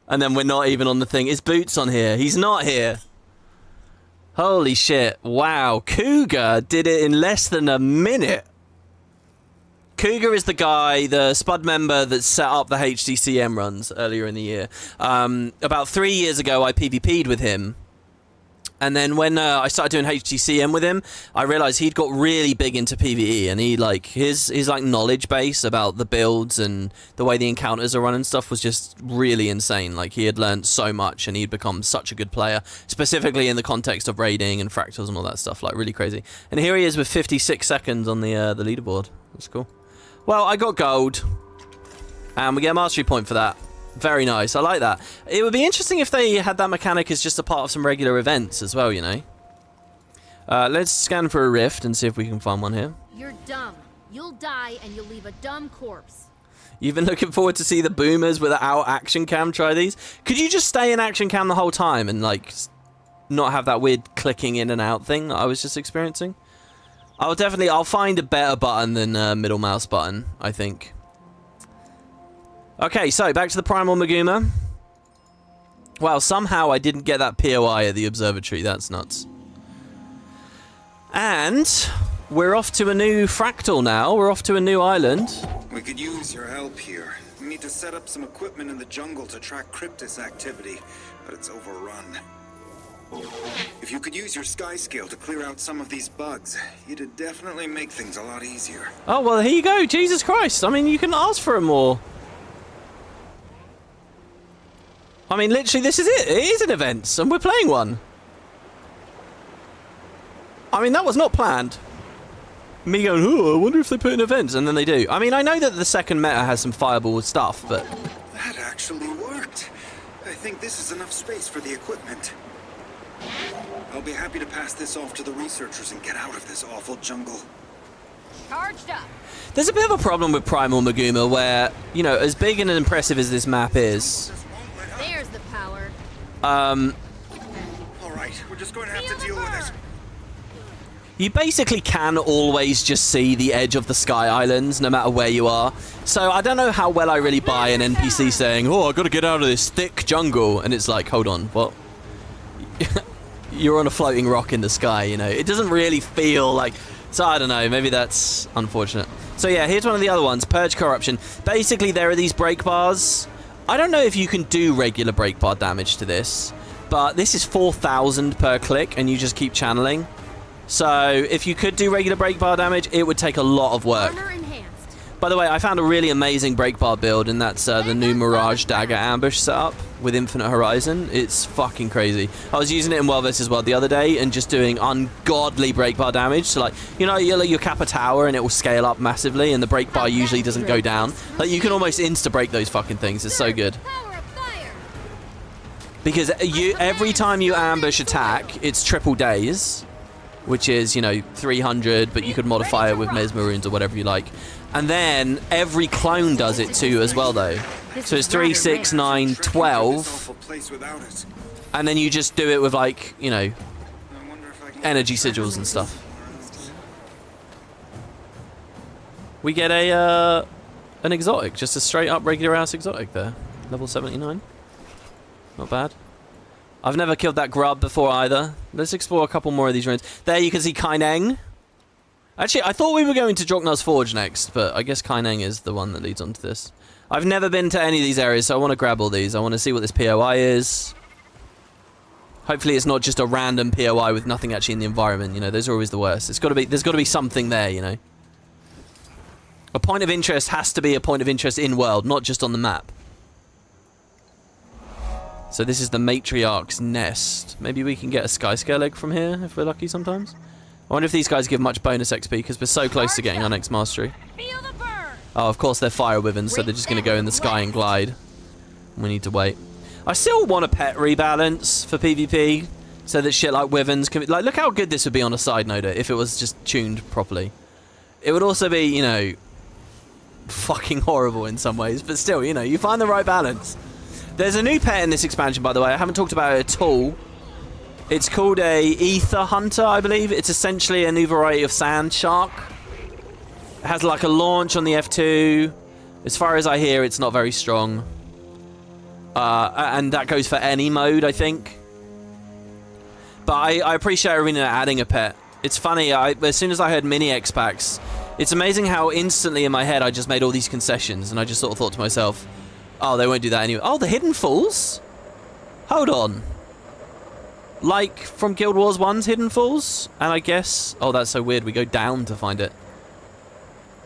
And then we're not even on the thing. Is Boots on here? He's not here. Holy shit. Wow. Cougar did it in less than a minute. Cougar is the guy, the Spud member that set up the HDCM runs earlier in the year. About 3 years ago, I PvP'd with him. And then when I started doing HDCM with him, I realized he'd got really big into PvE, and he like his like knowledge base about the builds and the way the encounters are run and stuff was just really insane. Like he had learned so much, and he'd become such a good player, specifically in the context of raiding and fractals and all that stuff. Like really crazy. And here he is with 56 seconds on the leaderboard. That's cool. Well, I got gold, and we get a mastery point for that. Very nice. I like that. It would be interesting if they had that mechanic as just a part of some regular events as well, you know. Let's scan for a rift and see if we can find one here. You're dumb. You'll die and you'll leave a dumb corpse. You've been looking forward to see the boomers without action cam try these? Could you just stay in action cam the whole time and like not have that weird clicking in and out thing that I was just experiencing? I'll find a better button than middle mouse button, I think. Okay, so back to the Primal Maguma. Wow, somehow I didn't get that POI at the Observatory. That's nuts. And we're off to a new fractal now. We're off to a new island. We could use your help here. We need to set up some equipment in the jungle to track Cryptis activity, but it's overrun. If you could use your Skyscale to clear out some of these bugs, it'd definitely make things a lot easier. Oh, well, here you go. Jesus Christ. I mean, you can ask for it more. I mean, literally, this is it. It is an event, and we're playing one. I mean, that was not planned. Me going, oh, I wonder if they put in events, and then they do. I mean, I know that the second meta has some fireball stuff, but... That actually worked. I think this is enough space for the equipment. I'll be happy to pass this off to the researchers and get out of this awful jungle. Charged up. There's a bit of a problem with Primal Maguma where, you know, as big and impressive as this map is... There's the power. All right, we're just going to have to deal with it. You basically can always just see the edge of the Sky Islands, no matter where you are. So I don't know how well I really buy an NPC saying, oh, I've got to get out of this thick jungle. And it's like, hold on, what? You're on a floating rock in the sky, you know. It doesn't really feel like... So I don't know, maybe that's unfortunate. So yeah, here's one of the other ones, Purge Corruption. Basically, there are these break bars. I don't know if you can do regular break bar damage to this, but this is 4,000 per click, and you just keep channeling. So if you could do regular break bar damage, it would take a lot of work. By the way, I found a really amazing break bar build, and that's the new Mirage Dagger ambush setup with Infinite Horizon. It's fucking crazy. I was using it in World vs. World the other day and just doing ungodly break bar damage. So like, you know, you cap a tower and it will scale up massively, and the break bar usually doesn't go down. Like, you can almost insta-break those fucking things. It's so good. Because every time you ambush attack, it's triple days, which is, you know, 300, but you could modify it with Mesmer Runes or whatever you like. And then every clone does it too as well, though. So it's 3, 6, 9, 12. And then you just do it with, like, you know, energy sigils and stuff. We get an exotic, just a straight up regular ass exotic there. Level 79. Not bad. I've never killed that grub before either. Let's explore a couple more of these ruins. There you can see Kaineng. Actually, I thought we were going to Joknar's Forge next, but I guess Kaineng is the one that leads on to this. I've never been to any of these areas, so I want to grab all these. I want to see what this POI is. Hopefully it's not just a random POI with nothing actually in the environment. You know, those are always the worst. There's got to be something there, you know. A point of interest has to be a point of interest in world, not just on the map. So this is the Matriarch's Nest. Maybe we can get a Skyscale egg from here if we're lucky sometimes. I wonder if these guys give much bonus XP, because we're so close to getting our next mastery. Oh, of course they're fire wyverns, so they're just going to go in the sky and glide. We need to wait. I still want a pet rebalance for PvP, so that shit like wyverns can be... Like, look how good this would be on a side note if it was just tuned properly. It would also be, you know, fucking horrible in some ways, but still, you know, you find the right balance. There's a new pet in this expansion, by the way. I haven't talked about it at all. It's called a Ether Hunter, I believe. It's essentially a new variety of sand shark. It has like a launch on the F2. As far as I hear, it's not very strong. And that goes for any mode, I think. But I appreciate Arena adding a pet. It's funny, as soon as I heard mini X-Packs, it's amazing how instantly in my head I just made all these concessions, and I just sort of thought to myself, oh, they won't do that anyway. Oh, the Hidden Falls? Hold on. Like from Guild Wars 1's Hidden Falls? And I guess... Oh, that's so weird. We go down to find it.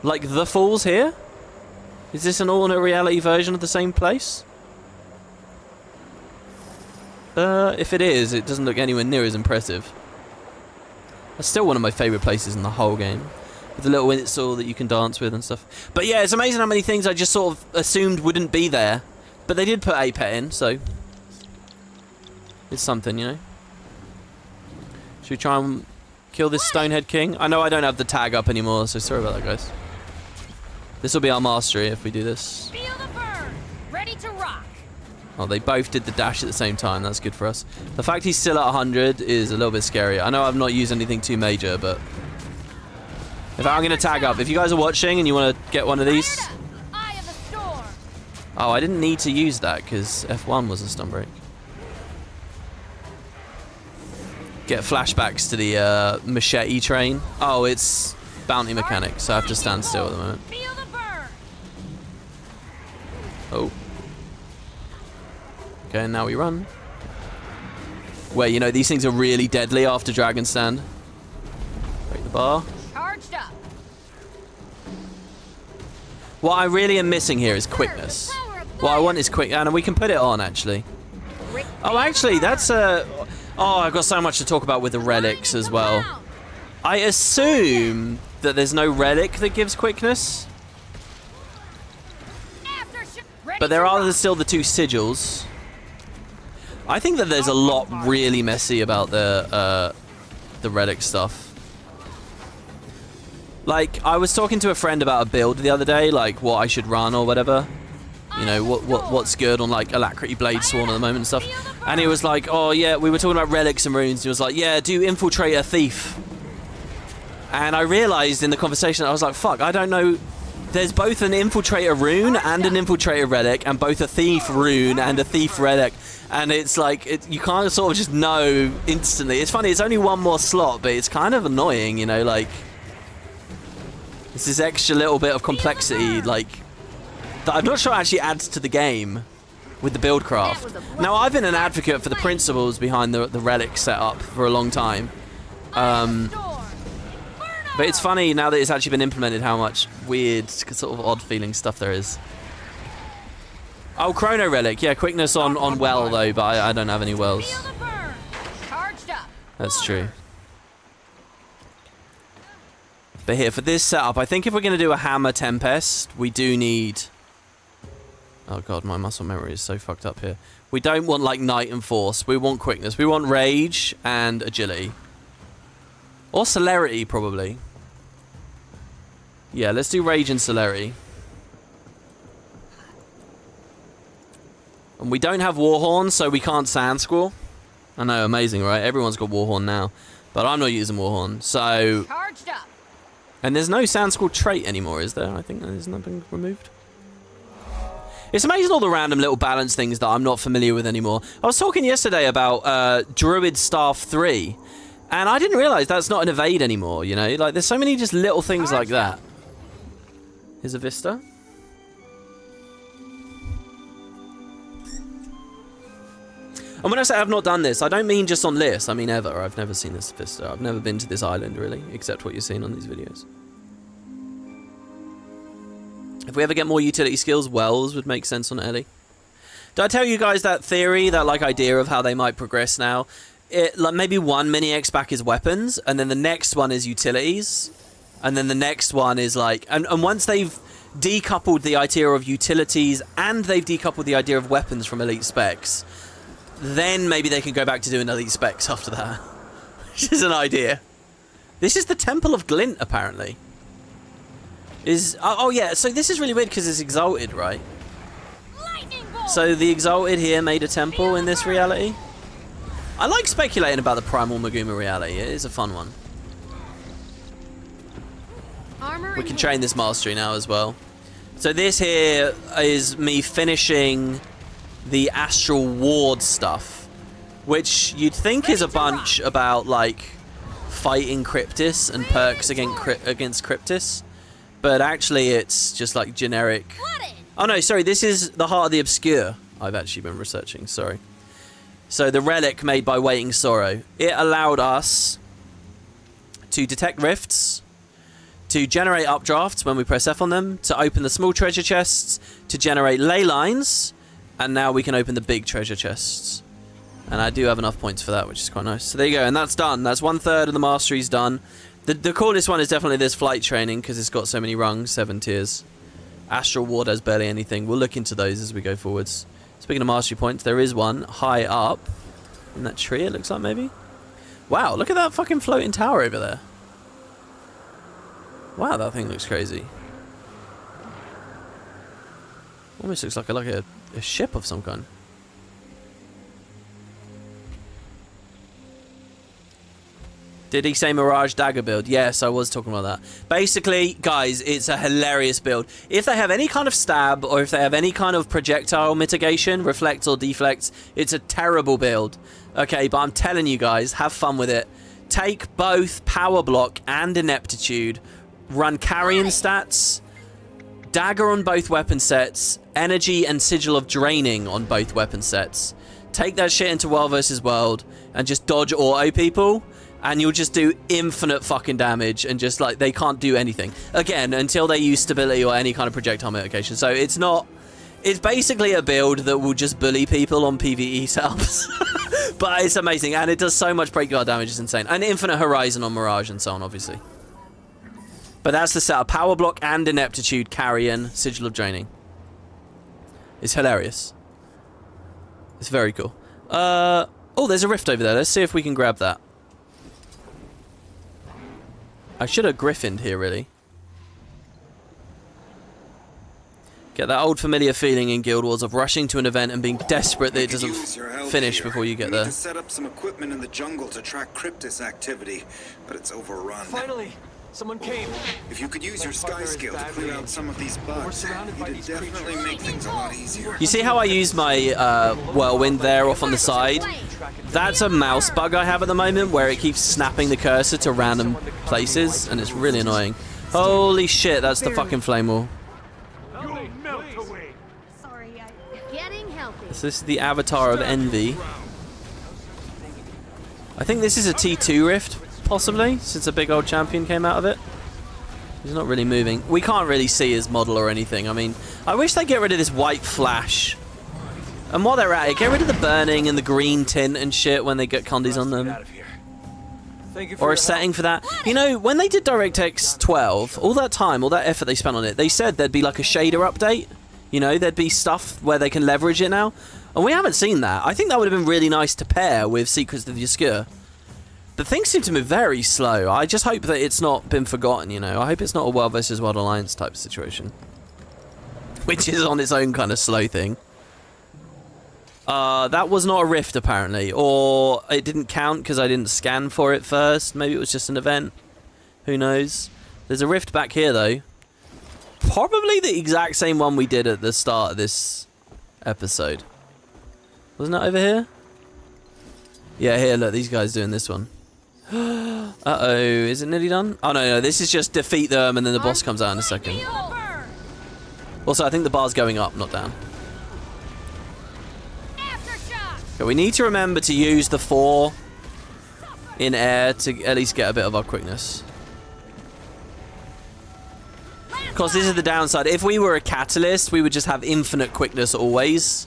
Like the falls here? Is this an alternate reality version of the same place? If it is, it doesn't look anywhere near as impressive. That's still one of my favourite places in the whole game. With the little windsaw that you can dance with and stuff. But yeah, it's amazing how many things I just sort of assumed wouldn't be there. But they did put a pet in, so... It's something, you know? Should we try and kill this Stonehead King? I know I don't have the tag up anymore, so sorry about that, guys. This will be our mastery if we do this. Feel the burn. Ready to rock. Oh, they both did the dash at the same time. That's good for us. The fact he's still at 100 is a little bit scary. I know I've not used anything too major, but... If I'm going to tag up, if you guys are watching and you want to get one of these... Oh, I didn't need to use that because F1 was a stun break. get flashbacks to the machete train. Oh, it's bounty mechanic, so I have to stand still at the moment. Oh. Okay, now we run. Where, you know, these things are really deadly after Dragon Stand. Break the bar. Charged up. What I really am missing here is quickness. What I want is quick, and we can put it on, actually. Oh, actually, that's a... Oh, I've got so much to talk about with the relics as well. I assume that there's no relic that gives quickness. But there are still the 2 sigils. I think that there's a lot really messy about the relic stuff. Like, I was talking to a friend about a build the other day, like what I should run or whatever. You know, what's good on like Alacrity Blade Sworn at the moment and stuff. And he was like, oh yeah, we were talking about relics and runes. He was like, yeah, do Infiltrator Thief. And I realized in the conversation, I was like, fuck, I don't know. There's both an Infiltrator rune and an Infiltrator relic, and both a Thief rune and a Thief relic. And it's like, you can't sort of just know instantly. It's funny, it's only one more slot, but it's kind of annoying, you know, like... It's this extra little bit of complexity, like... that I'm not sure actually adds to the game with the build craft. Now, I've been an advocate for the principles behind the relic setup for a long time. But it's funny now that it's actually been implemented how much weird, sort of odd feeling stuff there is. Oh, Chrono Relic. Yeah, quickness on well, though, but I don't have any wells. That's true. But here, for this setup, I think if we're going to do a Hammer Tempest, we do need... Oh god, my muscle memory is so fucked up here. We don't want, like, Night and Force. We want quickness. We want Rage and Agility. Or Celerity, probably. Yeah, let's do Rage and Celerity. And we don't have Warhorn, so we can't Sand Squall. I know, amazing, right? Everyone's got Warhorn now. But I'm not using Warhorn, so... Charged up. And there's no Sand Squall trait anymore, is there? I think there's nothing removed. It's amazing all the random little balance things that I'm not familiar with anymore. I was talking yesterday about Druid Staff 3. And I didn't realize that's not an evade anymore, you know? Like, there's so many just little things like that. Here's a Vista. And when I say I've not done this, I don't mean just on lists. I mean ever. I've never seen this Vista. I've never been to this island, really, except what you're seeing on these videos. If we ever get more utility skills, wells would make sense on Ellie. Did I tell you guys that theory, that, like, idea of how they might progress now? Like, maybe one mini-X back is weapons, and then the next one is utilities, and then the next one is, like... And once they've decoupled the idea of utilities, and they've decoupled the idea of weapons from elite specs, then maybe they can go back to doing elite specs after that. Which is an idea. This is the Temple of Glint, apparently. Oh, yeah, so this is really weird because it's Exalted, right? So the Exalted here made a temple in this reality. I like speculating about the Primal Maguma reality. It is a fun one. We can train this mastery now as well. So this here is me finishing the Astral Ward stuff, which you'd think is a bunch about, like, fighting Cryptis and perks against Cryptis. But actually it's just, like, generic... Oh no, sorry, this is the Heart of the Obscure. I've actually been researching, sorry. So the relic made by Waiting Sorrow. It allowed us to detect rifts, to generate updrafts when we press F on them, to open the small treasure chests, to generate ley lines, and now we can open the big treasure chests. And I do have enough points for that, which is quite nice. So there you go, and that's done. That's 1/3 of the mastery's done. The coolest one is definitely this flight training, because it's got so many rungs, 7 tiers. Astral Ward has barely anything. We'll look into those as we go forwards. Speaking of mastery points, there is one high up in that tree, it looks like, maybe. Wow, look at that fucking floating tower over there. Wow, that thing looks crazy. Almost looks like a ship of some kind. Did he say Mirage Dagger build? Yes, I was talking about that. Basically, guys, it's a hilarious build. If they have any kind of stab, or if they have any kind of projectile mitigation, reflect or deflects, it's a terrible build. Okay, but I'm telling you guys, have fun with it. Take both Power Block and Ineptitude, run Carrion stats, Dagger on both weapon sets, Energy and Sigil of Draining on both weapon sets. Take that shit into World vs. World, and just dodge auto people. And you'll just do infinite fucking damage, and just like they can't do anything again until they use stability or any kind of projectile mitigation. So it's basically a build that will just bully people on PvE setups. But it's amazing, and it does so much break guard damage, it's insane. And infinite horizon on Mirage and so on, obviously. But that's the setup: Power Block and Ineptitude, Carrion, Sigil of Draining. It's hilarious. It's very cool. Oh, there's a rift over there. Let's see if we can grab that. I should have griffined here, really. Get that old familiar feeling in Guild Wars of rushing to an event and being desperate that it doesn't finish before you get there. We need to set up some equipment in the jungle to track Cryptis activity, but it's overrun. Finally, someone came. If you could use your Skyscale to clear out some of these bugs, it'd definitely make things a lot easier. You see how I use my whirlwind there off on the side? That's a mouse bug I have at the moment where it keeps snapping the cursor to random places, and it's really annoying. Holy shit, that's the fucking flame wall. So this is the Avatar of Envy. I think this is a T2 rift, possibly, since a big old champion came out of it. He's not really moving. We can't really see his model or anything. I mean, I wish they'd get rid of this white flash. And while they're at it, get rid of the burning and the green tint and shit when they get condies on them. Or a setting for that. You know, when they did DirectX 12, all that time, all that effort they spent on it, they said there'd be like a shader update. You know, there'd be stuff where they can leverage it now. And we haven't seen that. I think that would have been really nice to pair with Secrets of the Obscure. But things seem to move very slow. I just hope that it's not been forgotten, you know. I hope it's not a World vs. World Alliance type situation. Which is on its own kind of slow thing. That was not a rift, apparently. Or it didn't count because I didn't scan for it first. Maybe it was just an event. Who knows? There's a rift back here, though. Probably the exact same one we did at the start of this episode. Wasn't it over here? Yeah, here, look, these guys doing this one. Uh-oh, is it nearly done? Oh, no, this is just defeat them and then the boss comes out in a second. Also, I think the bar's going up, not down. Okay, we need to remember to use the 4 in air to at least get a bit of our quickness. Of course, this is the downside. If we were a catalyst, we would just have infinite quickness always.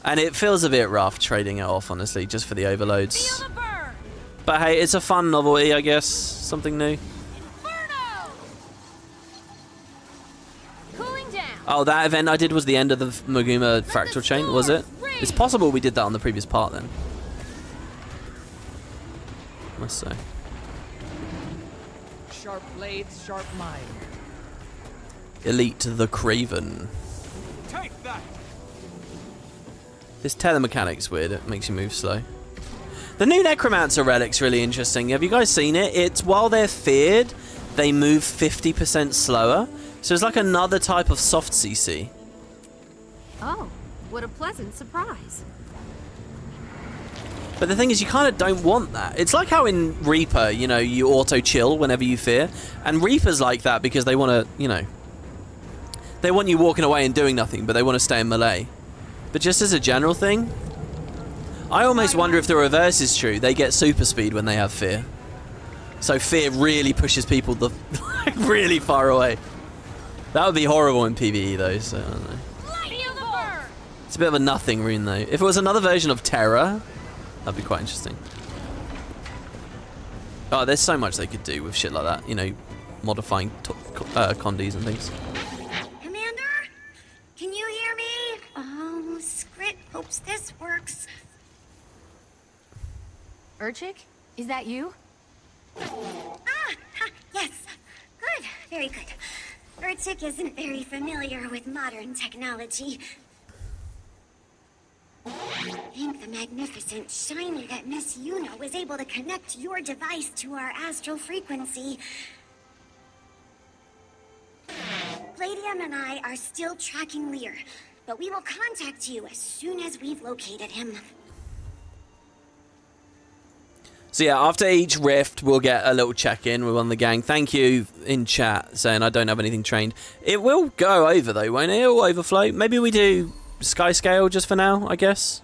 And it feels a bit rough trading it off, honestly, just for the overloads. But hey, it's a fun novelty, I guess. Something new. Oh, that event I did was the end of the Maguma fractal chain, was it? It's possible we did that on the previous part then. Must say. Sharp blades, sharp mind. Elite the Craven. Take that. This telemechanics weird. It makes you move slow. The new Necromancer relic's really interesting. Have you guys seen it? It's while they're feared, they move 50% slower. So it's like another type of soft CC. Oh, what a pleasant surprise. But the thing is, you kind of don't want that. It's like how in Reaper, you know, you auto-chill whenever you fear. And Reaper's like that because they want to, you know, they want you walking away and doing nothing, but they want to stay in melee. But just as a general thing, I almost wonder if the reverse is true. They get super speed when they have fear. So fear really pushes people really far away. That would be horrible in PvE though, so I don't know. It's a bit of a nothing rune though. If it was another version of Terror, that'd be quite interesting. Oh, there's so much they could do with shit like that, you know, modifying condies and things. Commander? Can you hear me? Oh, Skrit hopes this works. Urchik? Is that you? Yes. Good. Very good. Urchik isn't very familiar with modern technology. Thank the magnificent shiny that Miss Yuna was able to connect your device to our astral frequency. Palladium and I are still tracking Lear, but we will contact you as soon as we've located him. So yeah, after each rift, we'll get a little check-in with one of the gang. Thank you in chat saying I don't have anything trained. It will go over though, won't it? It will overflow. Maybe we do Skyscale just for now, I guess.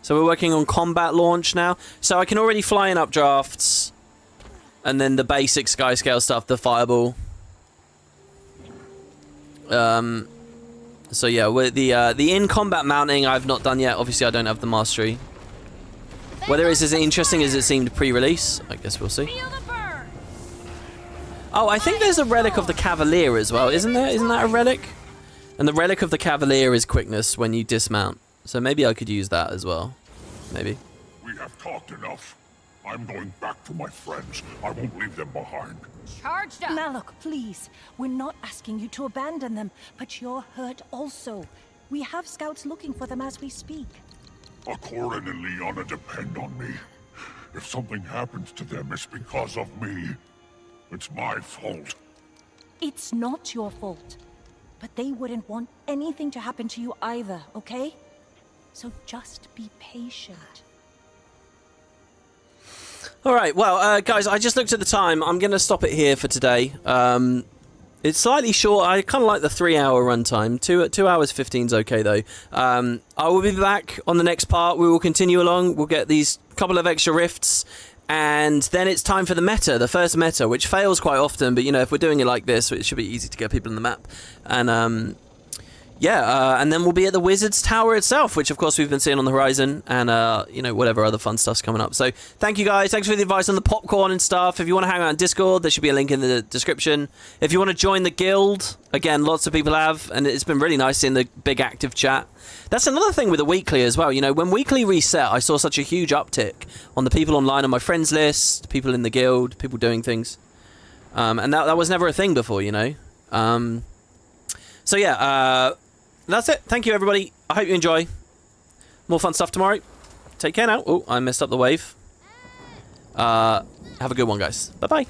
So we're working on combat launch now. So I can already fly in updrafts. And then the basic Skyscale stuff, the fireball. So yeah, with the in-combat mounting I've not done yet. Obviously I don't have the mastery. Whether it's as interesting as it seemed pre-release, I guess we'll see. Oh, I think there's a relic of the Cavalier as well, isn't there? Isn't that a relic? And the relic of the Cavalier is quickness when you dismount. So maybe I could use that as well. Maybe. We have talked enough. I'm going back to my friends. I won't leave them behind. Charged up! Malok, please. We're not asking you to abandon them, but you're hurt also. We have scouts looking for them as we speak. Akorin and Liana depend on me. If something happens to them, it's because of me. It's my fault. It's not your fault. But they wouldn't want anything to happen to you either, okay? So just be patient. Alright, well, guys, I just looked at the time. I'm going to stop it here for today. It's slightly short. I kind of like the 3-hour runtime. 2 hours 15 is okay, though. I will be back on the next part. We will continue along. We'll get these couple of extra rifts. And then it's time for the meta, the first meta, which fails quite often. But, you know, if we're doing it like this, it should be easy to get people on the map. And, and then we'll be at the Wizard's Tower itself, which, of course, we've been seeing on the horizon. And, you know, whatever other fun stuff's coming up. So, thank you, guys. Thanks for the advice on the popcorn and stuff. If you want to hang out on Discord, there should be a link in the description. If you want to join the guild, again, lots of people have. And it's been really nice seeing the big active chat. That's another thing with the weekly as well. You know, when weekly reset, I saw such a huge uptick on the people online on my friends list, people in the guild, people doing things. And that was never a thing before, you know. So, yeah, that's it. Thank you, everybody. I hope you enjoy. More fun stuff tomorrow. Take care now. Oh, I messed up the wave. Have a good one, guys. Bye-bye.